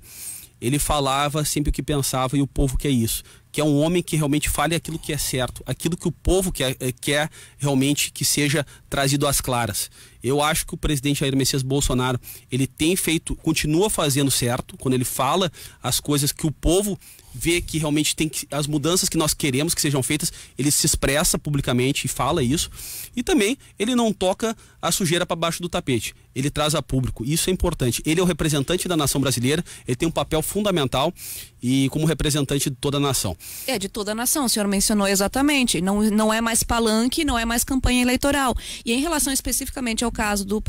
Ele falava sempre o que pensava e o povo quer isso. Que é um homem que realmente fale aquilo que é certo, aquilo que o povo quer realmente que seja trazido às claras. Eu acho que o presidente Jair Messias Bolsonaro, ele tem feito, continua fazendo certo, quando ele fala as coisas que o povo vê que realmente tem que, as mudanças que nós queremos que sejam feitas, ele se expressa publicamente e fala isso. E também ele não toca a sujeira para baixo do tapete, ele traz a público, isso é importante. Ele é o representante da nação brasileira, ele tem um papel fundamental e como representante de toda a nação.
É, de toda a nação, o senhor mencionou exatamente, não é mais palanque, não é mais campanha eleitoral. E em relação especificamente ao caso do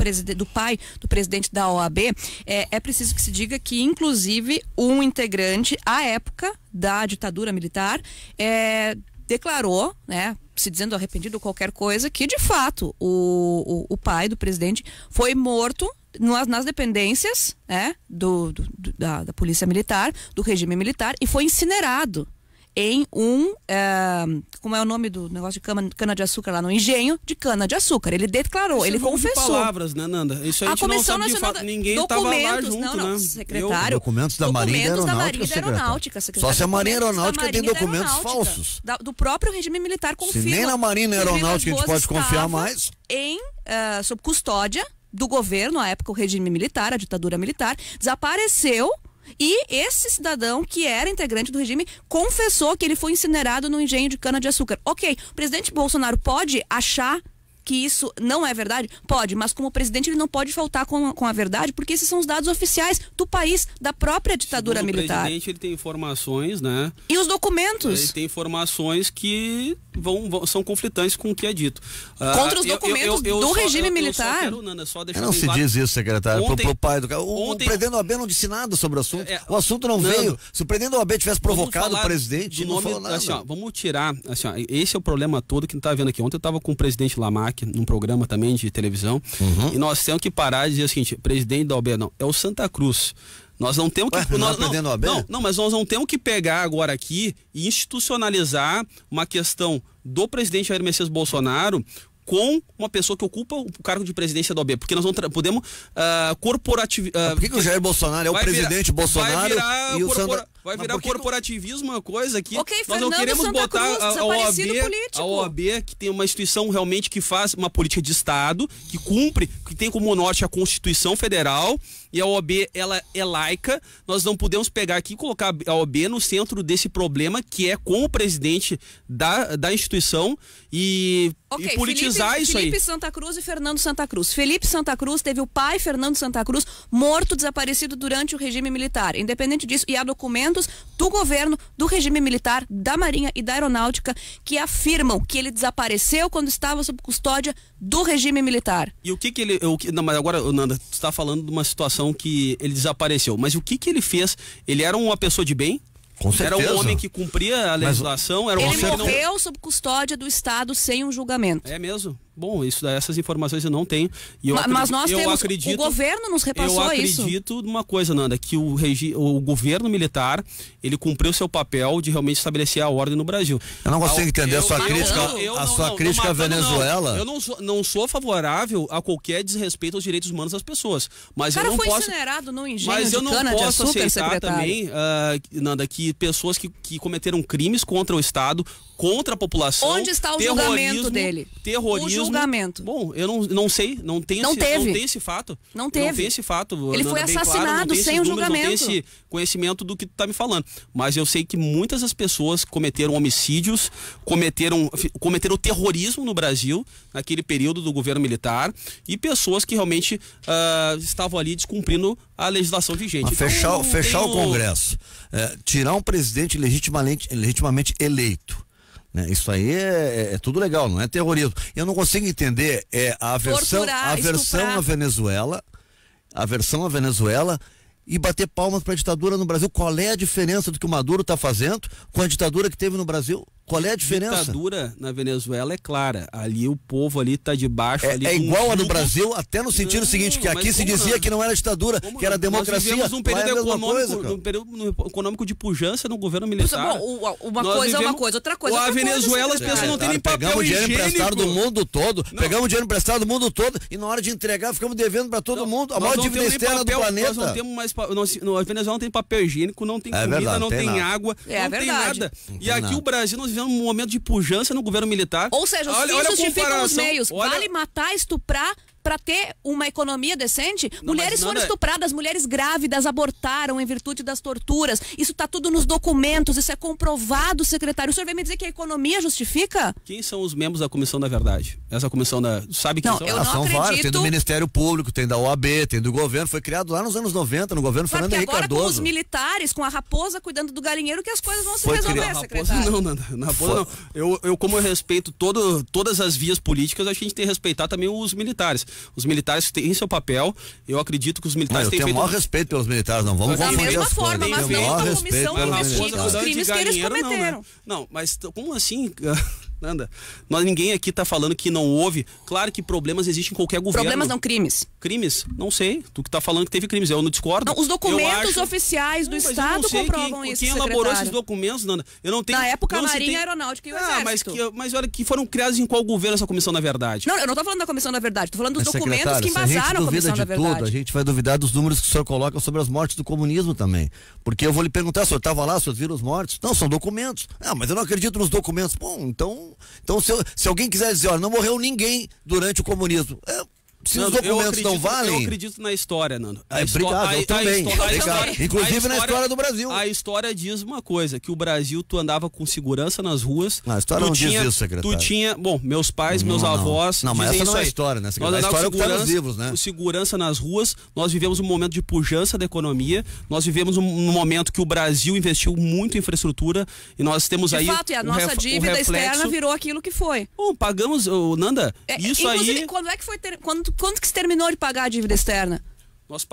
pai do presidente da OAB, é preciso que se diga que inclusive um integrante, à época da ditadura militar, declarou, né, se dizendo arrependido ou qualquer coisa, que de fato o pai do presidente foi morto nas dependências, né, da polícia militar, do regime militar, e foi incinerado em como é o nome do negócio de cana-de-açúcar lá no engenho de cana-de-açúcar. Ele declarou, ele confessou.
De palavras, né, Nanda? Isso a gente não sabe de fato, ninguém estava lá junto, né?
Secretário.
Documentos da Marinha Aeronáutica,
secretário.
Só se a Marinha Aeronáutica tem documentos falsos.
Do próprio regime militar confirma.
Se nem na Marinha Aeronáutica a gente pode confiar mais.
Sob custódia do governo, à época o regime militar, a ditadura militar, desapareceu. E esse cidadão, que era integrante do regime, confessou que ele foi incinerado no engenho de cana-de-açúcar. Ok, o presidente Bolsonaro pode achar que isso não é verdade? Pode, mas como presidente ele não pode faltar com a verdade, porque esses são os dados oficiais do país, da própria ditadura militar.
O presidente, ele tem informações, né?
E os documentos?
Ele tem informações que são conflitantes com o que é dito.
Contra os documentos do regime militar.
Não se diz isso, secretário, pro pai do cara. O presidente da OAB não disse nada sobre o assunto. O assunto não veio. Se o presidente da OAB tivesse provocado o presidente, não falou nada.
Assim, vamos tirar, assim, esse é o problema todo que não tá vendo aqui. Ontem eu estava com o presidente Lamarck num programa também de televisão, e nós temos que parar de dizer o seguinte: presidente da OAB não, é o Santa Cruz. Nós não temos que. Mas nós não temos que pegar agora aqui e institucionalizar uma questão do presidente Jair Messias Bolsonaro com uma pessoa que ocupa o cargo de presidência da OAB, porque nós não podemos corporativizar.
Por que o Jair Bolsonaro é o presidente Bolsonaro
e o Santa... Vai virar corporativismo, uma coisa aqui. Nós não queremos
Santa
botar
a
OAB, que tem uma instituição realmente que faz uma política de Estado, que cumpre, que tem como norte a Constituição Federal, e a OAB, ela é laica. Nós não podemos pegar aqui e colocar a OAB no centro desse problema, que é com o presidente da instituição e politizar isso aí.
Felipe Santa Cruz e Fernando Santa Cruz. Felipe Santa Cruz teve o pai, Fernando Santa Cruz, morto, desaparecido durante o regime militar. Independente disso, e há documentos do governo, do regime militar, da Marinha e da Aeronáutica que afirmam que ele desapareceu quando estava sob custódia do regime militar.
E o que ele... Não, mas agora, Nanda, tu está falando de uma situação que ele desapareceu. Mas o que ele fez? Ele era uma pessoa de bem?
Com certeza.
Era um homem que cumpria a legislação? Era um
ele morreu sob custódia do Estado sem um julgamento.
É mesmo? Bom, essas informações eu não tenho. E
mas nós temos, o governo nos repassou isso.
Eu acredito numa coisa, Nanda, que o governo militar, ele cumpriu seu papel de realmente estabelecer a ordem no Brasil.
Eu não consigo entender a sua crítica à Venezuela.
Eu não sou favorável a qualquer desrespeito aos direitos humanos das pessoas. Mas eu não posso...
incinerado no engenho de cana-de-açúcar,
aceitar também, Nanda, que pessoas que cometeram crimes contra o Estado, contra a população...
Onde está o julgamento dele?
Terrorismo.
Julgamento.
Bom, eu não sei, não tem esse fato.
Não teve.
Não tem esse fato.
Ele foi assassinado sem um julgamento.
Não tem esse conhecimento do que tu tá me falando. Mas eu sei que muitas das pessoas cometeram homicídios, cometeram terrorismo no Brasil, naquele período do governo militar, e pessoas que realmente estavam ali descumprindo a legislação vigente.
Fechar o Congresso, tirar um presidente legitimamente eleito. Isso aí é tudo legal, não é terrorismo. Eu não consigo entender a aversão à Venezuela e bater palmas para a ditadura no Brasil. Qual é a diferença do que o Maduro está fazendo com a ditadura que teve no Brasil? Qual é a diferença?
A ditadura na Venezuela é clara. Ali o povo ali está debaixo.
É igual a do Brasil, até no sentido seguinte, que aqui se dizia que não era ditadura, que era democracia.
Nós vivemos um período econômico de pujança no governo militar.
Bom, uma coisa é uma coisa, outra coisa é outra coisa.
A Venezuela as pessoas não têm nem papel
higiênico. Pegamos dinheiro emprestado do mundo todo, e na hora de entregar ficamos devendo para todo mundo. A maior dívida externa do planeta.
Nós não temos mais... A Venezuela não tem papel higiênico, não tem comida, não tem água, não tem nada. E aqui o Brasil, nós vivemos um momento de pujança no governo militar.
Ou seja, os fins justificam os meios. Vale matar, estuprar para ter uma economia decente? Mulheres foram estupradas, mulheres grávidas abortaram em virtude das torturas. Isso está tudo nos documentos, isso é comprovado, secretário. O senhor vem me dizer que a economia justifica?
Quem são os membros da Comissão da Verdade? Essa comissão sabe quem são?
Eu não
são
acredito.
Vários, tem do Ministério Público, tem da OAB, tem do governo, foi criado lá nos anos 90, no governo Fernando Henrique Cardoso.
Agora com os militares, com a raposa cuidando do galinheiro, que as coisas vão se resolver, secretário.
Na raposa não. Como eu respeito todas as vias políticas, a gente tem que respeitar também os militares. Os militares têm seu papel, eu acredito que os militares têm feito...
Eu tenho o maior respeito pelos militares, não vamos confundir as coisas.
Da mesma forma, mas não a comissão que investiga os crimes que eles cometeram.
Não, mas como assim... Nanda, ninguém aqui tá falando que não houve. Claro que problemas existem em qualquer governo.
Problemas não, crimes.
Crimes? Não sei. Tu que tá falando que teve crimes, eu não discordo.
Não, os documentos oficiais do Estado comprovam isso,
quem elaborou esses documentos, Nanda? Eu não tenho...
Na época, a Marinha, a Aeronáutica e o Exército.
Mas olha, que foram criados em qual governo essa Comissão da Verdade?
Não, eu não tô falando da Comissão da Verdade, tô falando dos documentos que embasaram a Comissão da Verdade.
A gente vai duvidar dos números que o senhor coloca sobre as mortes do comunismo também. Porque eu vou lhe perguntar, o senhor estava lá, o senhor viram os mortos? Não, são documentos. Mas eu não acredito nos documentos. Bom, então se alguém quiser dizer, olha, não morreu ninguém durante o comunismo, Se os documentos não valem...
Eu acredito na história, Nando.
Obrigado, eu também. Inclusive na história do Brasil.
A história diz uma coisa, que o Brasil, tu andava com segurança nas ruas.
A história não diz isso, secretário.
Tu tinha, bom, meus pais, meus avós...
Não, mas essa não é a história, né, secretário? A história é o que tá nos livros, né?
Segurança nas ruas, nós vivemos um momento de pujança da economia, nós vivemos um momento que o Brasil investiu muito em infraestrutura e nós temos aí...
De fato, e a nossa dívida externa virou aquilo que foi.
Bom, pagamos, Nanda, isso aí...
Quando é que foi... Quando que se terminou de pagar a dívida externa?
Nós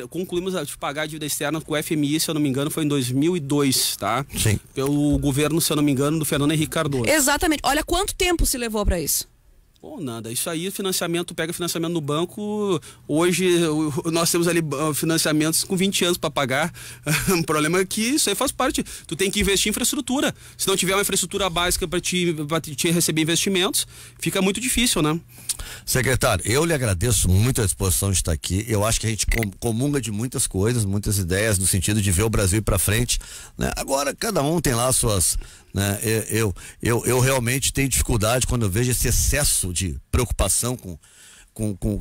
concluímos de pagar a dívida externa com o FMI, se eu não me engano, foi em 2002, tá?
Sim.
Pelo governo, se eu não me engano, do Fernando Henrique Cardoso.
Exatamente. Olha quanto tempo se levou para isso.
Bom, nada, isso aí, financiamento, pega financiamento no banco, hoje nós temos ali financiamentos com 20 anos para pagar, o problema é que isso aí faz parte, tu tem que investir em infraestrutura, se não tiver uma infraestrutura básica para te receber investimentos, fica muito difícil, né?
Secretário, eu lhe agradeço muito a disposição de estar aqui, eu acho que a gente comunga de muitas coisas, muitas ideias, no sentido de ver o Brasil ir para frente, né? Agora, cada um tem lá as suas... Né? Eu realmente tenho dificuldade quando eu vejo esse excesso de preocupação com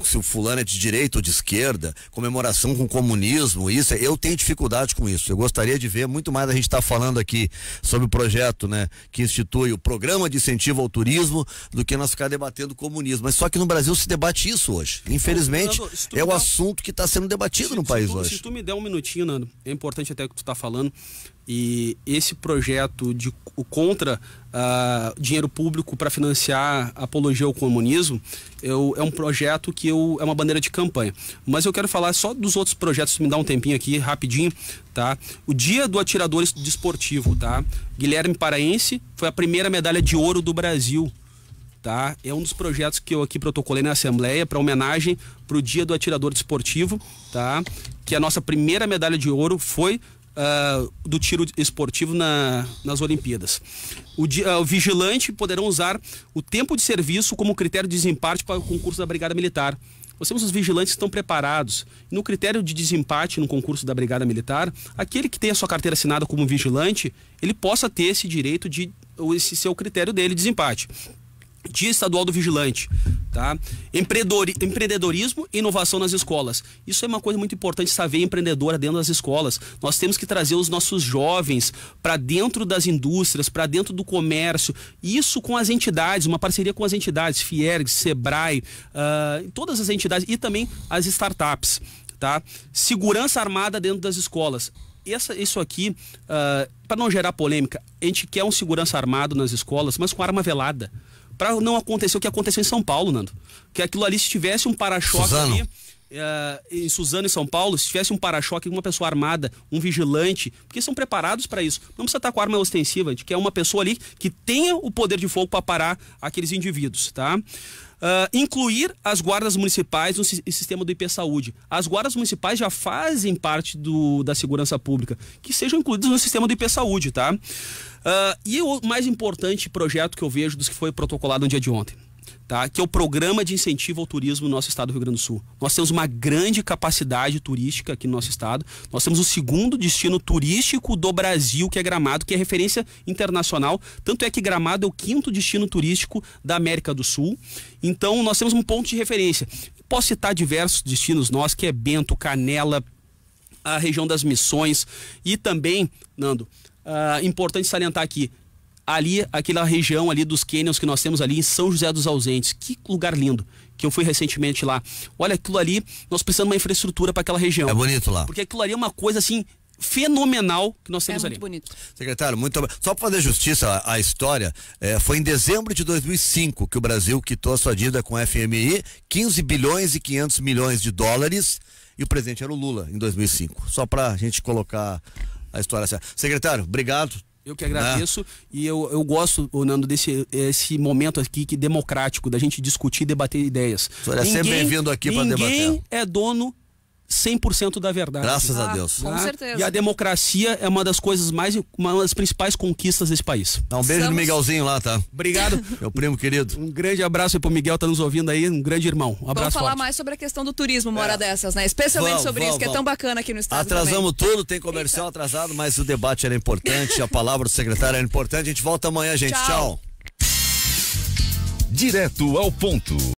se o fulano é de direita ou de esquerda, comemoração com o comunismo, eu tenho dificuldade com isso. Eu gostaria de ver muito mais a gente estar falando aqui sobre o projeto, né, que institui o programa de incentivo ao turismo, do que nós ficar debatendo o comunismo. Mas só que no Brasil se debate isso hoje. Infelizmente, é o assunto que está sendo debatido no país hoje.
Se tu me der um minutinho, Nando, é importante até o que tu está falando. E esse projeto contra dinheiro público para financiar a apologia ao comunismo é um projeto que é uma bandeira de campanha. Mas eu quero falar só dos outros projetos, se me dá um tempinho aqui, rapidinho, tá? O Dia do Atirador Desportivo, tá? Guilherme Paraense foi a primeira medalha de ouro do Brasil, tá? É um dos projetos que eu aqui protocolei na Assembleia para homenagem para o Dia do Atirador Desportivo, tá? Que a nossa primeira medalha de ouro foi do tiro esportivo nas Olimpíadas. O vigilante poderão usar o tempo de serviço como critério de desempate para o concurso da Brigada Militar. Nós temos os vigilantes que estão preparados. No critério de desempate no concurso da Brigada Militar, aquele que tem a sua carteira assinada como vigilante, ele possa ter esse direito esse ser o critério dele de desempate. Dia Estadual do Vigilante, tá? Empreendedorismo e inovação nas escolas. Isso é uma coisa muito importante, essa veia empreendedora dentro das escolas. Nós temos que trazer os nossos jovens para dentro das indústrias, para dentro do comércio. Isso com as entidades, uma parceria com as entidades, Fiergs, Sebrae, todas as entidades e também as startups, tá? Segurança armada dentro das escolas. Isso aqui, para não gerar polêmica, a gente quer um segurança armado nas escolas, mas com arma velada. Para não acontecer o que aconteceu em São Paulo, Nando. Que aquilo ali, se tivesse um para-choque ali, em Suzano, em São Paulo, se tivesse um para-choque, uma pessoa armada, um vigilante, porque são preparados para isso. Não precisa estar com arma ostensiva, a gente quer uma pessoa ali que tenha o poder de fogo para parar aqueles indivíduos, tá? Incluir as guardas municipais no sistema do IP Saúde. As guardas municipais já fazem parte da segurança pública, que sejam incluídas no sistema do IP Saúde, tá? E o mais importante projeto que eu vejo dos que foi protocolado no dia de ontem, tá? Que é o Programa de Incentivo ao Turismo no nosso estado do Rio Grande do Sul. Nós temos uma grande capacidade turística aqui no nosso estado. Nós temos o segundo destino turístico do Brasil, que é Gramado, que é referência internacional. Tanto é que Gramado é o 5º destino turístico da América do Sul. Então, nós temos um ponto de referência. Posso citar diversos destinos nossos, que é Bento, Canela, a região das Missões e também, Nando, importante salientar aqui, ali, aquela região ali dos cânions que nós temos ali em São José dos Ausentes. Que lugar lindo, que eu fui recentemente lá. Olha, aquilo ali, nós precisamos de uma infraestrutura para aquela região.
É bonito lá.
Porque aquilo ali é uma coisa assim fenomenal que nós temos ali.
É muito bonito.
Secretário, muito obrigado. Só para fazer justiça à história, foi em dezembro de 2005 que o Brasil quitou a sua dívida com a FMI, 15 bilhões e 500 milhões de dólares, e o presidente era o Lula em 2005. Só para a gente colocar a história certa. Secretário, obrigado.
Eu que agradeço, e eu gosto, Nando, esse momento aqui que democrático, da gente discutir e debater ideias.
O senhor é sempre bem-vindo aqui para debater.
Ninguém é dono 100% da verdade.
Graças a Deus.
Com certeza.
E a democracia é uma das coisas uma das principais conquistas desse país.
Dá um beijo no Miguelzinho lá, tá?
Obrigado.
Meu primo querido.
Um grande abraço aí pro Miguel, tá nos ouvindo aí, um grande irmão. Um abraço.
Vamos falar
forte.
mais sobre a questão do turismo, uma hora dessas, né? Especialmente sobre isso, que é tão bacana aqui no estado.
Atrasamos tudo, tem comercial atrasado, mas o debate era importante, a palavra do secretário era importante. A gente volta amanhã, gente. Tchau.
Direto ao ponto.